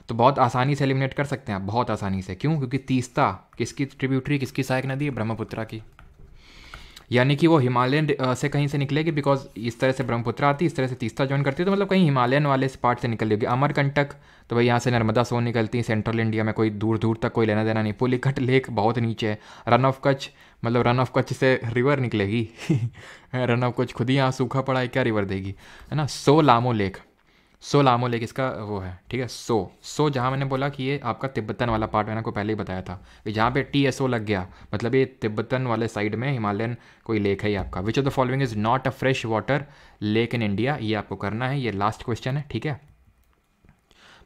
तो बहुत आसानी से एलिमिनेट कर सकते हैं आप, बहुत आसानी से। क्यों? क्योंकि तीस्ता किसकी ट्रिब्यूटरी, किसकी सहायक नदी है? ब्रह्मपुत्रा की। यानी कि वो हिमालयन से कहीं से निकलेगी, बिकॉज इस तरह से ब्रह्मपुत्रा आती है, इस तरह से तीस्ता ज्वाइन करती है, तो मतलब कहीं हिमालयन वाले पार्ट से निकल होगी। अमरकंटक तो भाई यहाँ से नर्मदा सोन निकलती है, सेंट्रल इंडिया में, कोई दूर दूर तक कोई लेना देना नहीं। पुलिकट लेक बहुत नीचे है। रन ऑफ कच्छ, मतलब रन ऑफ कच्छ से रिवर निकलेगी रन ऑफ कच्छ खुद ही यहाँ सूखा पड़ा है, क्या रिवर देगी, है ना। सोलामो लेक इसका वो है, ठीक है। सो जहाँ मैंने बोला कि ये आपका तिब्बतन वाला पार्ट, मैंने आपको पहले ही बताया था कि जहाँ पे TSO लग गया, मतलब ये तिब्बतन वाले साइड में हिमालयन कोई लेक है ये आपका। विच of the following is not a fresh water lake in India? ये आपको करना है, ये लास्ट क्वेश्चन है, ठीक है।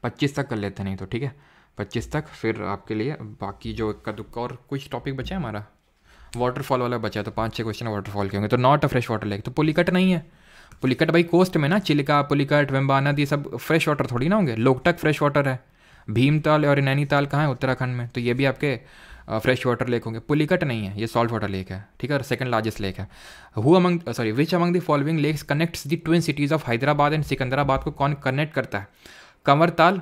25 तक कर लेते नहीं तो, ठीक है। 25 तक। फिर आपके लिए बाकी जो इक्का दुक्का और कुछ टॉपिक बचा है हमारा, वाटरफॉल वाला बचा है, तो 5-6 क्वेश्चन वाटरफॉल के होंगे। तो not a fresh water lake, तो पुलिकट नहीं है। पुलिकट भाई कोस्ट में ना, चिलिका, पुलिकट, वेम्बानाद, ये सब फ्रेश वाटर थोड़ी ना होंगे। लोकटक फ्रेश वाटर है। भीमताल और नैनीताल कहाँ है? उत्तराखंड में, तो ये भी आपके फ्रेश वाटर लेक होंगे। पुलिकट नहीं है, ये सॉल्ट वाटर लेक है, ठीक है, और सेकंड लार्जेस्ट लेक है। Which among the following lakes connects the twin cities of Hyderabad and Secunderabad को कौन कनेक्ट करता है? कंवरताल,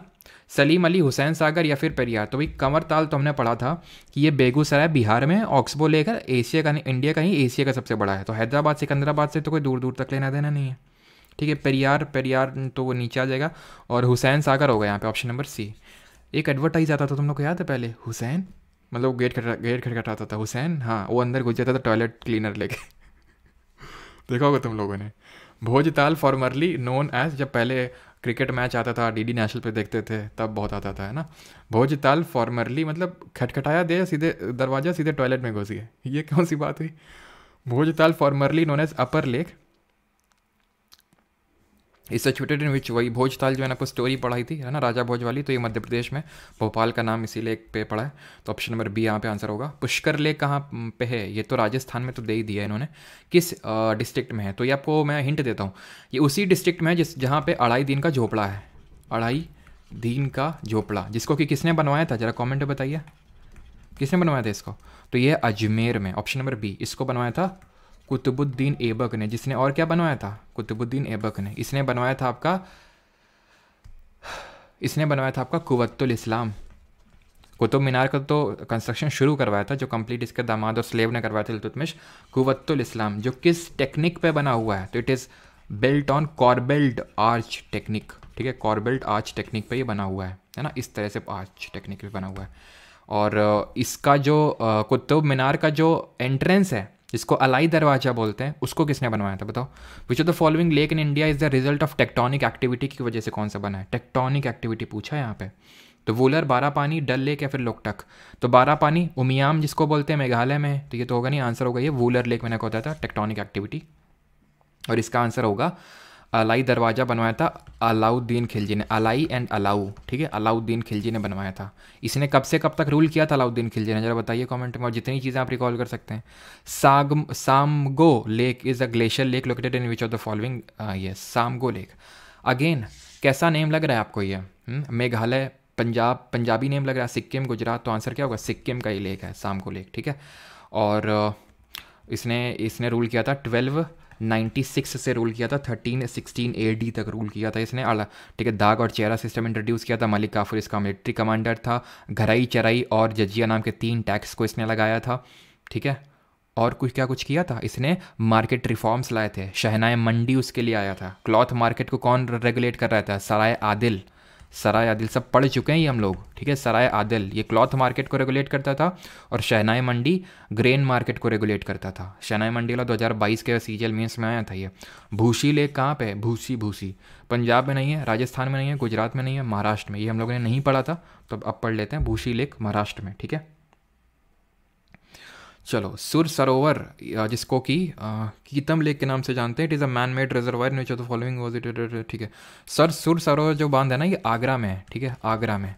सलीम अली, हुसैन सागर या फिर पेरियार? तो भाई कंवरताल तो हमने पढ़ा था कि ये बेगूसराय बिहार में ऑक्सबो लेक है, एशिया का नहीं, इंडिया का ही एशिया का सबसे बड़ा है। तो हैदराबाद सिकंदराबाद से तो कोई दूर दूर तक लेना देना नहीं है, ठीक है। पेरियार तो वो नीचे आ जाएगा। और हुसैन सागर होगा यहाँ पे, ऑप्शन नंबर सी। एक एडवर्टाइज आता था, तुम लोग को याद है पहले? हुसैन, मतलब वो गेट खटखटाता था, हुसैन, हाँ, वो अंदर घुस जाता था टॉयलेट क्लीनर लेके देखा होगा तुम लोगों ने। भोजताल फॉर्मरली नोन एज, जब पहले क्रिकेट मैच आता था डीडी नेशनल पे देखते थे तब बहुत आता था, है ना। भोजताल फॉर्मरली मतलब खटखटाया दे, सीधे दरवाजा सीधे टॉयलेट में घुस गए, ये कौन सी बात हुई? Bhojtal formerly known as upper lake is situated in which, वही भोजताल जो है ना, आपको स्टोरी पढ़ाई थी, है ना, राजा भोज वाली, तो ये मध्य प्रदेश में, भोपाल का नाम इसी लेक पे पड़ा है। तो ऑप्शन नंबर बी यहाँ पे आंसर होगा। पुष्कर लेक कहाँ पे है? ये तो राजस्थान में तो दे ही दिया है इन्होंने, किस डिस्ट्रिक्ट में है? तो ये आपको मैं हिंट देता हूँ, ये उसी डिस्ट्रिक्ट में है जहाँ पे अढ़ाई दिन का झोपड़ा है। अढ़ाई दिन का झोपड़ा, जिसको कि किसने बनवाया था, जरा कॉमेंट में बताइए किसने बनवाया था इसको? तो ये अजमेर में, ऑप्शन नंबर बी, इसको बनवाया था कुतुबुद्दीन ऐबक ने, जिसने, और क्या बनवाया था? कुतुबुद्दीन ऐबक ने। इसने बनवाया था आपका कुव्वतुल इस्लाम। कुतुब मीनार का तो कंस्ट्रक्शन शुरू करवाया था, जो कंप्लीट इसके दामाद और स्लेव ने करवाया था, इल्तुतमिश। कुव्वतुल इस्लाम जो किस टेक्निक पे बना हुआ है? तो it is built on corbelled arch technique, ठीक है, कॉर्बेल्ड आर्च टेक्निक पे ये बना हुआ है ना, इस तरह से आर्च टेक्निक पे बना हुआ है। और इसका जो कुतुब मीनार का जो एंट्रेंस है, जिसको अलाई दरवाजा बोलते हैं, उसको किसने बनवाया था बताओ? विच of the following lake in India is the result of tectonic activity की वजह से कौन सा बना है? टेक्टोनिक एक्टिविटी पूछा है यहाँ पे। तो वुलर, बारापानी, डल लेक या फिर लोकटक? तो बारापानी, उमियाम जिसको बोलते हैं, मेघालय में, तो ये तो होगा नहीं, आंसर होगा ये वुलर लेक, मैंने कहा था टेक्टोनिक एक्टिविटी। और इसका आंसर होगा अलाई दरवाज़ा बनवाया था अलाउद्दीन खिलजी ने। अलाई एंड अलाउ, ठीक है, अलाउद्दीन खिलजी ने बनवाया था। इसने कब से कब तक रूल किया था अलाउद्दीन खिलजी ने, जरा बताइए कमेंट में। और जितनी चीज़ें आप रिकॉल कर सकते हैं। Tsomgo lake is a glacier lake located in which of the following? Yes, Tsomgo lake. Again कैसा नेम लग रहा है आपको ये? मेघालय, पंजाब, पंजाबी नेम लग रहा है, सिक्किम, गुजरात, तो आंसर क्या होगा? सिक्किम का ही लेक है सामगो लेक, ठीक है। और इसने रूल किया था 1296 से रूल किया था 1316 AD तक रूल किया था इसने, आला, ठीक है। दाग और चेहरा सिस्टम इंट्रोड्यूस किया था। मलिक काफूर इसका मिलिट्री कमांडर था। घराई, चराई और जजिया नाम के 3 टैक्स को इसने लगाया था, ठीक है। और कुछ किया था इसने? मार्केट रिफॉर्म्स लाए थे। शहनाई मंडी उसके लिए आया था। क्लॉथ मार्केट को कौन रेगुलेट कर रहा था? सराय आदिल सब पढ़ चुके हैं ये हम लोग, ठीक है। सराय आदिल ये क्लॉथ मार्केट को रेगुलेट करता था, और शहनाई मंडी ग्रेन मार्केट को रेगुलेट करता था। शहनाई मंडी वाला 2022 के CGL मेंस में आया था ये। भूसी लेक कहाँ पे है? भूसी पंजाब में नहीं है, राजस्थान में नहीं है, गुजरात में नहीं है, महाराष्ट्र में। ये हम लोगों ने नहीं पढ़ा था, तो अब पढ़ लेते हैं। भूसी लेक महाराष्ट्र में, ठीक है। चलो, सुर सरोवर, जिसको कि कीतम लेक के नाम से जानते हैं, it is a man made reservoir in which of the following was it, ठीक है। सुर सरोवर जो बांध है ना, ये आगरा में है, ठीक है, आगरा में।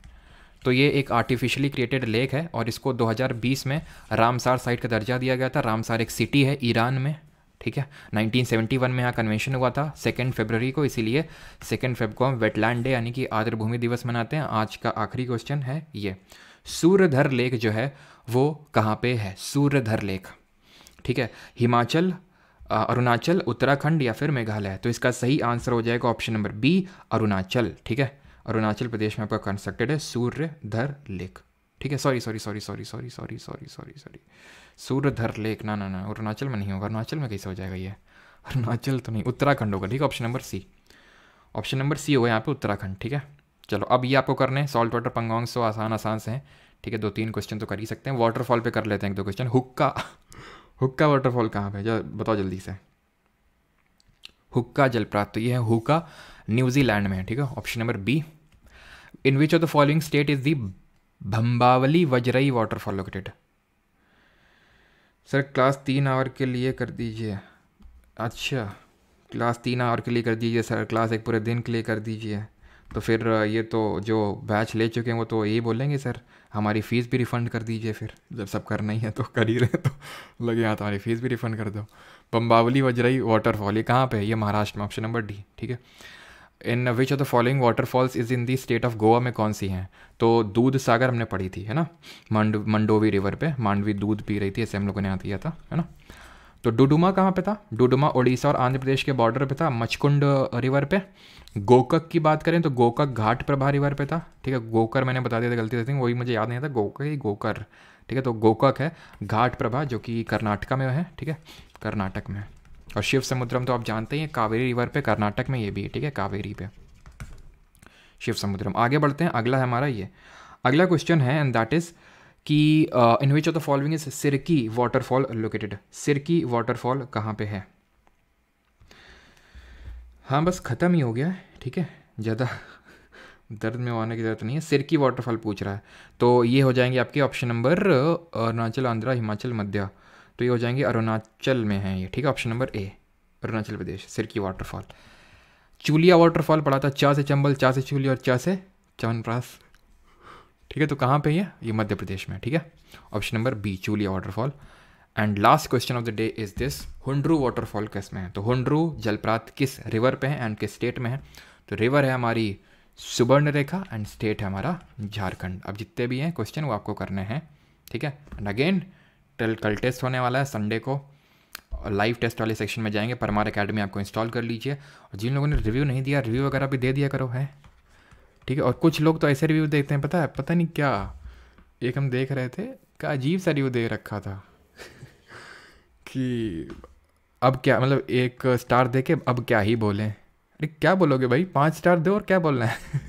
तो ये एक आर्टिफिशियली क्रिएटेड लेक है, और इसको 2020 में रामसार साइट का दर्जा दिया गया था। रामसार एक सिटी है ईरान में, ठीक है। 1971 में यहाँ कन्वेंशन हुआ था 2 फरवरी को, इसीलिए 2 फरवरी को हम वेटलैंड डे यानी कि आर्द्र भूमि दिवस मनाते हैं। आज का आखिरी क्वेश्चन है ये, सूर्यधर लेक जो है वो कहाँ पे है? सूर्यधर लेक, ठीक है। हिमाचल, अरुणाचल, उत्तराखंड या फिर मेघालय? तो इसका सही आंसर हो जाएगा ऑप्शन नंबर बी, अरुणाचल, ठीक है। अरुणाचल प्रदेश में आपका कंस्ट्रक्टेड है सूर्यधर लेक, ठीक है। सॉरी, सूर्यधर लेक, ना, अरुणाचल में नहीं होगा। अरुणाचल में कैसे हो जाएगा ये? अरुणाचल तो नहीं, उत्तराखंड होगा, ठीक है। ऑप्शन नंबर सी होगा यहाँ पे, उत्तराखंड, ठीक है। चलो, अब ये आपको करने हैं सॉल्ट वाटर पंगोंग, सो आसान से हैं, ठीक है। 2-3 क्वेश्चन तो कर ही सकते हैं। वाटरफॉल पे कर लेते हैं 1-2 क्वेश्चन। हुक्का वाटरफॉल कहाँ पे? बताओ जल्दी से। हुक्का जलप्रपात, तो ये है हुक्का, न्यूजीलैंड में है, ठीक है। Option number B. In which of the following state is the Bhambavli Vajrai waterfall located? Sir class 3 hour के लिए कर दीजिए। अच्छा, क्लास 3 आवर के लिए कर दीजिए सर, क्लास 1 पूरे दिन के लिए कर दीजिए। तो फिर ये तो जो बैच ले चुके हैं वो तो यही बोलेंगे सर हमारी फ़ीस भी रिफ़ंड कर दीजिए, फिर जब सब करना ही है तो कर ही रहे तो लगे यहाँ तुम्हारी फ़ीस भी रिफ़ंड कर दो। बम्बावली वजराई वाटरफॉल ये कहाँ पे है? ये महाराष्ट्र में, ऑप्शन नंबर डी, ठीक है। In which of the following waterfalls is in the state of Goa में कौन सी हैं? तो दूध सागर हमने पढ़ी थी, है ना, मंडोवी रिवर पे मांडवी दूध पी रही थी, ऐसे हम लोगों ने यहाँ किया था, है ना। तो डुडुमा कहाँ पे था? डुडुमा उड़ीसा और आंध्र प्रदेश के बॉर्डर पे था, मचकुंड रिवर पे। गोकक की बात करें तो गोकक घाट प्रभा रिवर पे था, ठीक है। गोकर मैंने बता दिया था, गलती से वही मुझे याद नहीं था, गोकक ही गोकर, ठीक है। तो गोकक है, घाट प्रभा जो कि कर्नाटका में है, ठीक है, कर्नाटक में। और शिव समुद्रम तो आप जानते ही हैं, कावेरी रिवर पे, कर्नाटक में ये भी है, ठीक है, कावेरी पे शिव समुद्रम। आगे बढ़ते हैं, अगला है हमारा ये अगला क्वेश्चन है, एंड दैट इज़ कि in which of the following is Sirki waterfall located? Sirki waterfall कहाँ पे है? हाँ बस ख़त्म ही हो गया है, ठीक है, ज़्यादा दर्द में आने की ज़रूरत नहीं है। सिरकी वाटरफॉल पूछ रहा है, तो ये हो जाएंगे आपके ऑप्शन नंबर अरुणाचल, आंध्रा, हिमाचल, मध्य। तो ये हो जाएंगे अरुणाचल में है ये, ठीक है, option number A, Arunachal Pradesh, Sirki waterfall. Chuliya waterfall पढ़ा था, चा से चंबल, चा से चूलिया और चा से च्यवनप्राश, ठीक है। तो कहाँ पे है ये? मध्य प्रदेश में, ठीक है, option number B, Chuliya waterfall. And last question of the day is this, Hundru waterfall किस में है? तो हुंड्रू जलप्रपात किस रिवर पे है एंड किस स्टेट में है? तो रिवर है हमारी सुवर्ण रेखा एंड स्टेट है हमारा झारखंड। अब जितने भी हैं क्वेश्चन वो आपको करने हैं, ठीक है। एंड अगेन कल टेस्ट होने वाला है संडे को, लाइव टेस्ट वाले सेक्शन में जाएंगे, परमार अकेडमी आपको इंस्टॉल कर लीजिए। और जिन लोगों ने रिव्यू नहीं दिया, रिव्यू वगैरह भी दे दिया करो, है, ठीक है। और कुछ लोग तो ऐसे रिव्यू देखते हैं, पता है, पता नहीं क्या, एक हम देख रहे थे का अजीब सा रिव्यू दे रखा था कि अब क्या, मतलब एक स्टार दे के अब क्या ही बोलें। अरे क्या बोलोगे भाई, 5 स्टार दो और क्या बोलना है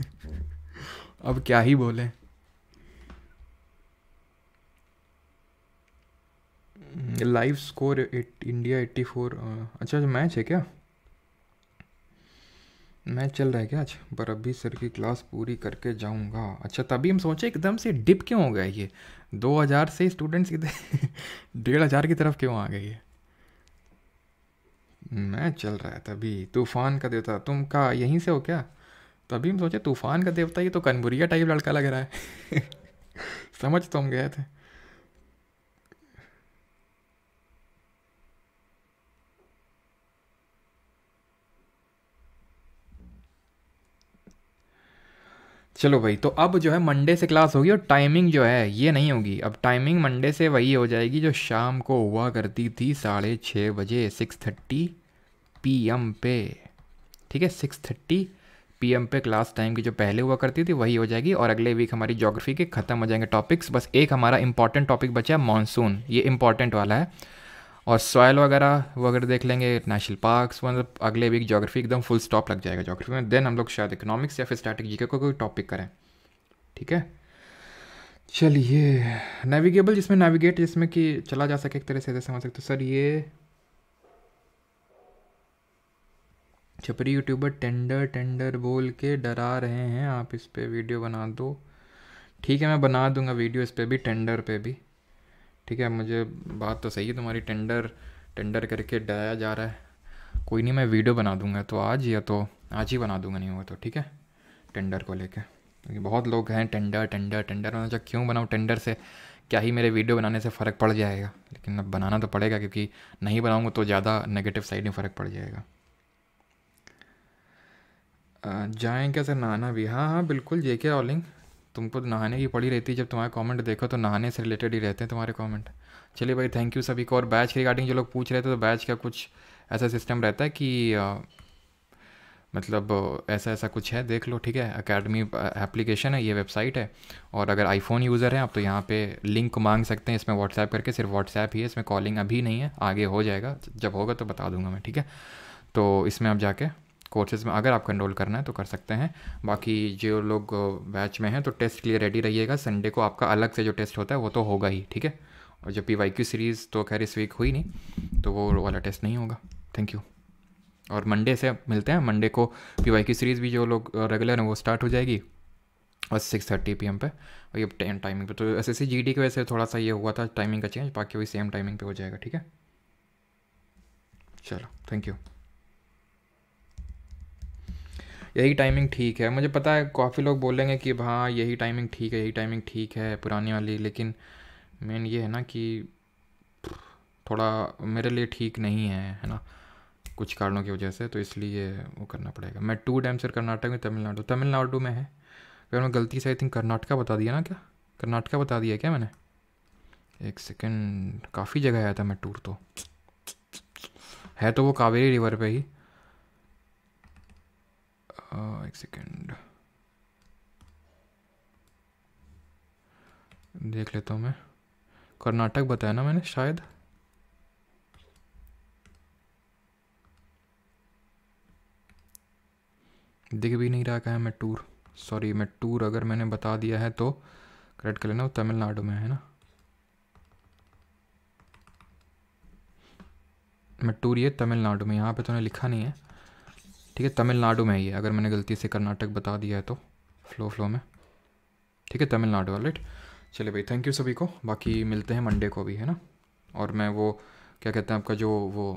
अब क्या ही बोलें। Live score India 84। अच्छा मैच है क्या? मैच चल रहा है क्या आज? पर अभी सर की क्लास पूरी करके जाऊंगा। अच्छा तभी हम सोचे एकदम से डिप क्यों हो गया ये, 2000 से स्टूडेंट्स कितने 1500 की तरफ क्यों आ गए ये? मैच चल रहा है तभी। तूफान का देवता तुम का यहीं से हो क्या? तभी हम सोचे तूफान का देवता, ये तो कनबुरिया टाइप लड़का लग रहा है समझ तो हम गए थे। चलो भाई, तो अब जो है मंडे से क्लास होगी और टाइमिंग जो है ये नहीं होगी। अब टाइमिंग मंडे से वही हो जाएगी जो शाम को हुआ करती थी, 6:30 बजे, 6:30 PM पे, ठीक है, 6:30 PM पे क्लास टाइम की जो पहले हुआ करती थी वही हो जाएगी। और अगले वीक हमारी ज्योग्राफी के ख़त्म हो जाएंगे टॉपिक्स, बस एक हमारा इंपॉर्टेंट टॉपिक बचा है, मानसून, ये इंपॉर्टेंट वाला है। और सॉयल वगैरह वगैरह देख लेंगे, नेशनल पार्क्स, मतलब अगले वीक ज्योग्राफी एकदम फुल स्टॉप लग जाएगा ज्योग्राफी में। देन हम लोग शायद इकोनॉमिक्स या फिर स्टैटिक जीके को कोई टॉपिक करें, ठीक है। चलिए, नेविगेबल जिसमें नेविगेट जिसमें कि चला जा सके एक तरह से, समझ सकते हो सर। ये छपरी यूट्यूबर टेंडर टेंडर बोल के डरा रहे हैं, आप इस पर वीडियो बना दो। ठीक है मैं बना दूंगा वीडियो इस पर भी, टेंडर पे भी, ठीक है। मुझे बात तो सही है तुम्हारी, टेंडर टेंडर करके डराया जा रहा है। कोई नहीं, मैं वीडियो बना दूंगा, तो आज या तो आज ही बना दूंगा, नहीं हुआ तो, ठीक है, टेंडर को लेके। क्योंकि बहुत लोग हैं टेंडर टेंडर टेंडर, मैं सोचा क्यों बनाऊँ टेंडर से, क्या ही मेरे वीडियो बनाने से फ़र्क पड़ जाएगा। लेकिन अब बनाना तो पड़ेगा, क्योंकि नहीं बनाऊँगा तो ज़्यादा नेगेटिव साइड में फ़र्क पड़ जाएगा। जाएँ क्या सर नहाना भी? हाँ हाँ बिल्कुल, जेके रॉलिंग, तुमको तो नहाने की पड़ी रहती है, जब तुम्हारे कमेंट देखो तो नहाने से रिलेटेड ही रहते हैं तुम्हारे कमेंट। चलिए भाई, थैंक यू सभी को। और बैच के रिगार्डिंग जो लोग पूछ रहे थे, तो बैच का कुछ ऐसा सिस्टम रहता है कि मतलब ऐसा ऐसा कुछ है, देख लो, ठीक है। एकेडमी एप्लीकेशन है, ये वेबसाइट है। और अगर आईफोन यूज़र हैं आप तो यहाँ पे लिंक मांग सकते हैं इसमें व्हाट्सएप करके, सिर्फ व्हाट्सएप ही है इसमें, कॉलिंग अभी नहीं है, आगे हो जाएगा, जब होगा तो बता दूंगा मैं, ठीक है। तो इसमें आप जाके कोर्सेज़ में अगर आपको एनरोल करना है तो कर सकते हैं। बाकी जो लोग बैच में हैं तो टेस्ट के लिए रेडी रहिएगा, संडे को आपका अलग से जो टेस्ट होता है वो तो होगा ही, ठीक है। और जो PYQ सीरीज़ तो खैर इस वीक हुई नहीं, तो वो वाला टेस्ट नहीं होगा। Thank you. और मंडे से मिलते हैं, मंडे को PYQ सीरीज़ भी जो लोग रेगुलर हैं वो स्टार्ट हो जाएगी, और 6:30 PM पे, और ये टाइमिंग पे। तो SSC GD की वजह से थोड़ा सा ये हुआ था टाइमिंग का चेंज, बाकी वही सेम टाइमिंग पे हो जाएगा, ठीक है। चलो थैंक यू। यही टाइमिंग ठीक है। मुझे पता है काफ़ी लोग बोलेंगे कि हाँ यही टाइमिंग ठीक है, यही टाइमिंग ठीक है पुरानी वाली, लेकिन मेन ये है ना कि थोड़ा मेरे लिए ठीक नहीं है ना, कुछ कारणों की वजह से, तो इसलिए वो करना पड़ेगा। मैं 2 डैम सर कर्नाटक में, तमिलनाडु में है। अगर मैं गलती से आई थिंक कर्नाटका बता दिया ना, क्या कर्नाटका बता दिया क्या मैंने? एक सेकेंड, काफ़ी जगह आया था मैं टूर, तो है तो वो कावेरी रिवर पे ही। एक सेकेंड देख लेता हूँ मैं। कर्नाटक बताया ना मैंने शायद। दिख भी नहीं रहा कहाँ मैं टूर, सॉरी। मैं टूर अगर मैंने बता दिया है तो करेक्ट कर लेना, वो तमिलनाडु में है ना। मैं टूर ये तमिलनाडु में, यहाँ पे तो लिखा नहीं है, ठीक है तमिलनाडु में ही है। अगर मैंने गलती से कर्नाटक बता दिया है तो फ्लो में, ठीक है तमिलनाडु वाला, राइट। चलिए भाई, थैंक यू सभी को, बाकी मिलते हैं मंडे को भी, है ना। और मैं वो क्या कहते हैं आपका जो वो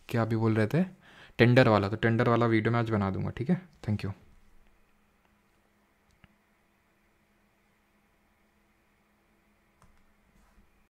क्या अभी बोल रहे थे, टेंडर वाला, तो टेंडर वाला वीडियो मैं आज बना दूंगा, ठीक है। Thank you.